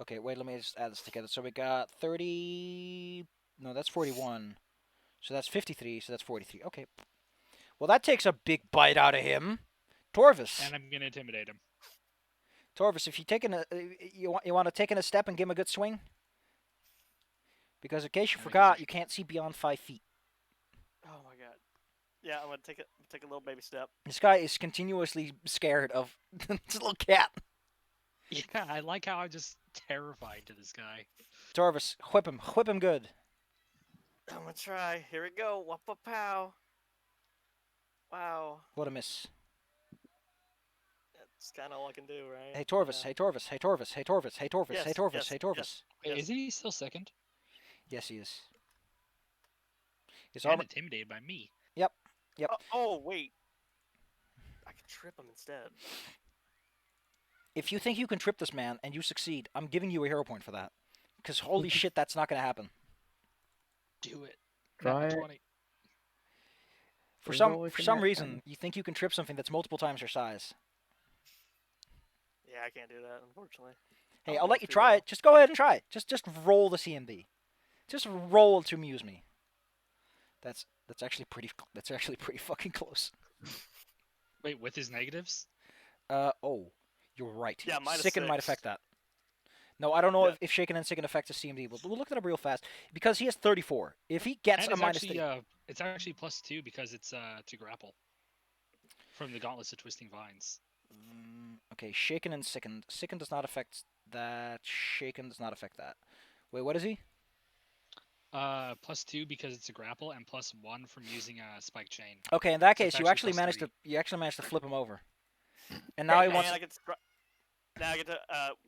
Okay, wait, let me just add this together. So we got 30... No, that's 41. So that's 53, so that's 43. Okay. Well, that takes a big bite out of him. Torvis. And I'm gonna intimidate him. Torvis, if you taking a... You want to take in a step and give him a good swing? Because in case you Let me forgot, see. you can't see beyond 5 feet. Oh my god. Yeah, I'm gonna take a little baby step. This guy is continuously scared of this little cat. Yeah, I like how I'm just terrified to this guy. Torvis, whip him good. I'm gonna try. Here we go. Wappa pow. Wow. What a miss. That's kind of all I can do, right? Hey Torvis, Yeah. hey Torvis, hey Torvis, hey Torvis, hey Torvis, Yes, hey Torvis, yes, hey Torvis. yes. Wait, Yes. isn't he still second? Yes, he is. His And armor. intimidated by me. Yep. Oh wait. I can trip him instead. If you think you can trip this man and you succeed, I'm giving you a hero point for that. Because holy shit, that's not going to happen. Do it. Try Nat it. 20. For There's some always for a some net reason, 20. you think you can trip something that's multiple times your size. Yeah, I can't do that, unfortunately. Hey, I'll I'll go let you for try you. it. Just go ahead and try it. Just roll the CMD. Just roll to amuse me. That's actually pretty fucking close. Wait, with his negatives? Oh, you're right. Yeah, minus Sicken might 6. affect that. No, I don't know Yeah. if Shaken and Sicken affects his CMD. We'll look that up real fast because he has 34. If he gets And a it's minus actually 3, it's actually +2 because it's to grapple. From the Gauntlets of Twisting Vines. okay, Shaken and Sicken. Sicken does not affect that. Shaken does not affect that. Wait, what is he? +2 because it's a grapple, and +1 from using a spike chain. Okay, in that So it's case, you actually actually managed to flip him over. And Now now he wants. I get now I get to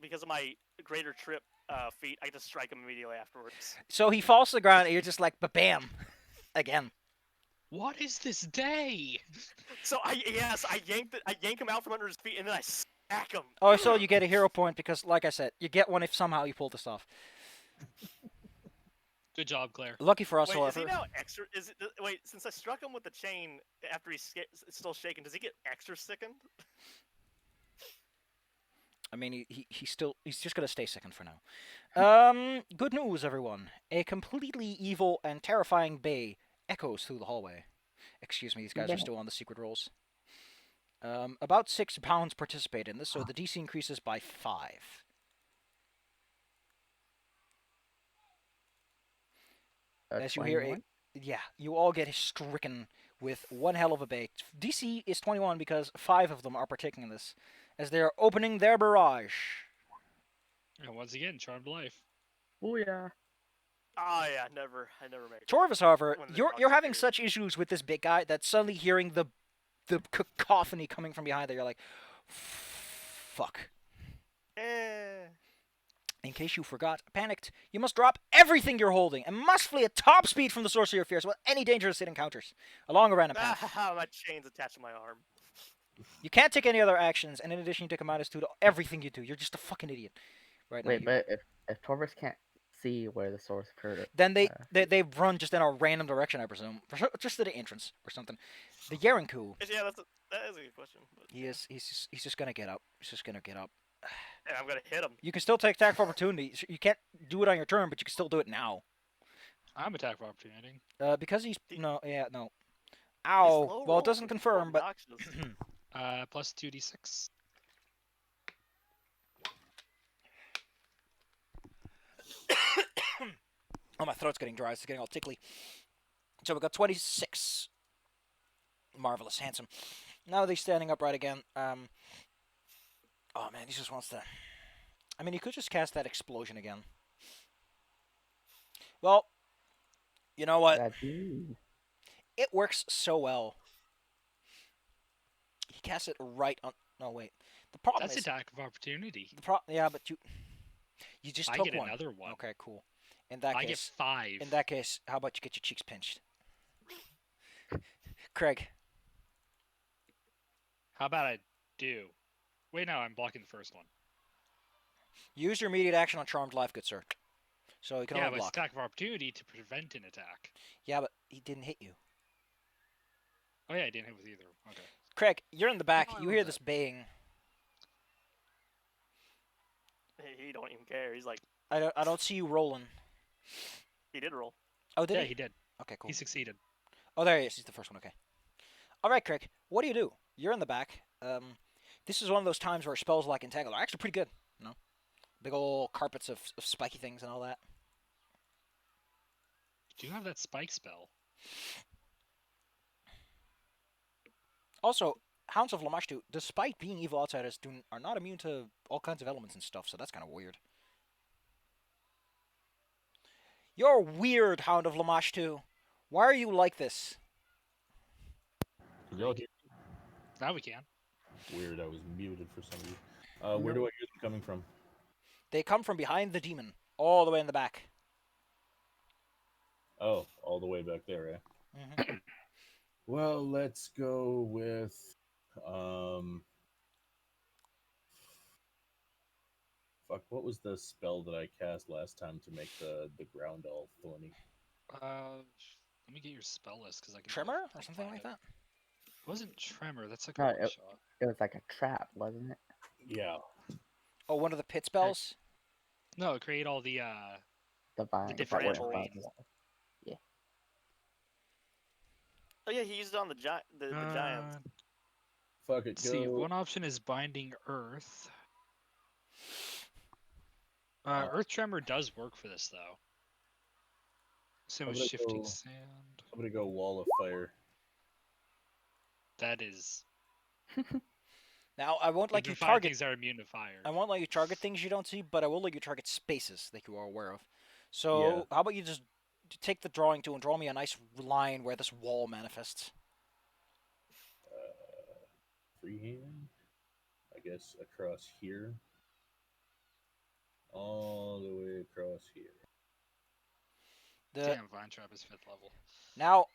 because of my greater trip feat, I get to strike him immediately afterwards. So he falls to the ground, and you're just like, bam, again. What is this day? So I yank him out from under his feet and then I smack him. Oh, so you get a hero point because, like I said, you get one if somehow you pull this off. Good job, Claire. Lucky for us, Wait, is however. he now extra? Wait? Since I struck him with the chain after he's still shaking, does he get extra sickened? I mean, he's just gonna stay second for now. Good news, everyone. A completely evil and terrifying bay echoes through the hallway. Excuse me, these guys are still on the secret rolls. About 6 pounds participate in this, so the DC increases by 5. That's As you hear 21. Yeah, you all get stricken with one hell of a bait. DC is 21 because 5 of them are partaking in this, as they are opening their barrage. And once again, charmed life. Oh yeah. Oh yeah, never. I never make it. Torvis, however, When the you're dogs having appear. such issues with this big guy that suddenly hearing the cacophony coming from behind there, you're like, fuck. Eh. In case you forgot, panicked, you must drop everything you're holding and must flee at top speed from the source of your fears with any dangerous it encounters along a random path. My chain's attached to my arm. You can't take any other actions, and in addition, you take a -2 to everything you do. You're just a fucking idiot. Right now. Wait, but if Torvus can't see where the source occurred, Then they run just in a random direction, I presume, just to the entrance or something. The Yarenku, Yeah, that is a good question. But, he's just gonna get up. He's just gonna get up. and I'm gonna hit him. You can still take attack of opportunity. You can't do it on your turn, but you can still do it now. I'm attack for opportunity. Because he's no. He's Ow. low Well, it doesn't roll. confirm, but Obnoxious. Plus 2d6. oh, my throat's getting dry. It's getting all tickly. So we got 26. Marvelous, handsome. Now they're standing upright again. Oh man, he just wants to. I mean, he could just cast that explosion again. Well, you know what? that's you. It works so well. He casts it right on. No, wait. The problem That's is. attack of opportunity. Yeah, but you just I took get one. another one. Okay, cool. In that I get case, 5. in that case, how about you get your cheeks pinched? Craig. How about I do? Wait, no, I'm blocking the first one. Use your immediate action on Charmed Life, good sir. So you can Yeah, only but it's block. attack of opportunity to prevent an attack. Yeah, but he didn't hit you. Oh yeah, I didn't hit with either. Okay. Craig, you're in the back. Oh, I You love hear that. this baying. He don't even care. He's like, I don't see you rolling. he did roll. Oh, did Yeah, he? he did. Okay, cool. He succeeded. Oh, there he is. He's the first one. Okay. All right, Craig. What do you do? You're in the back. This is one of those times where spells like Entangle are actually pretty good. You know, big old carpets of spiky things and all that. Do you have that spike spell? Also, Hounds of Lamashtu, despite being evil outsiders, are not immune to all kinds of elements and stuff, so that's kind of weird. You're weird, Hound of Lamashtu. Why are you like this? Can y'all hear? Now we can. Weird, I was muted for some reason. Where do I hear them coming from? They come from behind the demon, all the way in the back. Oh, all the way back there, eh? Mm-hmm. Well, let's go with fuck, what was the spell that I cast last time to make the ground all thorny? Let me get your spell list because I can. Tremor or I'll something find like it. that? It wasn't tremor. That's like No, a one shot. It was like a trap, wasn't it? Yeah. Oh, one of the pit spells? No, create all the Divine. different Bramble. terrain. Oh yeah, he used it on the giant. Fuck it, Let's see, go. one option is binding earth. Earth tremor does work for this though. Same I'm with gonna shifting go- sand. I'm gonna go wall of fire. That is. Now, I won't let You you can find target. things that are immune to fire. I won't let you target things you don't see, but I will let you target spaces that you are aware of. So, Yeah. how about you just take the drawing tool and draw me a nice line where this wall manifests? Freehand, I guess across here, all the way across here. The Damn, Vine Trap is 5th level. Now,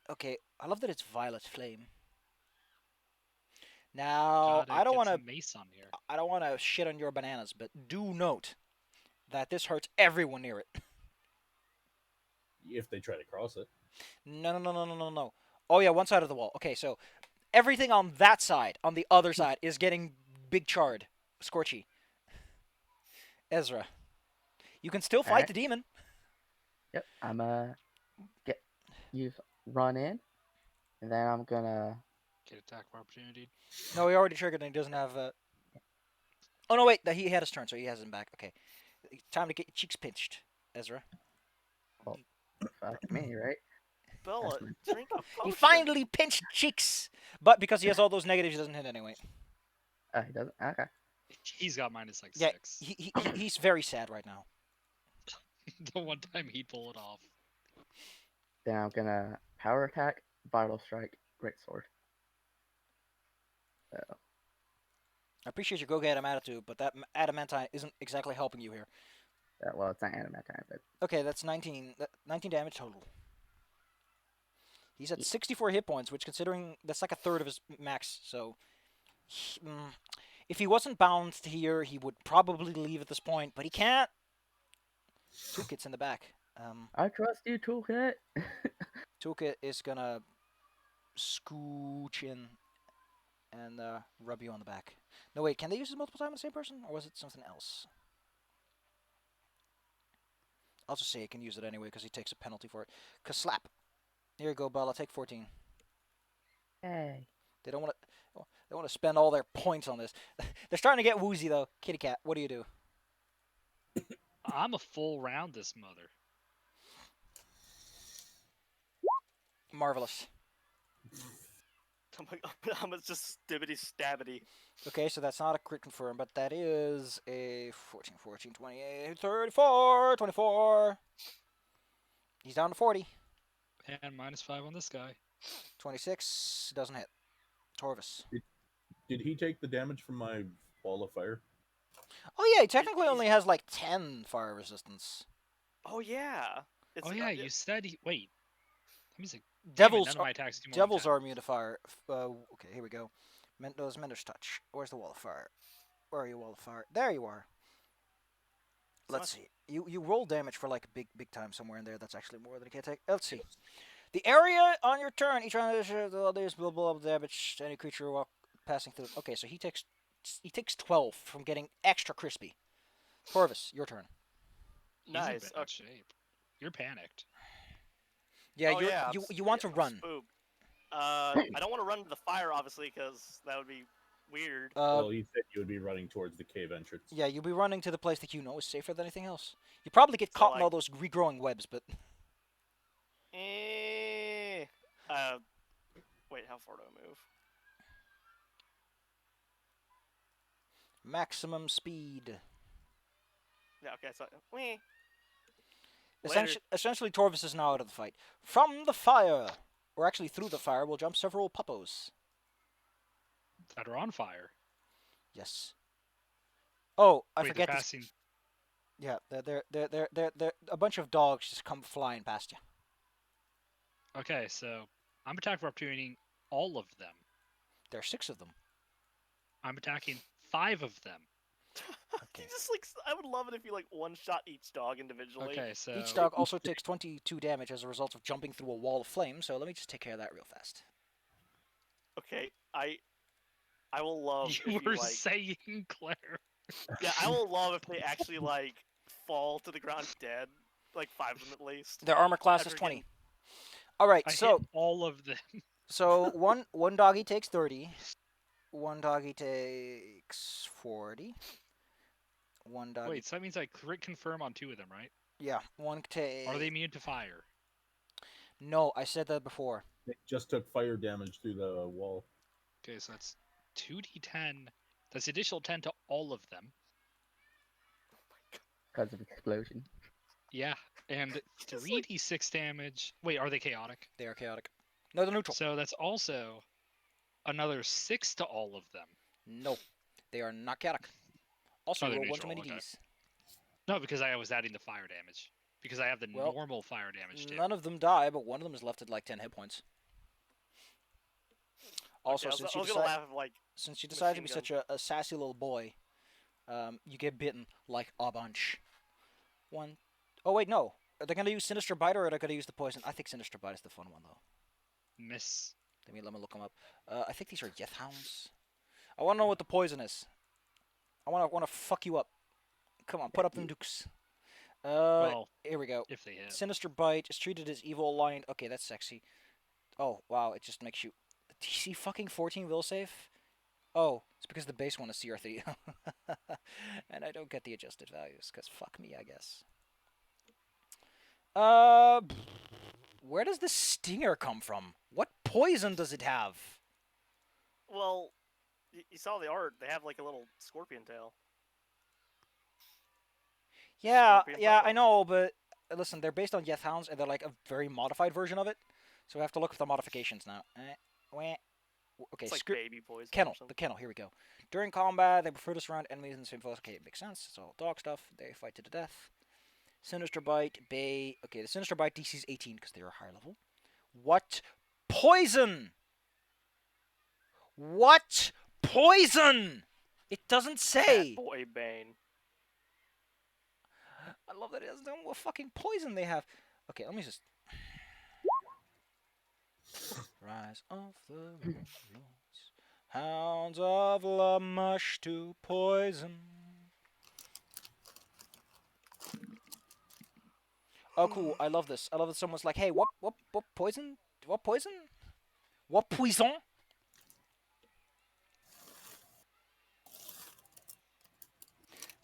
okay. I love that it's Violet Flame. Now, Gotta I don't get want to. some mace on here. I don't want to shit on your bananas, but do note that this hurts everyone near it. If they try to cross it. No. Oh yeah, one side of the wall. Okay, so everything on that side, on the other side, is getting big charred, scorchy. Ezra, you can still fight Alright. the demon. Yep. I'm use run in, and then I'm gonna. Get attack of opportunity. No, he already triggered and he doesn't have. Oh no, wait, he had his turn, so he has him back. Okay, time to get your cheeks pinched, Ezra. Fuck me, right? Bella, That's my- drink a He potion. finally pinched cheeks, but because he has all those negatives, he doesn't hit anyway. He doesn't. Okay. He's got minus like Yeah, 6. he's very sad right now. The one time he'd pull it off. Then I'm gonna power attack, vital strike, great sword. So I appreciate your go-get attitude, but that adamantine isn't exactly helping you here. well, it's not adamantine, but Okay, that's 19. 19 damage total. He's at 64 hit points, which, considering that's like a third of his max. So, if he wasn't bound here, he would probably leave at this point, but he can't. Toolkit's in the back. I trust you, Toolkit. Toolkit is gonna scooch in and rub you on the back. No, wait, can they use this multiple times on the same person, or was it something else? I'll just say he can use it anyway because he takes a penalty for it. Slap. Here you go, Bella. Take 14. Hey. They don't want to. They want to spend all their points on this. They're starting to get woozy though. Kitty cat, what do you do? I'm a full round this mother. Marvelous. I'm just stibbity stabbity. Okay, so that's not a crit confirm, but that is a 14, 14, 28, 34, 24. He's down to 40. And minus 5 on this guy. 26 doesn't hit. Torvis. Did he take the damage from my ball of fire? Oh yeah, he technically only has like 10 fire resistance. Oh yeah. Oh yeah, you said he. Wait. Let me see. Devils, none of my attacks do more devils than are immune to fire. Okay, here we go. Mentor's touch. Where's the wall of fire? Where are you, wall of fire? There you are. Let's see. You roll damage for like big time somewhere in there. That's actually more than he can take. Let's see. The area on your turn. Each round there's blah blah blah damage to any creature passing through. Okay, so he takes 12 from getting extra crispy. Torvis, your turn. He's in Nice. bad shape. You're panicked. Yeah, Oh, yeah, you want to I'm run. spooked. I don't want to run to the fire, obviously, because that would be weird. Well, he said you would be running towards the cave entrance. Yeah, you'll be running to the place that you know is safer than anything else. You probably get So, caught in like- all those regrowing webs, but Wait, how far do I move? maximum speed. Yeah, okay, so Later. Essentially, Torvis is now out of the fight. From the fire, or actually through the fire, will jump several puppos. That are on fire. Yes. Oh, I Wait, forget they're this. passing. Yeah, they're a bunch of dogs just come flying past you. Okay, so I'm attacking for opportunity all of them. There are 6 of them. I'm attacking 5 of them. You just like I would love it if you like one shot each dog individually. Okay, so Each dog also takes 22 damage as a result of jumping through a wall of flame. So let me just take care of that real fast. Okay, I will love you if were you like saying Claire. yeah, I will love if they actually like fall to the ground dead, like 5 of them at least. Their armor class is After 20. getting- All right, I so hit all of them. so one doggy takes 30. One doggy takes 40. One doggy. Wait, so that means I crit confirm on 2 of them, right? Yeah, one take. Are they immune to fire? No, I said that before. They just took fire damage through the wall. Okay, so that's 2d10. That's additional 10 to all of them. Because of explosion. Yeah, and Just 3d6 damage. Wait, are they chaotic? They are chaotic. No, they're neutral. So that's also another 6 to all of them. No, they are not chaotic. Also, Oh, they're roll 1 too neutral, many okay. Ds. No, because I was adding the fire damage. Because I have the Well, normal fire damage too. None of them die, but one of them is left at like 10 hit points. Also, Okay, since I you was gonna laugh if like decided to be machine such a sassy little boy, you get bitten like a bunch. One. Oh wait, no. Are they gonna use Sinister Bite or are they gonna use the poison? I think Sinister Bite is the fun one though. Miss. Let me look them up. I think these are Yeth Hounds. I want to know what the poison is. I want to fuck you up. Come on, put up them dukes. Well, Here we go. if they hit. Sinister Bite is treated as evil aligned. Okay, that's sexy. Oh wow, it just makes you. DC fucking 14 will save. Oh, it's because the base one is CR3. And I don't get the adjusted values, because fuck me, I guess. Where does the stinger come from? What poison does it have? Well, you saw the art. They have like a little scorpion tail. Yeah, Scorpion yeah, I Pogo. know, but listen, they're based on Yeth Hounds, and they're like a very modified version of it. So we have to look at the modifications now. Okay, It's like script. baby poison. Kennel, Or something. the kennel, here we go. During combat, they prefer to surround enemies in the same force. Okay, it makes sense. It's all dog stuff. They fight to the death. Sinister Bite, Bay. Okay, the Sinister Bite DC is 18 because they're a higher level. What poison? What poison? It doesn't say. Cat boy Bane. I love that it doesn't know what fucking poison they have. Okay, let me just. Rise of the Runelords, hounds of Lamush to poison. Oh, cool! I love this. I love that someone's like, "Hey, what poison? What poison? What poison?"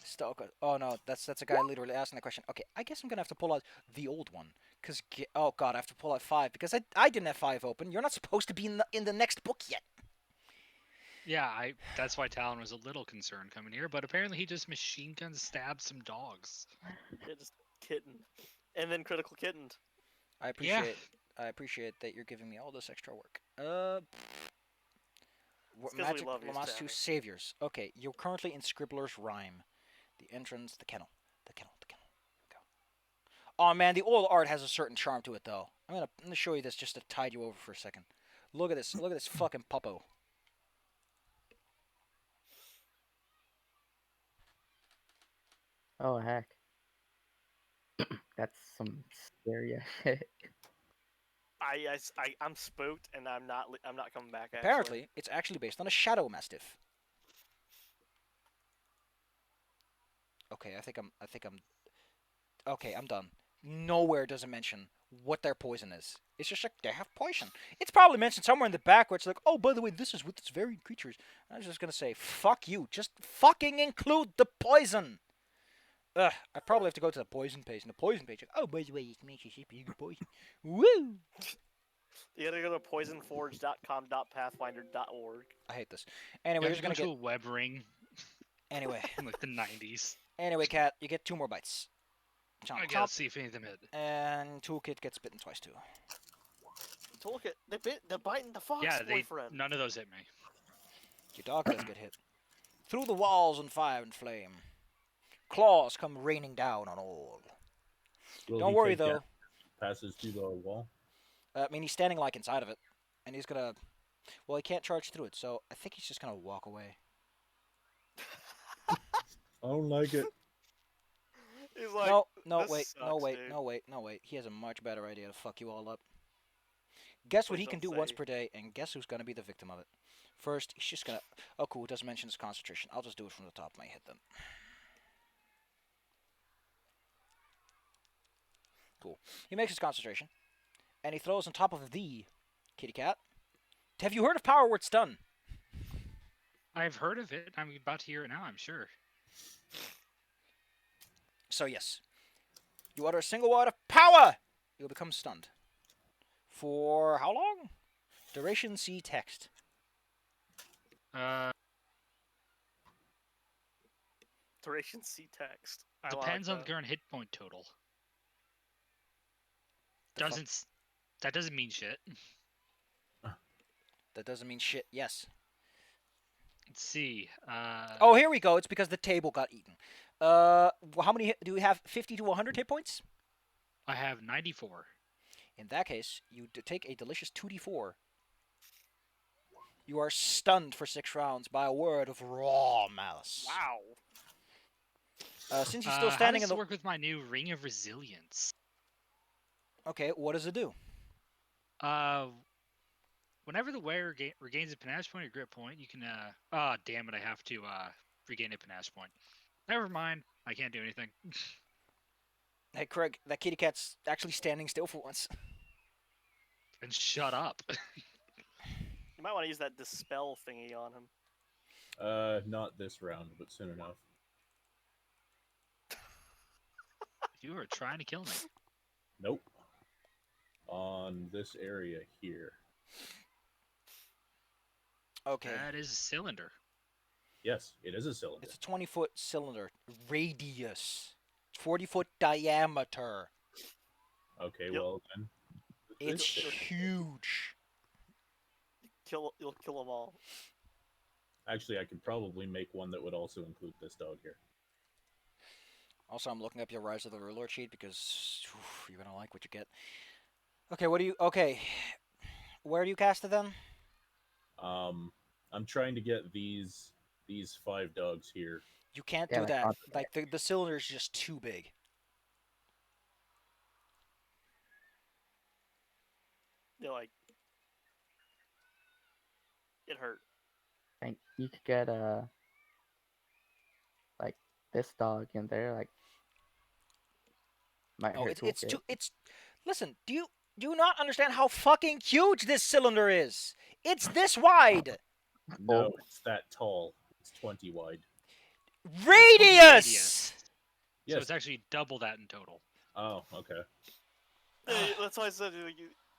Stalker. Oh no, that's a guy literally asking that question. Okay, I guess I'm gonna have to pull out the old one, cause oh god, I have to pull out 5 because I didn't have 5 open. You're not supposed to be in the next book yet. Yeah, that's why Talon was a little concerned coming here, but apparently he just machine gun stabbed some dogs. Yeah, just kitten. And then critical kittened. I appreciate that you're giving me all this extra work. It's 'cause we Magic love you, Lamas 2 Sammy. Saviors. Okay, you're currently in Scribbler's Rhyme. The entrance, the kennel. The kennel. Here we go. Oh man, the old art has a certain charm to it though. I'm gonna show you this just to tide you over for a second. Look at this. Look at this fucking puppo. Oh heck, that's some scary ass shit. I'm spooked, and I'm not coming back. Actually. Apparently, it's actually based on a Shadow Mastiff. Okay, I think I'm okay, I'm done. Nowhere does it mention what their poison is. It's just like they have poison. It's probably mentioned somewhere in the back where it's like, oh, by the way, this is with its varied creatures. I was just gonna say, fuck you. Just fucking include the poison. Ugh, I probably have to go to the poison page. And the poison page, like, oh, by the way, you can make your ship use poison. Woo! You gotta go to poisonforge.com.pathfinder.org. I hate this. Anyway, Yeah, we're just gonna go get. to a web ring Anyway, in like the 90s. anyway, cat, you get 2 more bites. Chomp, I chomp, gotta see if any of them hit. and Toolkit gets bitten twice too. Toolkit, they're biting the fox Yeah, boyfriend. none of those hit me. Your dog does get hit. Through the walls on fire and flame. Claws come raining down on all. Will Don't he worry take though. damage if he passes through the wall? I mean, he's standing like inside of it, and he's gonna. Well, he can't charge through it, so I think he's just gonna walk away. I don't like it. He's like, no, "This wait, no, sucks, wait, dude." no, wait, no, wait. He has a much better idea to fuck you all up. Guess what Please he can don't do once say- per day, and guess who's gonna be the victim of it? First, he's just gonna. Oh, cool. It doesn't mention his concentration. I'll just do it from the top of my head then. Cool. He makes his concentration, and he throws on top of the kitty cat. Have you heard of power where it's done? I've heard of it. I'm about to hear it now, I'm sure. So yes, you utter a single word of power, you'll become stunned. For how long? Duration see text. Duration C text. I Depends like on the that. current hit point total. The fuck? That doesn't mean shit. That doesn't mean shit. Yes. Let's see. Oh, here we go. It's because the table got eaten. How many do we have? 50 to 100 hit points? I have 94. In that case, you take a delicious 2d4. You are stunned for 6 rounds by a word of raw malice. Wow. Since he's still standing how in does the. this work with my new Ring of Resilience? Okay, what does it do? Whenever the wearer regains a panache point or grip point, you can. Damn it! I have to regain a panache point. Never mind. I can't do anything. Hey, Craig, that kitty cat's actually standing still for once. And shut up. You might want to use that dispel thingy on him. Not this round, but soon enough. You are trying to kill me. Nope. On on this area here. Okay. That is a cylinder. Yes, it is a cylinder. It's a 20-foot cylinder. Radius. 40-foot diameter. Okay, Yep. well then. It's this thing- huge. You'll kill them all. Actually, I could probably make one that would also include this dog here. Also, I'm looking up your Rise of the Ruler sheet because you're gonna like what you get. Okay, what do you? Okay, where do you cast it then? I'm trying to get these 5 dogs here. You can't Yeah, do like that. onto Like the cylinder is just too big. They're like, it hurt. think you could get like this dog in there, like might No, hurt it's toolkit. too. It's. Listen, do you not understand how fucking huge this cylinder is? It's this wide. No, Oh. it's that tall. It's 20 wide. It's 20 Radius. So Yes. it's actually double that in total. Oh, okay. That's why I said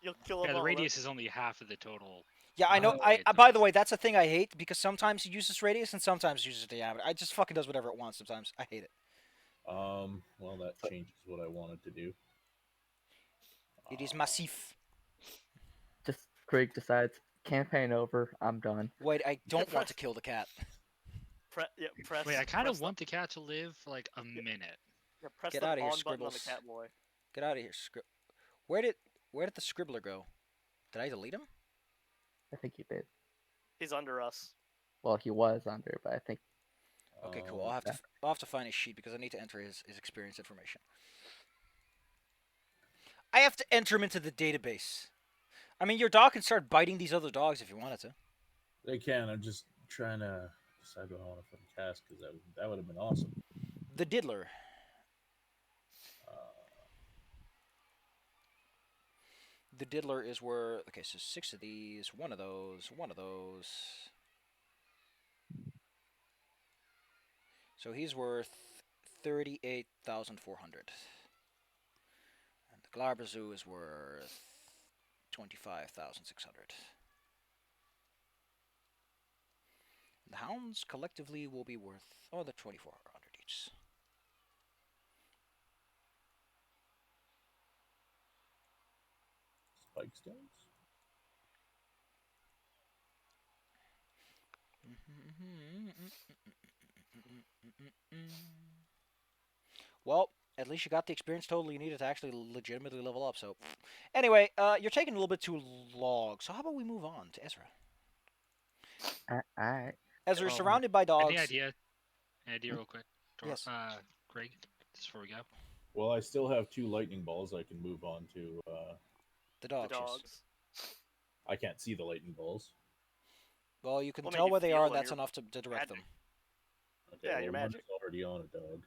you'll kill them Yeah, the all. radius is only half of the total. Yeah, I know. Oh, I by the way, that's a thing I hate because sometimes he uses radius and sometimes he uses diameter. I just fucking does whatever it wants sometimes. I hate it. Well, that changes what I wanted to do. It is massif. Just Craig decides campaign over. I'm done. Wait, I don't want press- to kill the cat. Press. Wait, I kind press of want the cat to live for like a minute. press Get the outta here, on button on the Scribbles. cat boy. Get out of here, Where did the scribbler go? Did I delete him? I think he did. He's under us. Well, he was under, but I think Okay, cool. I'll have to find his sheet because I need to enter his experience information. I have to enter him into the database. I mean, your dog can start biting these other dogs if you wanted to. They can. I'm just trying to decide what I want to put in cast because that would have been awesome. The diddler. The diddler is worth. Okay, so 6 of these, one of those, one of those. So he's worth 38,400. And the Glarbazoo is worth 25,600. The hounds collectively will be worth the 2,400 each. Spike stones. Well, at least you got the experience total you needed to actually legitimately level up. So, anyway, you're taking a little bit too long. So how about we move on to Ezra? alright. Ezra, you're Well, surrounded by dogs. Any idea real quick? Yes. Greg, just before we go. Well, I still have 2 lightning balls. I can move on to. The The dogs. Yes. dogs. I can't see the lightning balls. Well, you can Well, I mean, tell you where they feel are. when That's you're enough to direct them. magic. Okay, Yeah, well, your one magic. is already on a dog.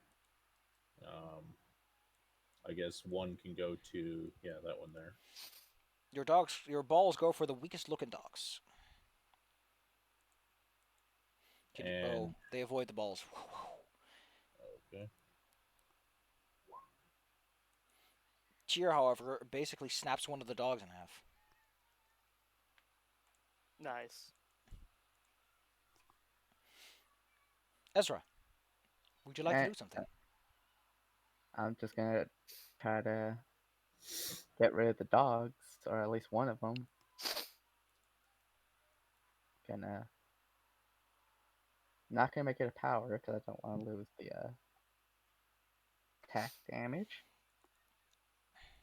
I guess one can go to that one there. Your balls go for the weakest looking dogs. And They avoid the balls. okay, Cheer, however, basically snaps one of the dogs in half. Nice. Ezra, would you like to do something? I'm just gonna try to get rid of the dogs, or at least one of them. Not gonna make it a power because I don't want to lose the attack damage.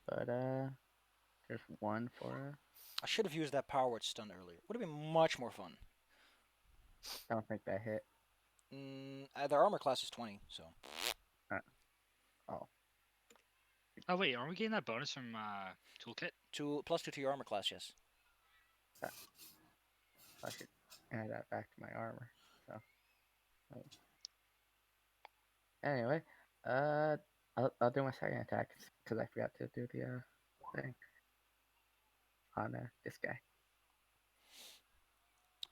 But there's one for. I should have used that power word stun earlier. Would have been much more fun. I don't think that hit. Their armor class is 20, so. Oh wait, aren't we getting that bonus from toolkit? +2 to your armor class, yes. I should add that back to my armor. So. Anyway, I'll do my second attack because I forgot to do the thing on this guy.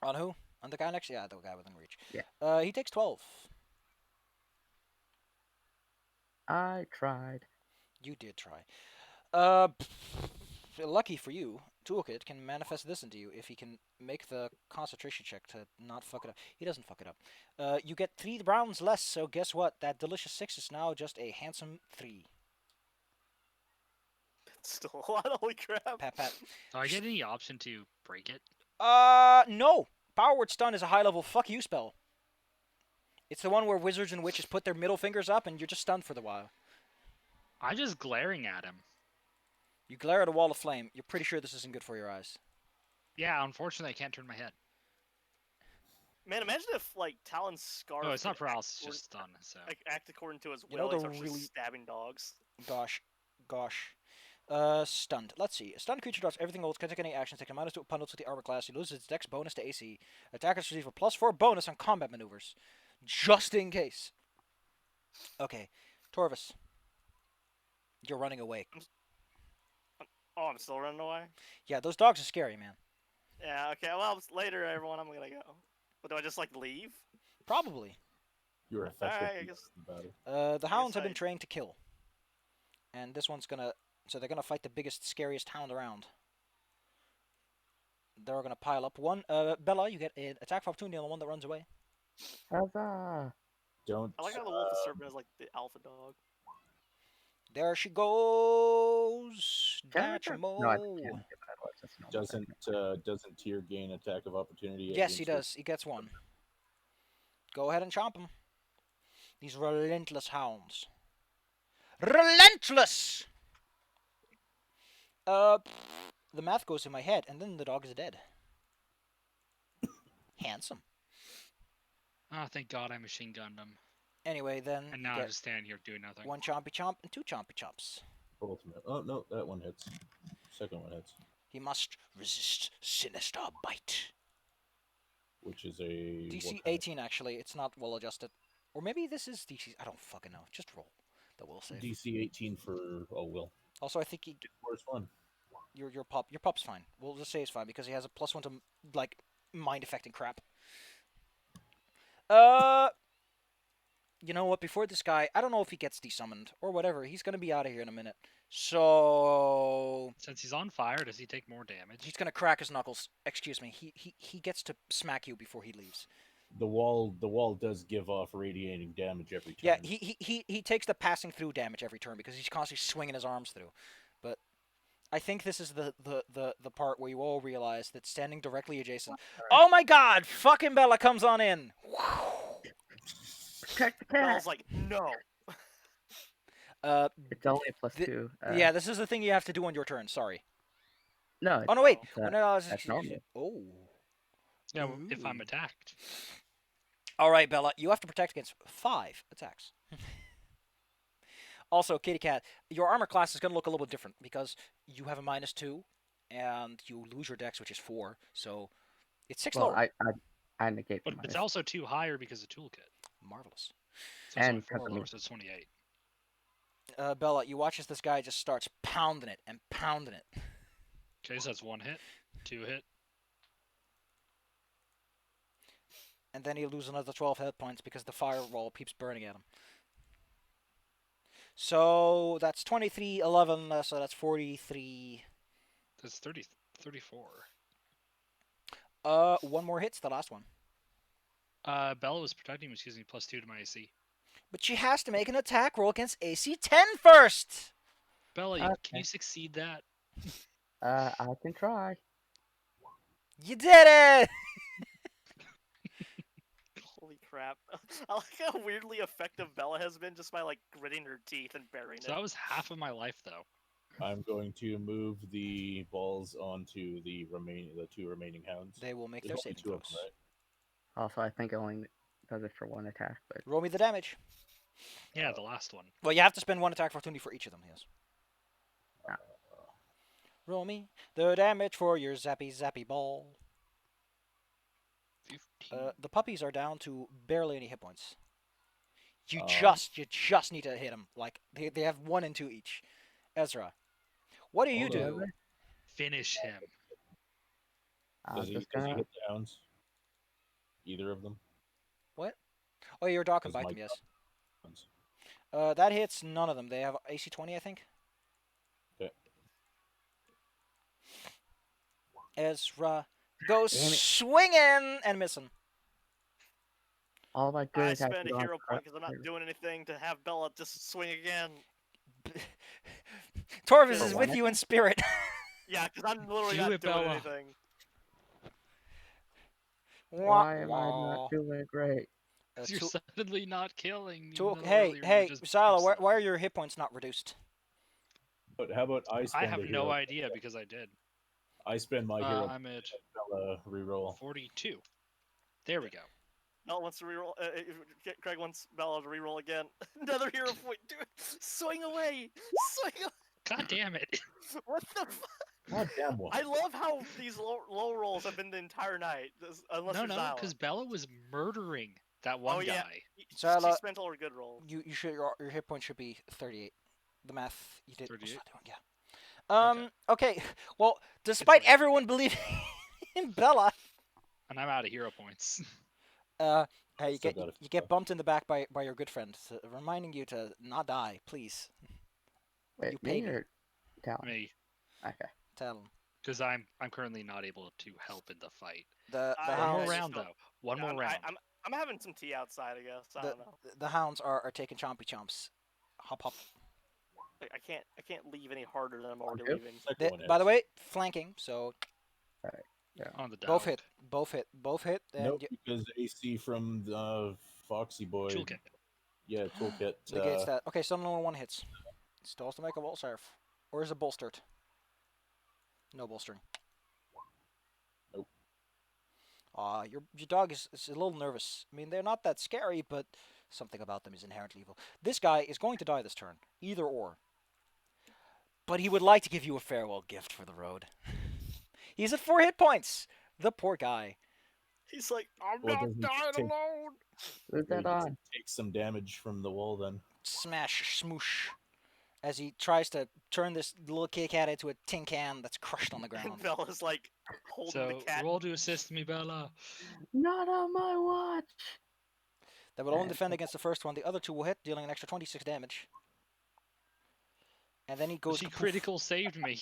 On who? On the guy next? Yeah, the guy within reach. Yeah. He takes 12. I tried. You did try. lucky for you, Toolkit can manifest this into you if he can make the concentration check to not fuck it up. He doesn't fuck it up. You get 3 rounds less, so guess what? That delicious 6 is now just a handsome 3. Still a lot. Holy crap. Pat pat. Do I get any option to break it? No. Power Word Stun is a high level fuck you spell. It's the one where wizards and witches put their middle fingers up and you're just stunned for the while. I'm just glaring at him. You glare at a wall of flame. You're pretty sure this isn't good for your eyes. Yeah, unfortunately, I can't turn my head. Man, imagine if like Talon's scarf. Oh, it's not could paralysis, act just stun. So Like act according to his You know will. the He starts really- just stabbing dogs. Gosh. Stunned. Let's see. A stunned creature drops everything else, can take any actions, take a -2 opponents with the armor class. He loses its dex bonus to AC. Attackers receive a +4 bonus on combat maneuvers. Just in case. Okay. Torvis. You're running away. Oh, I'm still running away. Yeah, those dogs are scary, man. Yeah. Okay. Well, later, everyone. I'm gonna go. But do I just like leave? Probably. You're effective I in guess- the battle. The hounds have I- been trained to kill. And this one's gonna... So they're gonna fight the biggest, scariest hound around. They're gonna pile up. One, Bella, you get an attack of opportunity on the one that runs away. Huzzah! Don't. I like how the wolf of serpent is like the alpha dog. There she goes. Can I That's make a a- No, I mo. can't make a battle. It's just a normal attack. Doesn't tier gain attack of opportunity? Yes, he against does. He gets one. Go ahead and chomp him. These relentless hounds. Relentless! The math goes in my head, and then the dog is dead. Handsome. oh, thank God I machine gunned him. Anyway, then And you now I'm get just standing here doing nothing. one chompy chomp and 2 chompy chomps. Both. Oh no, that one hits. Second one hits, He must resist sinister bite. which is a DC what kind of- 18, actually. It's not well adjusted. Or maybe this is DC. I don't fucking know. Just roll. The will save. DC 18 for will. Also, I think he, Worst one. your pup's fine. We'll just say he's fine because he has a +1 to like mind affecting crap. You know what? Before this guy, I don't know if he gets desummoned or whatever. He's gonna be out of here in a minute. So Since he's on fire, does he take more damage? he's gonna crack his knuckles. Excuse me. He gets to smack you before he leaves. The wall does give off radiating damage every time. Yeah, he takes the passing through damage every turn because he's constantly swinging his arms through. But I think this is the part where you all realize that standing directly adjacent. Oh my God! Fucking Bella comes on in. Protect the cat! Bella's like, no. It's only a Th- +2. Yeah, this is the thing you have to do on your turn. Sorry. No. Oh no, wait. It's, Oh, no, it's- that's normal. Oh. Yeah, if I'm Ooh. attacked. All right, Bella. You have to protect against 5 attacks. Also, Kitty Cat, your armor class is going to look a little bit different because you have a -2, and you lose your dex, which is 4. So it's 6 Well, lower. I negate the But it's minus. also 2 higher because of toolkit. Marvelous. So it's And only 4 because of lower, me. so it's 28. Bella, you watch as this guy just starts pounding it and pounding it. Okay, so that's 1 hit, 2 hit. And then he'll lose another 12 hit points because the firewall keeps burning at him. So that's 23, 11, so that's 43. That's 34. One more hit's the last one. Bella was protecting me, excuse me, +2 to my AC. But she has to make an attack roll against AC 10 first! Bella, Okay. can you succeed that? I can try. You did it! Holy crap. I like how weirdly effective Bella has been just by like gritting her teeth and burying So it. that was half of my life, though. I'm going to move the balls onto the 2 remaining hounds. They will make There's their only saving 2 of throws. them, right? Also, I think it only does it for 1 attack, but Roll me the damage. Yeah, the last one. Well, you have to spend 1 attack opportunity for each of them, yes. Ah. Roll me the damage for your zappy ball. 15. The puppies are down to barely any hit points. You Um, just need to hit them. Like they have 1 and 2 each. Ezra, what do you Hold do? on. Finish him. I'm Does he just gonna. hit the hounds? Either of them? Oh, your dog can Does bite my them. Yes. Hounds. That hits none of them. They have AC 20, I think. Okay. Ezra goes Damn it. swinging and missing. All my good I attacks spend a are on hero point because I'm not doing anything to have Bella just swing again. Torvis For is one with you in spirit. Yeah, because I'm literally Do not it, doing Bella. anything. Why am I not doing great? You're suddenly not killing. Two, Even though hey, earlier you were hey, just Zyla, why useless. are your hit points not reduced? But how about I I spend have a no hero? idea because I did. I spend my hero I'm at reroll. 42. There we go. Bella wants to reroll. Craig wants Bella to reroll again. Another hero point. Do it. Swing away. Swing away. God damn it. What the fuck? God damn one. I love how these low rolls have been the entire night. Unless No, you're no, Xyla. because Bella was murdering that one Oh, yeah. guy. She Zyla, spent all her good rolls. you should your hit point should be 38. The math you did. 38? Yeah. Okay. Well, despite everyone believing in Bella, And I'm out of hero points. hey, you Still get got a you get bumped in the back by your good friend, reminding you to not die, please. Wait, You pay me me. or Talon? Me. Okay. Tell him. Because I'm currently not able to help in the fight. The One more hounds. round, though. One more round. I'm having some tea outside, I guess. I don't know. The hounds are taking chompy chomps. Hop hop. I can't leave any harder than I'm already Okay. leaving. Second one By the hits. way, flanking. So Yeah. On the both dog. hit, both hit. And Nope, because AC from the Foxy Boy. Toolkit. Yeah, toolkit. negates that. Okay, so no one hits. Still has to make a wall serve. Or is it bolstered? No bolstering. Nope. Your dog is a little nervous. I mean, they're not that scary, but something about them is inherently evil. This guy is going to die this turn, either or. But he would like to give you a farewell gift for the road. He's at 4 hit points. The poor guy. He's like, I'm Well, not doesn't he dying take- alone. Who's Here, he that gets to on? take some damage from the wall then. Smash, smoosh. As he tries to turn this little Kit Kat into a tin can that's crushed on the ground. And Bella's like holding So, the cat. roll to assist me, Bella. Not on my watch. That will only defend against the first one. The other two will hit, dealing an extra 26 damage. And then he goes She kapoof. critical saved me.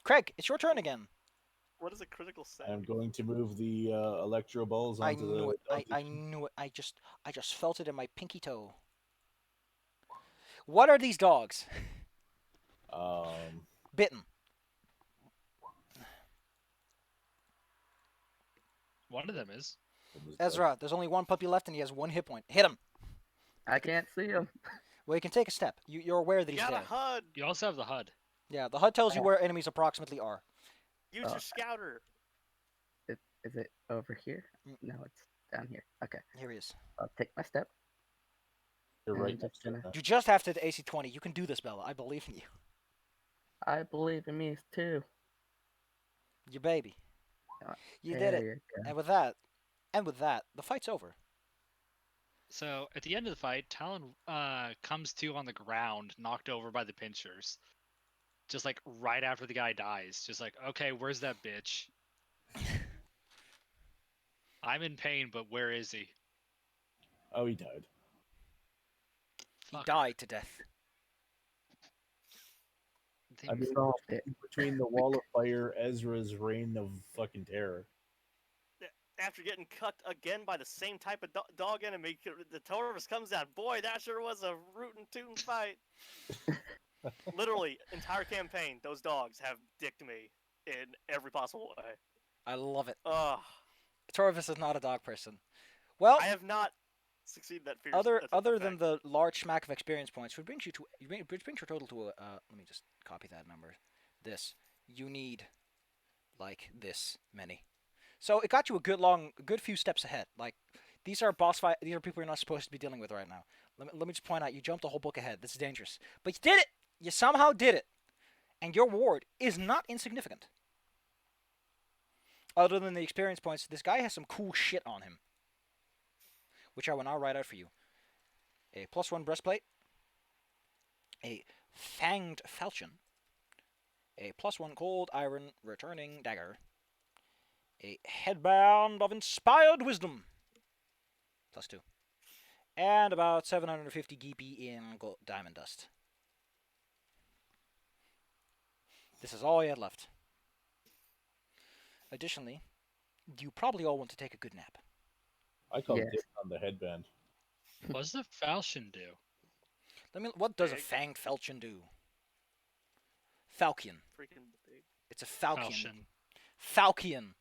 Craig, it's your turn again. What is a critical save? I'm going to move the electro balls I onto knew the. it. I knew it. I just felt it in my pinky toe. What are these dogs? Bitten. One of them is. Ezra, there's only one puppy left and he has 1 hit point. Hit him. I can't see him. Well, you can take a step. You're aware that You he's got a there. HUD. You also have the HUD. Yeah, the HUD tells you where enemies approximately are. Use your scouter. Is it over here? No, it's down here. Okay. Here he is. I'll take my step. You're I'm right just next to it. gonna- You just have to hit AC 20. You can do this, Bella. I believe in you. I believe in me too. You baby. You There did it. you go. And with that, the fight's over. So, at the end of the fight, Talon comes to on the ground, knocked over by the pinchers. Just like right after the guy dies. Just like, okay, where's that bitch? I'm in pain, but where is he? Oh, he died. He Fuck. died to death. I Things- solved it. Between the wall of fire, Ezra's reign of fucking terror. After getting cut again by the same type of dog enemy, the Taurus comes out. Boy, that sure was a rootin' tootin' fight. Literally, entire campaign, those dogs have dicked me in every possible way. I love it. Ugh. Torvis is not a dog person. Well, I have not succeeded at fear. other than the large smack of experience points, which brings your total to a. Let me just copy that number. This you need, like this many. So it got you a good few steps ahead. Like these are boss fight. These are people you're not supposed to be dealing with right now. Let me just point out, you jumped a whole book ahead. This is dangerous, but you did it. You somehow did it, and your ward is not insignificant. Other than the experience points, this guy has some cool shit on him, which I will now write out for you. A +1 breastplate, a fanged falchion, a +1 cold iron returning dagger, a headband of inspired wisdom, +2, and about 750 GP in diamond dust. This is all he had left. Additionally, you probably all want to take a good nap. I call Yes. dibs on the headband. What does the falchion do? What does a Big. fanged falchion do? Falcon. Freaking big. It's a falcon. Falchion. Falcon.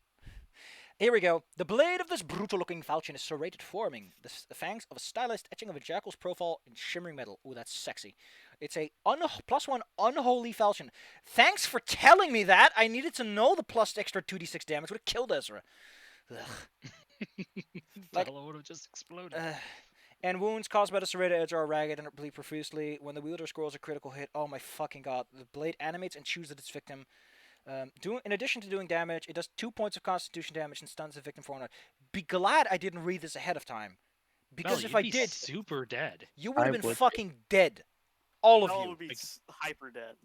Here we go. The blade of this brutal-looking falchion is serrated, forming the fangs of a stylized etching of a jackal's profile in shimmering metal. Ooh, that's sexy. It's a +1 unholy falchion. Thanks for telling me that. I needed to know the plus extra 2d6 damage would have killed Ezra. Like- Fellow would have just exploded. And wounds caused by the serrated edge are ragged and bleed profusely. When the wielder scrolls a critical hit, oh my fucking god, the blade animates and chews at its victim. In addition to doing damage, it does 2 points of constitution damage and stuns the victim for 1. Be glad I didn't read this ahead of time. Because Mel, if you'd I be did, super dead. you would have I been would be. fucking dead. All of No, it you. would be hyper dead.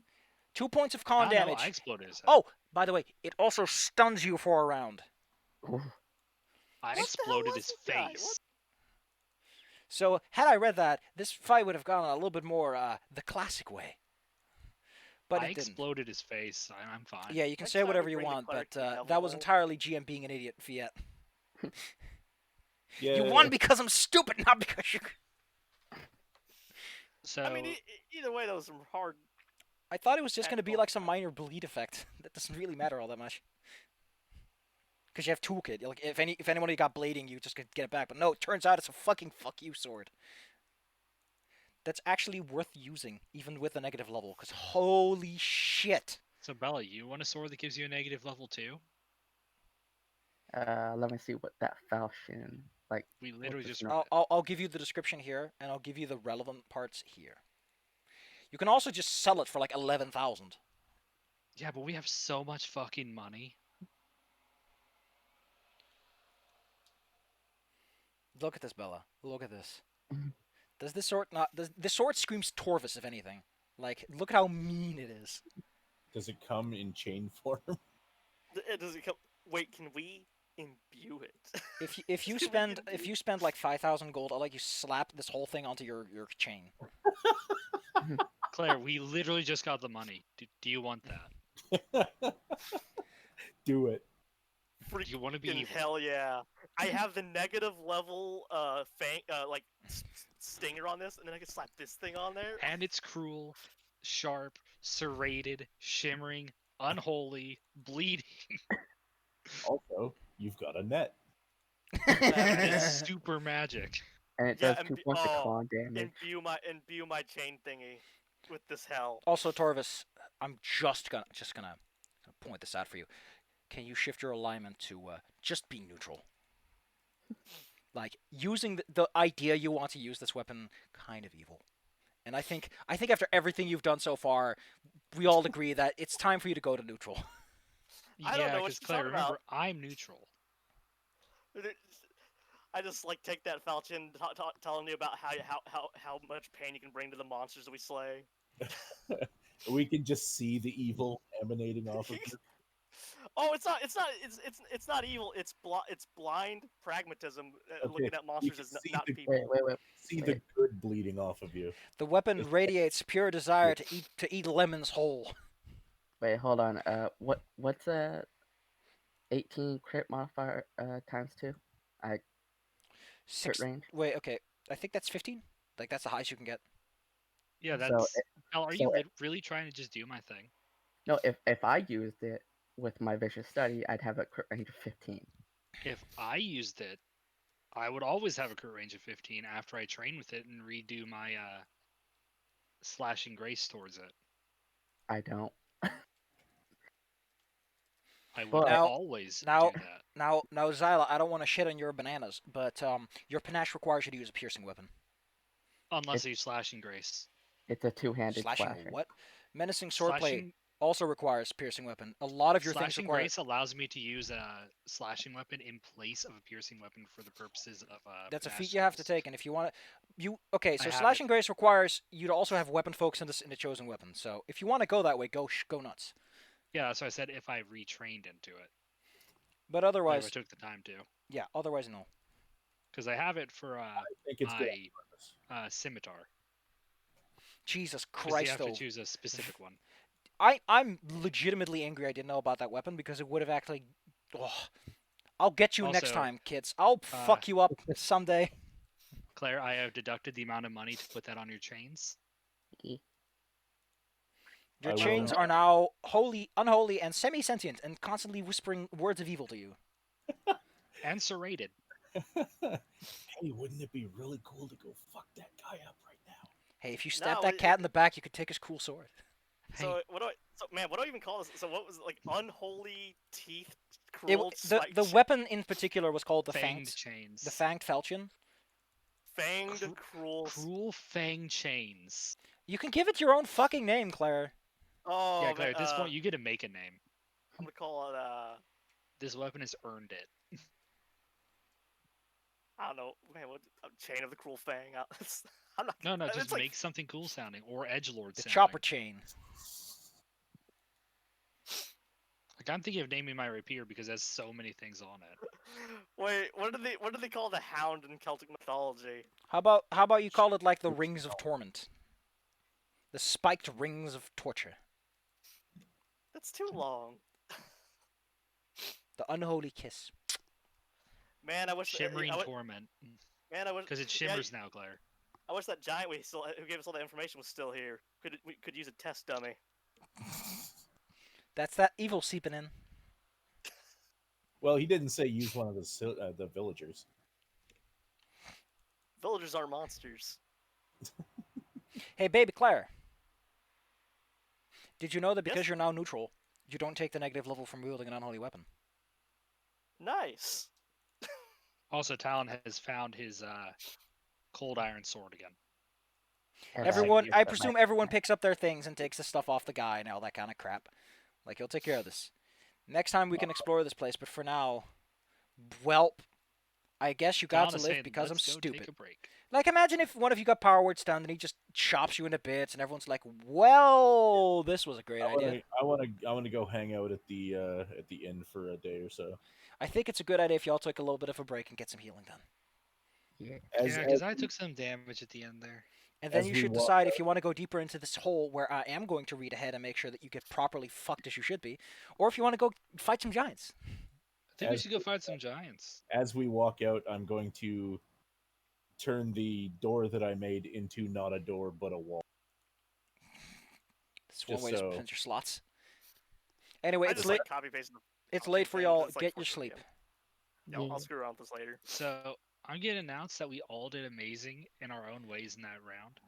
2 points of I con don't know, damage. I exploded his head. Oh, by the way, it also stuns you for a round. Ooh. I What the hell exploded was his this guy? face. What? So, had I read that, this fight would have gone a little bit more the classic way. But I it didn't. exploded his face. I'm fine. Yeah, you can Next say time whatever we you bring the want, cleric but to the that was devil. entirely GM being an idiot, Fiat. Yeah. You won because I'm stupid, not because you... So I mean, either way, that was some hard. I thought it was just going to be Tactful. like some minor bleed effect. That doesn't really matter all that much. Because you have toolkit. Like, if anyone got blading, you just could get it back. But no, it turns out it's a fucking fuck you sword. That's actually worth using, even with a negative level. Because holy shit. So Bella, you want a sword that gives you a negative level 2? Let me see what that falchion like. We literally this just number? I'll give you the description here, and I'll give you the relevant parts here. You can also just sell it for like 11,000. Yeah, but we have so much fucking money. Look at this, Bella. Look at this. Mhm. Does this sword not? Does this sword screams Torvus, if anything? Like, look how mean it is. Does it come in chain form? Does it come? Wait, can we imbue it? If you spend like 5,000 gold, I'll let you slap this whole thing onto your chain. Claire, we literally just got the money. Do you want that? Do it. Do you want to be In evil? hell yeah! I have the negative level stinger on this, and then I can slap this thing on there. And it's cruel, sharp, serrated, shimmering, unholy, bleeding. Also, you've got a net. It's super magic. And it Yeah, does and 2 be- points of oh, con damage. Imbue my chain thingy with this hell. Also, Torvus, I'm just gonna point this out for you. Can you shift your alignment to just be neutral? Like, using the idea you want to use this weapon, kind of evil. And I think after everything you've done so far, we all agree that it's time for you to go to neutral. I don't Yeah, know what because you're Claire, talking remember, about. I'm neutral. I just like take that falchion, telling you about how much pain you can bring to the monsters that we slay. We can just see the evil emanating off of you. Oh, it's not evil. It's blind pragmatism. Okay, Looking at monsters can as see not the- people. Wait. See the good bleeding off of you. The weapon radiates pure desire to eat lemons whole. Wait, hold on. What's a 18 crit modifier times 2? Crit Six. range. Wait, okay. I think that's 15. Like, that's the highest you can get. Yeah, So that's. Mel, are you so it- really trying to just do my thing? No, if I used it with my vicious study, I'd have a crit range of 15. If I used it, I would always have a crit range of 15 after I train with it and redo my slashing grace towards it. I don't. I would But- always now- do that. Now, Zyla, I don't want to shit on your bananas, but your panache requires you to use a piercing weapon. Unless you slashing grace. It's a two-handed Slashing slasher. what? Menacing swordplay Slashing, also requires piercing weapon. A lot of your things slashing require. grace allows me to use a slashing weapon in place of a piercing weapon for the purposes of That's a panache feat you have to skills. take, and if you want to, okay. So have slashing grace requires you to also have weapon focus in the chosen weapon. So if you want to go that way, go nuts. Yeah, so I said if I retrained into it. But Like, if otherwise, I took the time to. yeah. Otherwise, no. Because I have it for I think it's good. my scimitar. Jesus Because you Christ, have though. to choose a specific one. I'm legitimately angry I didn't know about that weapon because it would have actually. Oh, I'll get you next Also, time, kids. I'll fuck you up someday. Claire, I have deducted the amount of money to put that on your chains. Your I will chains not. are now holy, unholy, and semi-sentient, and constantly whispering words of evil to you. And serrated. Hey, wouldn't it be really cool to go fuck that guy up right now? Hey, if you stab No, that cat in the back, you could take his cool sword. So what do I? So man, what do I even call this? So what was it, like unholy teeth, It, cruel the spike, weapon in particular was called the Fanged fanged, chains. the fanged falchion. fanged, Cru- cruel. Cruel fang chains. You can give it your own fucking name, Claire. Oh Yeah, man, Claire, at this point, you get to make a name. I'm gonna call it This weapon has earned it. I don't know, man. What chain of the cruel fang? I'm not. No, It's just like, make something cool sounding or edgelord The sounding. chopper chain. Like I'm thinking of naming my rapier because it has so many things on it. wait, what do they call the hound in Celtic mythology? How about you call it like the rings of torment? The spiked rings of torture. That's too long. The unholy kiss. Man, I wish. Shimmering torment. Man, I wish. Because it yeah, shimmers now, Claire. I wish that giant who gave us all that information was still here. We could use a test dummy. That's that evil seeping in. Well, he didn't say use one of the villagers. Villagers are monsters. Hey, baby Claire. Did you know that because Yes? you're now neutral, you don't take the negative level from wielding an unholy weapon? Nice. Also, Talon has found his cold iron sword again. And Everyone, use I the presume mic- everyone picks up their things and takes the stuff off the guy and all that kind of crap. Like, he'll take care of this. Next time we can explore this place, but for now, welp, I guess you got Talon to is live saying, because I'm "Let's go stupid. take a break." Like, imagine if one of you got power word stunned and he just chops you into bits and everyone's like, well, this was a great idea. I want to go hang out at the inn for a day or so. I think it's a good idea if y'all took a little bit of a break and get some healing done. Yeah. Yeah, because I took some damage at the end there. And then As you we should walk decide if you want to go deeper into this hole where I am going to read ahead and make sure that you get properly fucked as you should be, or if you want to go fight some giants. I think we As- should go fight some giants. As we walk out, I'm going to turn the door that I made into not a door but a wall. That's one Just way to so pinch your slots. Anyway, I it's just late. like copy pasting. It's late for y'all. Get your sleep. Yeah, I'll screw around with this later. So I'm getting announced that we all did amazing in our own ways in that round.